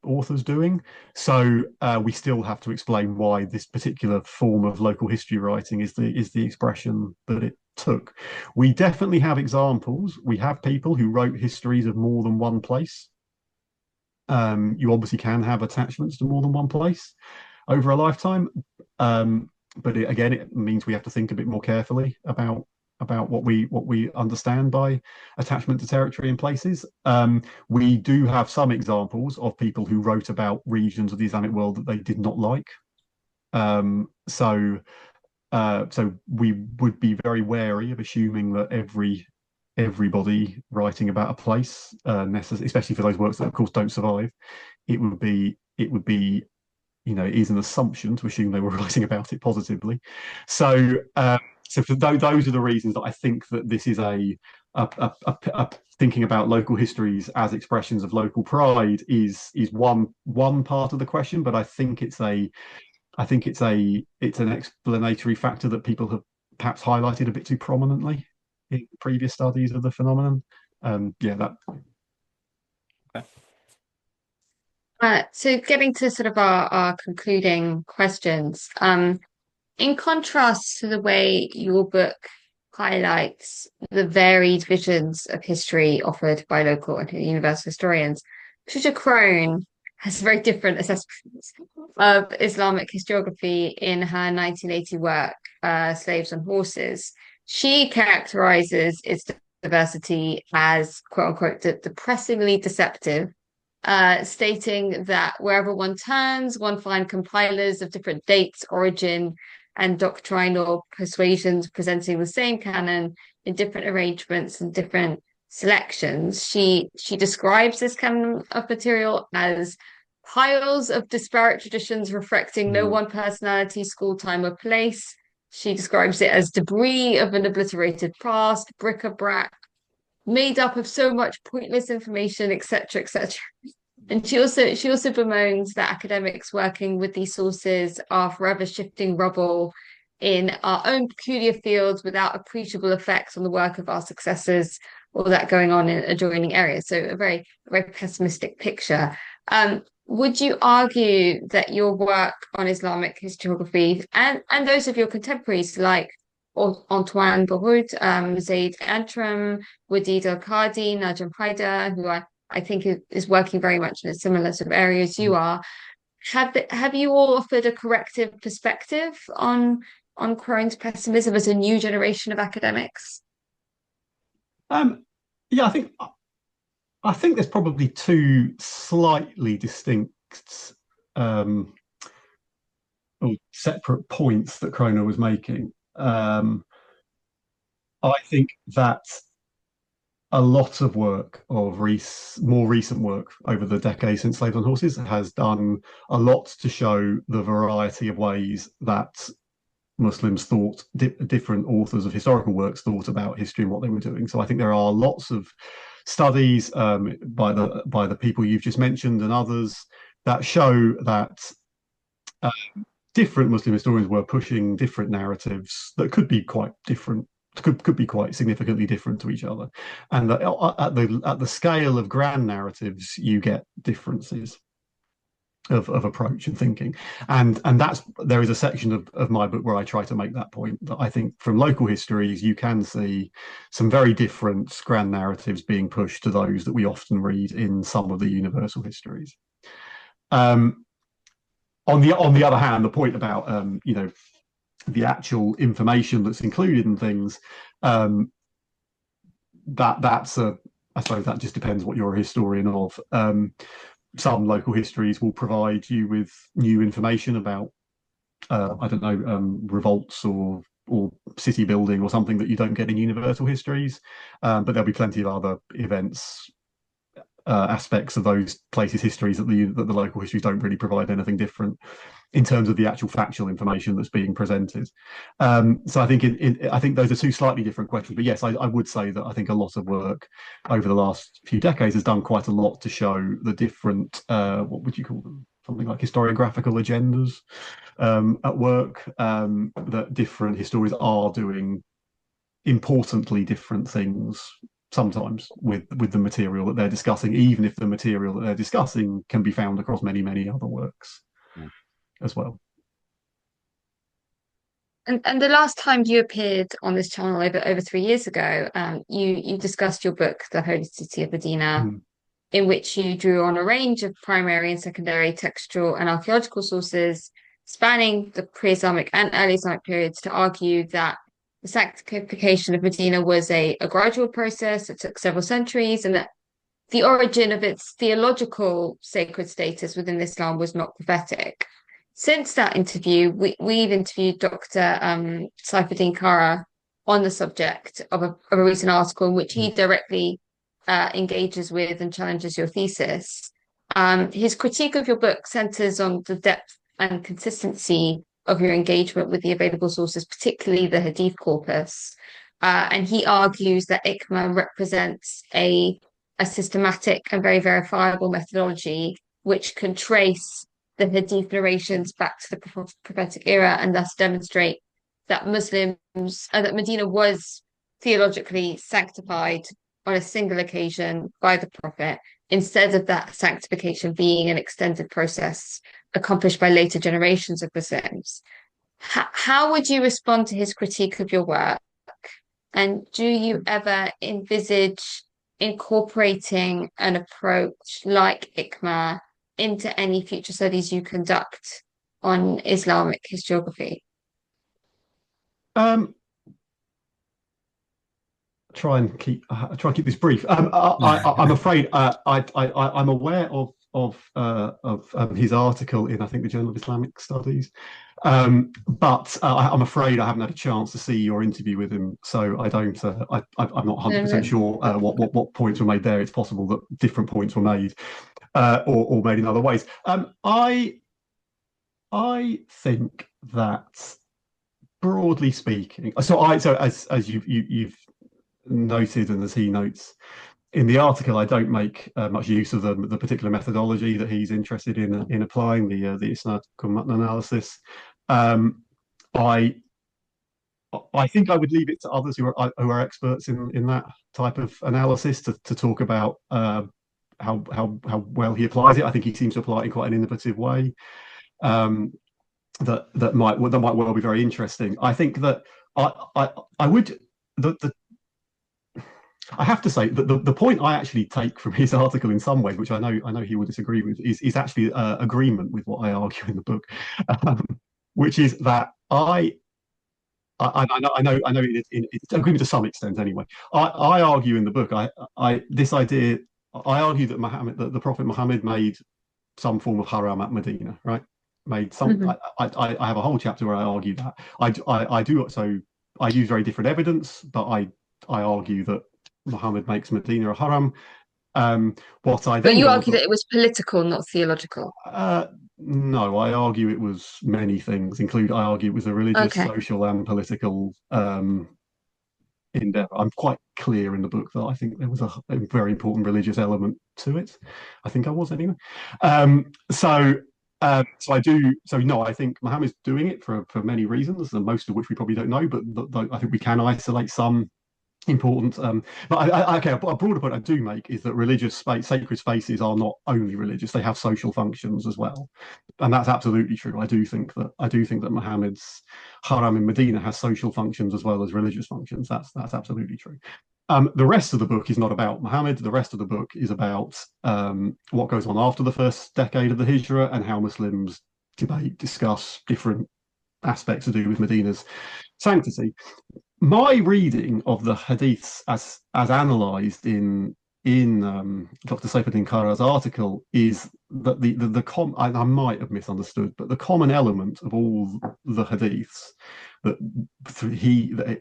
authors doing. So we still have to explain why this particular form of local history writing is the expression that it took. We definitely have examples. We have people who wrote histories of more than one place. You obviously can have attachments to more than one place over a lifetime. But again, it means we have to think a bit more carefully about what we understand by attachment to territory and places. We do have some examples of people who wrote about regions of the Islamic world that they did not like. So we would be very wary of assuming that everybody writing about a place, especially for those works that of course don't survive, it would be it is an assumption to assume they were writing about it positively. So, those are the reasons that I think that this is a thinking about local histories as expressions of local pride is one part of the question, but I think it's an explanatory factor that people have perhaps highlighted a bit too prominently in previous studies of the phenomenon. Yeah, that. So getting to sort of our concluding questions, in contrast to the way your book highlights the varied visions of history offered by local and universal historians. Patricia Crone has very different assessments of Islamic historiography in her 1980 work, Slaves on Horses. She characterizes its diversity as, quote unquote, depressingly deceptive, stating that wherever one turns, one finds compilers of different dates, origin, and doctrinal persuasions presenting the same canon in different arrangements and different selections. She describes this canon of material as piles of disparate traditions reflecting no one personality, school, time, or place. She describes it as debris of an obliterated past, bric-a-brac, made up of so much pointless information, etc., etc. And she also bemoans that academics working with these sources are forever shifting rubble in our own peculiar fields without appreciable effects on the work of our successors or that going on in adjoining areas. So a very pessimistic picture. Would you argue that your work on Islamic historiography and those of your contemporaries like Antoine Baroud, Zaid Antrim, Wadid Al-Qadi, Najm Haidar, who I think is working very much in a similar sort of area as you are, have you all offered a corrective perspective on Crone's pessimism as a new generation of academics? Yeah, I think there's probably two slightly distinct or separate points that Crone was making. I think that a lot of work of more recent work over the decades since Slaves on Horses has done a lot to show the variety of ways that Muslims thought, different authors of historical works thought about history and what they were doing. So I think there are lots of studies by the people you've just mentioned and others that show that different Muslim historians were pushing different narratives that could be quite different, could be quite significantly different to each other, and that at the scale of grand narratives you get differences of approach and thinking, and there is a section of my book where I try to make that point, that I think from local histories you can see some very different grand narratives being pushed to those that we often read in some of the universal histories. On the other hand, the point about the actual information that's included in things, that's I suppose that just depends what you're a historian of. Some local histories will provide you with new information about I don't know, revolts or city building or something that you don't get in universal histories, but there'll be plenty of other events, aspects of those places' histories that the local histories don't really provide anything different in terms of the actual factual information that's being presented. So I think I think those are two slightly different questions. But yes, I would say that I think a lot of work over the last few decades has done quite a lot to show the different, what would you call them? Something like historiographical agendas at work, that different historians are doing importantly different things sometimes with the material that they're discussing, even if the material that they're discussing can be found across many other works as well. And the last time you appeared on this channel over 3 years ago, you discussed your book, The Holy City of Medina, in which you drew on a range of primary and secondary textual and archaeological sources spanning the pre-Islamic and early Islamic periods to argue that the sanctification of Medina was a gradual process that took several centuries, and that the origin of its theological sacred status within Islam was not prophetic. Since that interview, we've interviewed Dr. Saifuddin Kara on the subject of a recent article in which he directly engages with and challenges your thesis. His critique of your book centers on the depth and consistency of your engagement with the available sources, particularly the Hadith corpus. And he argues that ICMA represents a systematic and very verifiable methodology which can trace the Hadith narrations back to the prophetic era and thus demonstrate that that Medina was theologically sanctified on a single occasion by the Prophet, instead of that sanctification being an extended process accomplished by later generations of Muslims. How would you respond to his critique of your work? And do you ever envisage incorporating an approach like ICMA into any future studies you conduct on Islamic historiography? Um, try and keep this brief. I'm afraid I'm aware of his article in, I think, the Journal of Islamic Studies, but I'm afraid I haven't had a chance to see your interview with him, so I don't. I'm not 100% sure what points were made there. It's possible that different points were made, or made in other ways. I think that, broadly speaking, so as you've noted, and as he notes in the article, I don't make much use of the particular methodology that he's interested in applying, the isnad analysis. I think I would leave it to others who are experts in that type of analysis to talk about how well he applies it. I think he seems to apply it in quite an innovative way. That might well be very interesting. I think that I would I have to say that the point I actually take from his article in some ways, which I know he will disagree with, is actually agreement with what I argue in the book, which is that I know it's agreement to some extent anyway. I argue in the book this idea. I argue that the Prophet Muhammad made some form of haram at Medina, right? Made some. I have a whole chapter where I argue that. I do so. I use very different evidence, but I argue that Muhammad makes Medina a haram. But you argue that it was political, not theological. No, I argue it was many things. I argue it was a religious, social, and political endeavor. I'm quite clear in the book that I think there was a very important religious element to it. I think I was anyway. So I do. So no, I think Muhammad's doing it for many reasons, and most of which we probably don't know. But I think we can isolate some important. But a broader point I do make is that sacred spaces are not only religious; they have social functions as well, and that's absolutely true. I do think that Muhammad's haram in Medina has social functions as well as religious functions. That's absolutely true. The rest of the book is not about Muhammad. The rest of the book is about what goes on after the first decade of the Hijra and how Muslims discuss different aspects to do with Medina's sanctity. My reading of the Hadiths as analysed in Dr. Saifuddin Kara's article is that I might have misunderstood, but the common element of all the Hadiths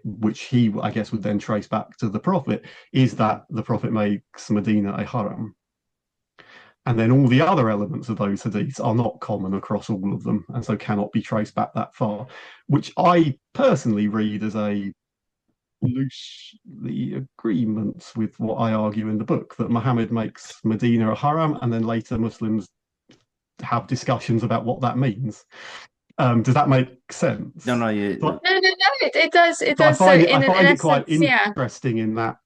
which he I guess would then trace back to the Prophet is that the Prophet makes Medina a haram. And then all the other elements of those hadiths are not common across all of them, and so cannot be traced back that far, which I personally read as a loosely agreement with what I argue in the book, that Muhammad makes Medina a haram, and then later Muslims have discussions about what that means. Does that make sense? No, yeah. No, it does. It does. I find it quite interesting in that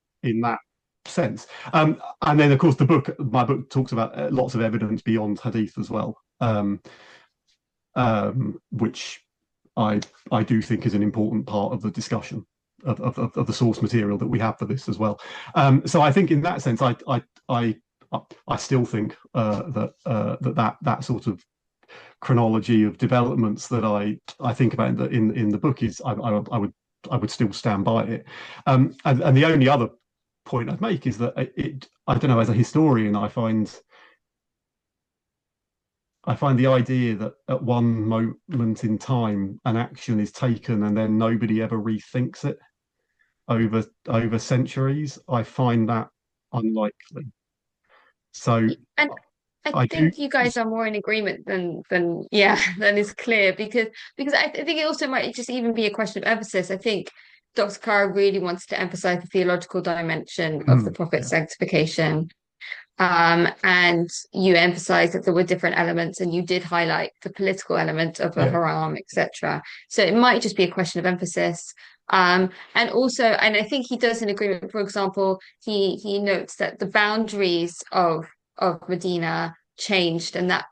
sense. And then, of course, my book talks about lots of evidence beyond hadith as well, which I do think is an important part of the discussion of the source material that we have for this as well. So I think in that sense, I still think that sort of chronology of developments that I think about in the book is I would still stand by it. And the only other point I'd make is that I don't know, as a historian, I find the idea that at one moment in time an action is taken and then nobody ever rethinks it over centuries, I find that unlikely. So and I think you guys are more in agreement than is clear, because I think it also might just even be a question of emphasis. I think Dr. Kara really wants to emphasize the theological dimension of the Prophet's sanctification. And you emphasized that there were different elements, and you did highlight the political element of the haram, etc. So it might just be a question of emphasis. And I think he does in agreement. For example, he notes that the boundaries of Medina changed, and that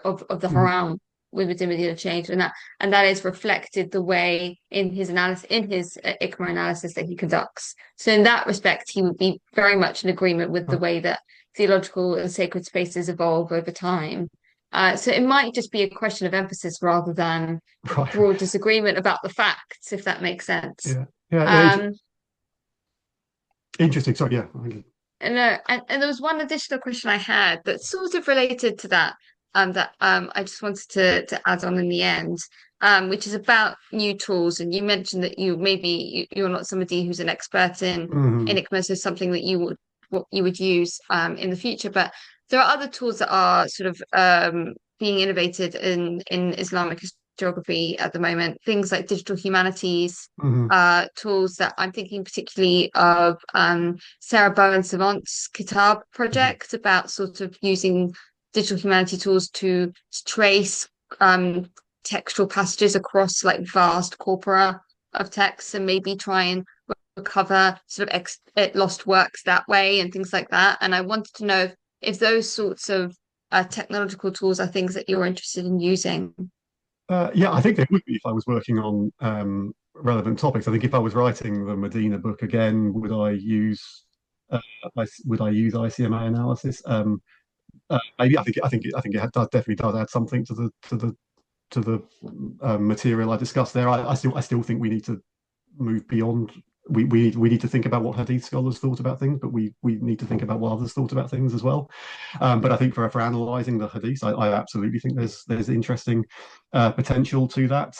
of the haram within Medina changed, and that is reflected the way in his analysis, in his ICMA analysis that he conducts. So in that respect, he would be very much in agreement with the way that theological and sacred spaces evolve over time. So it might just be a question of emphasis rather than broad disagreement about the facts, if that makes sense. Interesting. Sorry, yeah. And there was one additional question I had that's sort of related to that, I just wanted to add on in the end, which is about new tools. And you mentioned that you're not somebody who's an expert in ICMA, so something that what you would use in the future. But there are other tools that are sort of being innovated in Islamic historiography at the moment, things like digital humanities, tools that I'm thinking particularly of Sarah Bowen Savant's Kitab project about sort of using digital humanity tools to trace textual passages across like vast corpora of texts and maybe try and recover sort of lost works that way and things like that. And I wanted to know if those sorts of technological tools are things that you're interested in using. Yeah, I think they would be if I was working on relevant topics. I think if I was writing the Medina book again, would I use ICMA analysis? Maybe I think it definitely does add something to the material I discussed there. I still think we need to move beyond. We need to think about what Hadith scholars thought about things, but we need to think about what others thought about things as well. But I think for analysing the Hadith, I absolutely think there's interesting potential to that.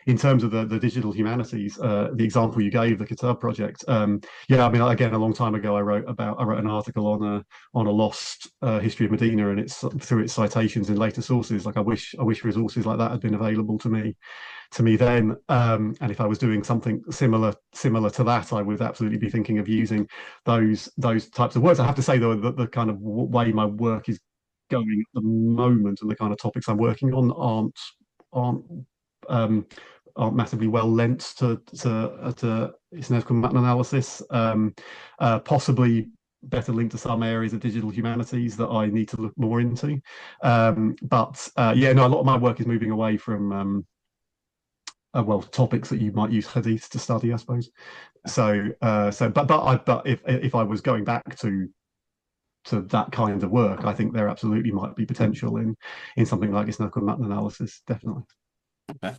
In terms of the digital humanities, the example you gave, the Kitab project, yeah, I mean, again, a long time ago, I wrote an article on a lost history of Medina and through its citations in later sources. Like I wish resources like that had been available to me then, and if I was doing something similar to that, I would absolutely be thinking of using those types of words. I have to say though that the kind of way my work is going at the moment and the kind of topics I'm working on aren't massively well lent to historical meta-analysis. Possibly better linked to some areas of digital humanities that I need to look more into. But yeah, no, a lot of my work is moving away from topics that you might use Hadith to study, I suppose. But if I was going back to that kind of work, I think there absolutely might be potential in something like historical meta-analysis, definitely. Okay.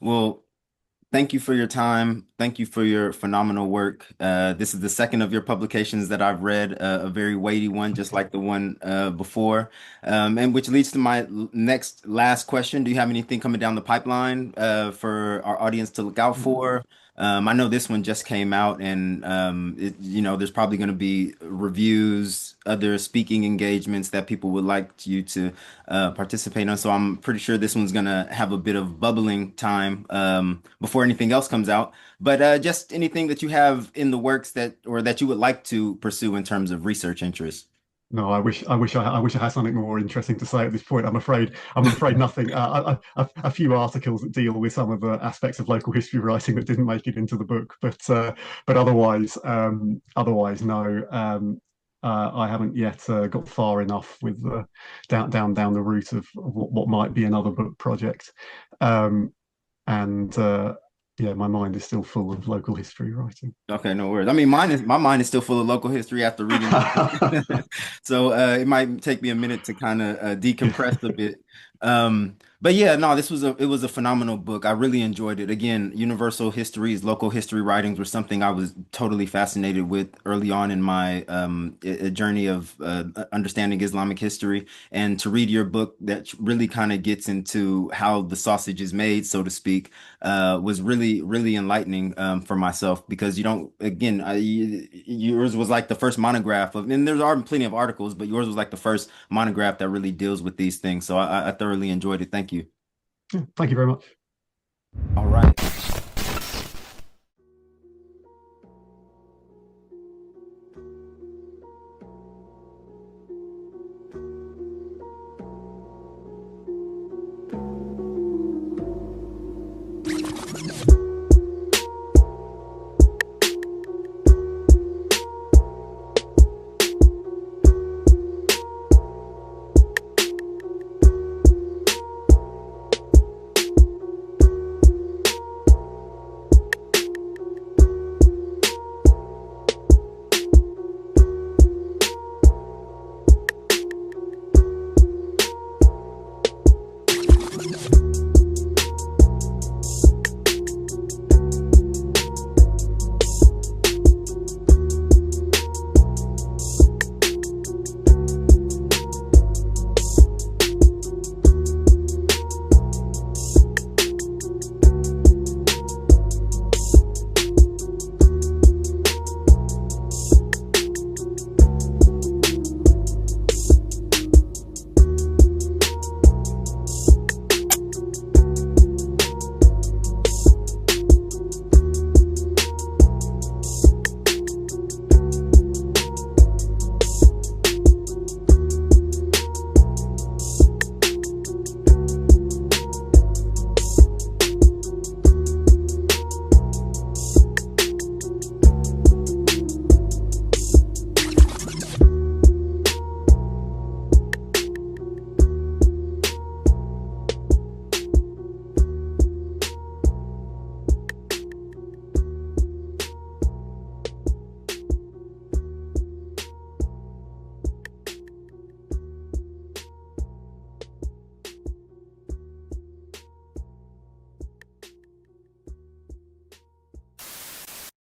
Well, thank you for your time. Thank you for your phenomenal work. This is the second of your publications that I've read, a very weighty one, just like the one before. And which leads to my last question. Do you have anything coming down the pipeline for our audience to look out for? I know this one just came out, and there's probably going to be reviews, other speaking engagements that people would like you to participate on. So I'm pretty sure this one's going to have a bit of bubbling time before anything else comes out. But just anything that you have in the works that you would like to pursue in terms of research interests. No, I wish I had something more interesting to say at this point. I'm afraid nothing. A few articles that deal with some of the aspects of local history writing that didn't make it into the book, but otherwise no. I haven't yet got far enough with down the route of what might be another book project, yeah, my mind is still full of local history writing. Okay, no worries. I mean, my mind is still full of local history after reading it. So it might take me a minute to kind of decompress a bit. But yeah, no, it was a phenomenal book. I really enjoyed it. Again, universal histories, local history writings were something I was totally fascinated with early on in my journey of understanding Islamic history. And to read your book that really kind of gets into how the sausage is made, so to speak, was really, really enlightening for myself, because yours was like the first monograph and there are plenty of articles, but yours was like the first monograph that really deals with these things. So I thoroughly enjoyed it. Thank you. Thank you very much. All right.